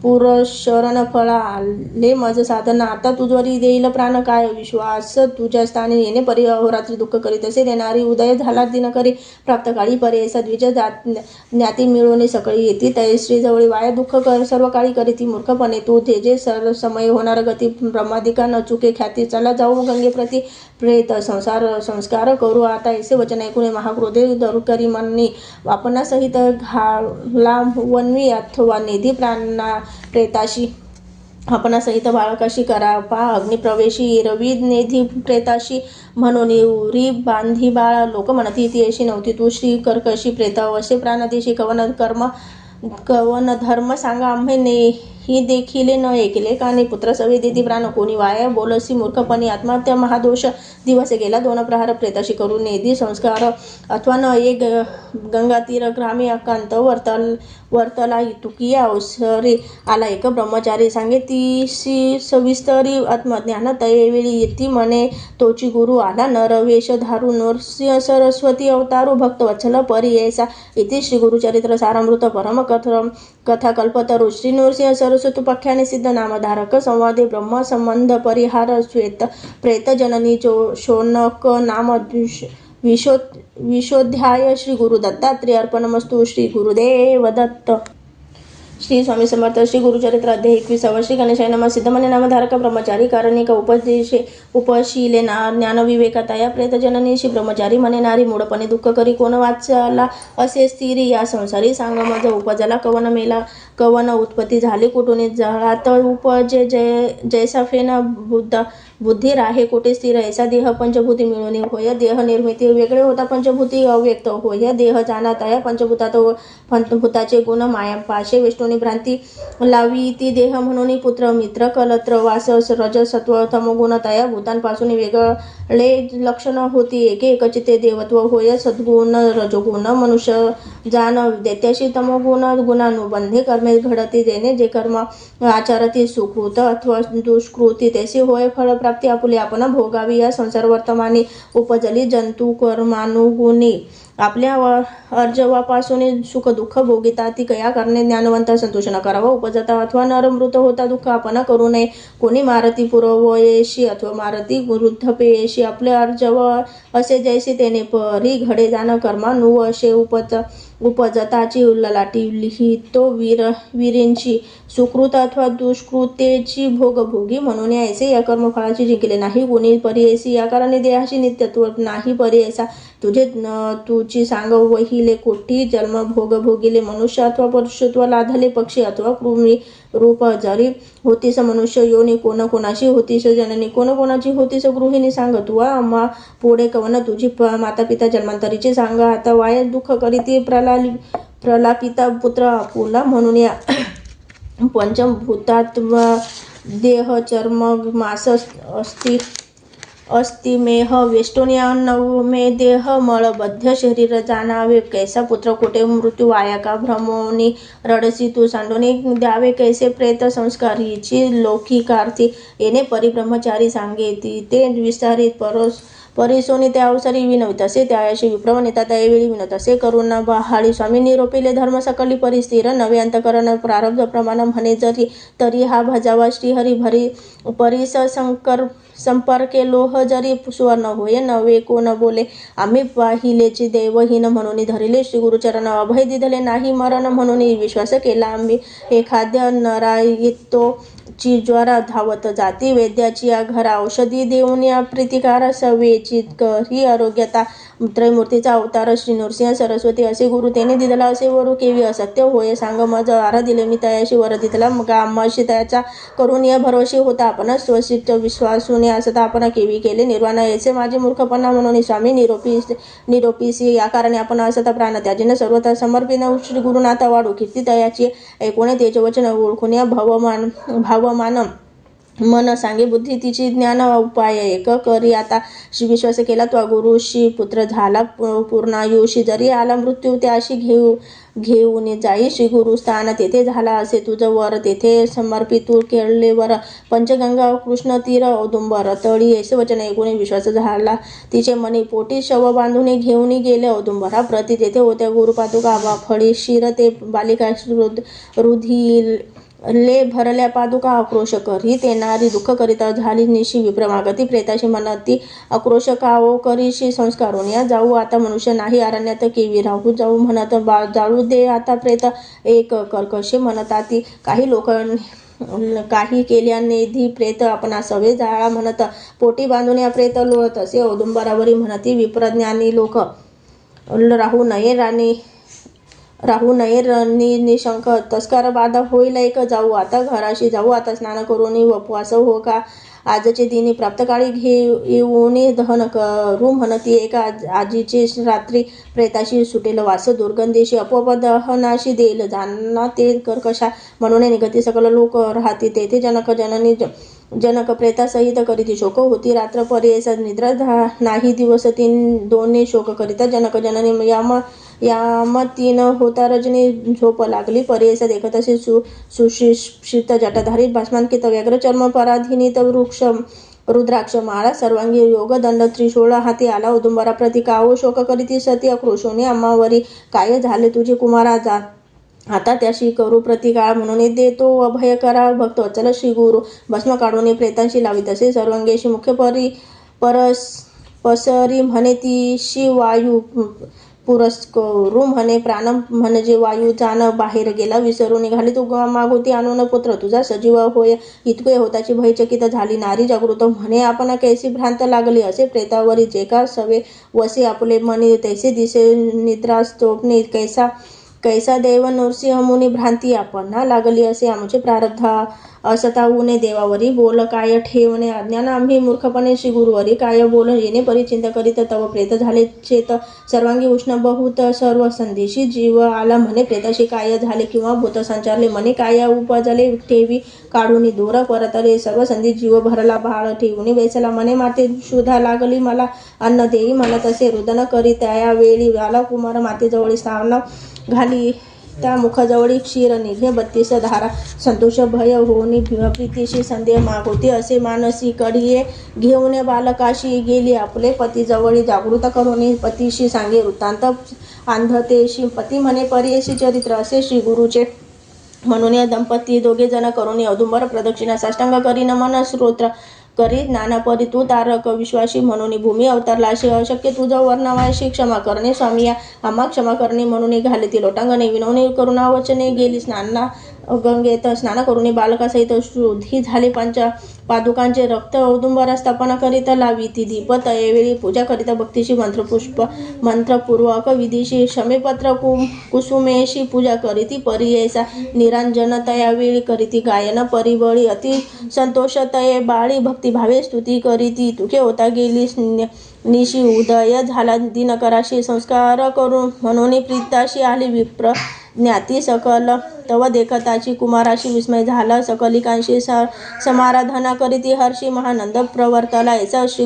पुरशरण फळा आले मज साधन आता तुझवरी देईल प्राण काय विश्वास तुझ्या स्थानी येणे परी अहोरात्री दुःख करीत असे देणारी उदय झाला दिन करी प्राप्त काळी परे सद्विज ज्ञाती मिळवणे सकळी येते तय श्री जवळी वाया दुःख कर सर्व काळी करीती मूर्खपणे तू जे सर समय होणार गती ब्रह्मादिका न चुके ख्याती चला जाऊ गंगे प्रती प्रेत संस्कार करू आता ऐसे वचन ऐकून महाक्रोधे दरुकरी म्हणणी आपणासहित घाला वन्वी अथवा निधी प्राणा प्रेताशी आपणासहित बाळकाशी करा पा अग्निप्रवेशी रवी नेधी प्रेताशी म्हणून उरी बांधी बाळ लोक म्हणती ती अशी नव्हती तू श्री कर्कशी प्रेत असे प्राणदेशी कवन धर्म सांगा आम्ही ही देखिले न ऐकले काने पुत्र सवे देती प्राण कोणी वाया बोलसी मूर्खपणी आत्महत्या महादोष दिवस गेला दोन प्रहार प्रेताशी करून नेदी संस्कार अथवा न एक गंगातीर ग्रामी अकांत वर्तला तुकिया अवसरी आला एक ब्रह्मचारी सांगे तीशी सविस्तरी आत्मज्ञान तयवेळी येती म्हणे तोची गुरु आला नरवेश धारू नरसिंह सरस्वती अवतारू भक्तवत्सल परी ऐसा इथे श्री गुरुचरित्र सारामृत परम कथा कल्पतरू श्री नरसिंह सरस्वती पख्याने सिद्ध नामधारक संवादे ब्रह्म संबंध परिहार श्वेत प्रेत जननी शोनक नाम विशोध्याय श्री गुरु दत्तात्रेय अर्पणमस्तु श्री गुरुदेव दत्त. श्री स्वामी समर्थ. श्री गुरुचरित्र अध्याय 21. श्री गणेशाय नमः. सिद्धमने नामधारक ब्रह्मचारी कारणिक उपदेशे उपशीले ज्ञानविवेकताया प्रेतजननी श्री ब्रह्मचारी म्हणे नारी मूढपणे दुःख करी कोण वाचला असे स्थिरी या संसारी सांग मज उपजला कवन मेला कवन उत्पत्ती झाली कुठून जळात उपजे जैसा फेन बुद्धी राहे कोठे स्थिर ऐसा देह पंचभूती मिळून होय देह निर्मिती वेगळे होता पंचभूती अव्यक्त होय देह जाणत आहे पंचभूताचे गुण माया पाशे विष्णूने भ्रांती लावी ती देह म्हणून पुत्र मित्र कलत्र वास रज सत्व तमोगुण तया भूतांपासून वेगळे लक्षण होती एके एकचिते देवत्व होय सद्गुण रजोगुण मनुष्य जाण दैत्याशी तमोगुण गुणानुबंधे कर्मे घडती देणे जे कर्म आचारती सुकृत अथवा दुष्कृती तैसी होय फळप्राप्ती आपुले आपण भोगावी या संसार वर्तमानी उपजली जंतू कर्मानुगुणी आपल्या अर्जवापासून सुख दुःख भोगिता ती कया करणे ज्ञानवंत संतोष न करावा उपजता अथवा नरमृत होता दुःख आपण करू नये कोणी मारती पुरवयेशी अथवा मारती वृद्धपेयेशी आपले अर्जव असे जैसे तेने परी घडे जाण कर्मानु असे उपजताची ललाटी लिहितो वीरींची सुकृत अथवा दुष्कृतेची भोगभोगी म्हणून ऐसे या कर्मफळाची जिंकले नाही गुणी परियसी या कारणे देहाशी नित्यत्व नाही परियसा तुझी सांग वहिले कोठी जन्म भोग भोगिले मनुष्य अथवा पशुत्व लाधले पक्षी अथवा कृमी रूप जरी होतीस मनुष्य योनी कोण कोणाशी होतीस जननी कोण कोणाची होतीस गृहिणी सांग तुवा आम्हा पुढे कवन तुझी माता पिता जन्मांतरीची सांग आता वाया दुःख करीती प्रलापिता पुत्र आपुला म्हणून या पंचभूतात देह चर्म मास अस्थिमेह वेष्टोनिया नवमे देह मळबद्ध शरीर जाणावे कैसा पुत्र कोठे मृत्यू वाया का भ्रमोनी रडसी तू सांडोनी द्यावे कैसे प्रेत संस्कारीची लौकिकार्थी येणे परिब्रह्मचारी सांगे ती ते विस्तारित परिसोनी त्या अवसरी विनवित असे त्याशी विप्रवनिता त्यावेळी विनत असे करून बहाळी स्वामी निरोपिले धर्म सकली परिस्थिर नवे अंतकरण प्रारब्ध प्रमाण म्हणे जरी तरी हा भजावा श्रीहरी भरी परिस संपर्के लोह जरी सुवर्ण होय नवे कोण बोले आम्ही पाहिलेचे देवहीन म्हणून धरिले श्री गुरुचरण अभय दिधले नाही मरण म्हणून विश्वास केला आम्ही एखाद्या नरायतो ची ज्वरा धावत जाती वैद्याची या घरा औषधी देऊन या प्रतिकार सवेची करी आरोग्यता त्रैमूर्तीचा अवतार श्री नृसिंह सरस्वती असे गुरु त्याने दिदला असे वरू केवी असत्य होय सांग मज आरा दिले मी तयाशी वर दिदला मग आम्हाशी त्याचा करून या भरोशी होता आपण स्वशिष्ट विश्वासूने असता आपण केवी केले निर्वाण याचे माझे मूर्खपणा म्हणून स्वामी निरोपीसी या कारणे आपण असता प्राण त्याजीनं सर्वथा समर्पित श्री गुरुनाथा वाढू कीर्ती तयाची ऐकून त्याचे वचन ओळखून या भावमान मन सांगे बुद्धी तिची ज्ञान उपाय एक करी आता विश्वास केला तो गुरुशी पुत्र झाला पूर्णायुषी जरी आला मृत्यू त्याशी घेऊन जाई श्री गुरुस्थान तेथे झाला असे तुझं वर तेथे समर्पित तू केळले वर पंचगंगा कृष्ण तीर औदुंबर तळी असे वचन ऐकून विश्वास झाला तिचे मनी पोटी शव बांधून घेऊन गेले औदुंबरा प्रति तेथे होत्या गुरुपादुका फळी शिर ते बालिका रुधी ले भरल्या पादुका आक्रोश करी ते नारी दुःख करिता झाली निशी विप्रमागती प्रेताशी मनती आक्रोश काओ करीशी संस्कारून या जाऊ आता मनुष्य नाही अरण्यात केवी राहू जाऊ म्हणत जाळू दे आता प्रेत एक कर्कशे म्हणताती काही लोक काही केल्याने प्रेत आपणा सवे जाळा म्हणत पोटी बांधून या प्रेत लोळत असे औदुंबरावरी म्हणती विप्रज्ञानी लोक राहू नये निशंक तस्कार बाधा होईल एक जाऊ आता घराशी जाऊ आता स्नान करून उपवास हो का आजचे दिनी प्राप्त काळी घेऊन दहन करू म्हणती एका आजीची रात्री प्रेताशी सुटेल वास दुर्गंधीशी आपोआप दहनाशी देईल जाणना ते कर्कशा म्हणून निगती सकल लोक राहती तेथे जनक प्रेतासहित करीती शोक होती रात्र पर्यस निद्रा नाही दिवस दोन्ही शोक करिता जनक जननी याम तीन होता रजनी झोप लागली पर्यस देखत असे सुशिक्षित जटाधारी भास्मांकित व्याघ्र चर्म पराधीनित वृक्ष रुद्राक्ष माळा सर्वांगी योग दंड त्रिशूळ हाती आला औदुंबरा प्रति काओ शोक करीती सती आक्रोशोने अम्मावरी काय झाले तुझे कुमारा जा आता त्याशी करू प्रतिकाळ म्हणून देतो अभय करा भक्त अचल श्री गुरु भस्म काढून प्रेतांशी लावित असे सर्वांगेशी मुख्य पसरी म्हणे तिशी वायू पुरस्करू म्हणे प्राण म्हणजे वायू जाण बाहेर गेला विसरून निघाली तू मागोती आणून पुत्र तुझा सजीव होय इतके होताची भयचकित झाली नारी जागृत म्हणे आपण कैसी भ्रांत लागली असे प्रेतावरी जे का सवे वसे आपले मनी तैसे दिसे निद्रास्तोपणे कैसा देव नरसिंह मुनी भ्रांती आपण लागली असे आमचे प्रारब्ध असता उने देवावरी बोल काय ठेवणे अज्ञान आम्ही मूर्खपणे श्री गुरुवरी काय बोल येणे परिचिंता करीत तव प्रेत झाले चेत सर्वांगी उष्ण बहुत सर्व संदेशी जीव आला म्हणे प्रेताशी काय झाले किंवा भूत संचारले म्हणे काय उपजले ठेवी काढून दूर परतले सर्व संधी जीव भरला भाळ ठेवून बेसला म्हणे माते शुद्धा लागली मला अन्न देई मला तसे रुदन करी त्या वेळी आला कुमार मातेजवळ स्थान घाली त्या मुखाजवळी क्षीर निघे 32 धारा संतोष भय होऊन प्रीतीशी संदेह मागोती असे मानसी कडिये घेऊन बालकाशी गेली आपले पतीजवळी जागृत करून पतीशी सांगे वृत्तांत अंधतेशी पती म्हणे पर्यशी चरित्र असे श्री गुरुचे म्हणून या दंपती दोघे जण करून औदुंबर प्रदक्षिणा साष्टांग करी नमन स्तोत्र करीत नाना परी तू तारक विश्वासी म्हणून भूमी अवतारला अशी अशक्य तुझं वर्णवायशी क्षमा करणे स्वामी या आम्हा क्षमा करणे म्हणून घालती लोटांगणे विनवणे करुणा वचने गेली गंगेत स्नान करून बालकासहित शुद्धी झाले पंच पादुकांचे रक्त औदुंबरा स्थापना करिता लावी ती दीप तयवेळी पूजा करिता भक्तीशी मंत्रपूर्वक विधीशी क्षमेपत्र कुसुमेशी पूजा करीती परियेसा निरांजन तयावेळी करीती गायन परिबळी अति संतोष तये बाळी भक्तिभावे स्तुती करीती तुके होता गेली निशी उदय झाला दिनकराशी संस्कार करून म्हणून प्रीताशी आली विप्र ज्ञाती सकल तव देखताची कुमाराशी विस्मय झाला सकलिकांशी समाराधना करीती हर्षी महानंद प्रवर्तला याचा श्री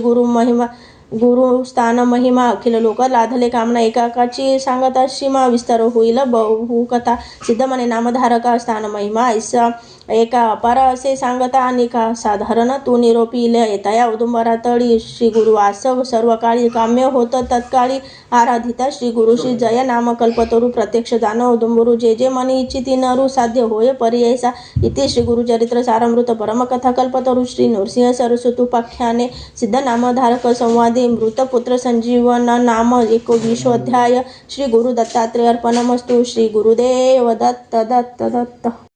गुरुस्थान महिमा अखिल लोक लाधले कामना एकाकाची सांगता सीमा विस्तार होईल बहुकथा सिद्ध म्हणे नामधारका स्थान महिमा ऐसा एका अपार असे सांगता आणि का साधारण तू निरोपी येता या औदुंबरा तळी श्री गुरु वासव सर्व काळी काम्य होत तत्काळी आराधिता श्री गुरु श्री जय नाम कल्पतरू प्रत्यक्ष जाण औदुंबरू जे जे मनी इच्छिती नरू साध्य होय पर्यायसा इथे श्री गुरुचरित्र सारामृत परमकथा कल्पतरू श्री नृसिंह सरस्वतुपाख्याने सिद्ध नामधारक संवादे मृतपुत्र संजीवन नाम 21 अध्याय श्री गुरु दत्तात्रेय अर्पणमस्तु श्री गुरुदेव दत्त दत्त दत्त।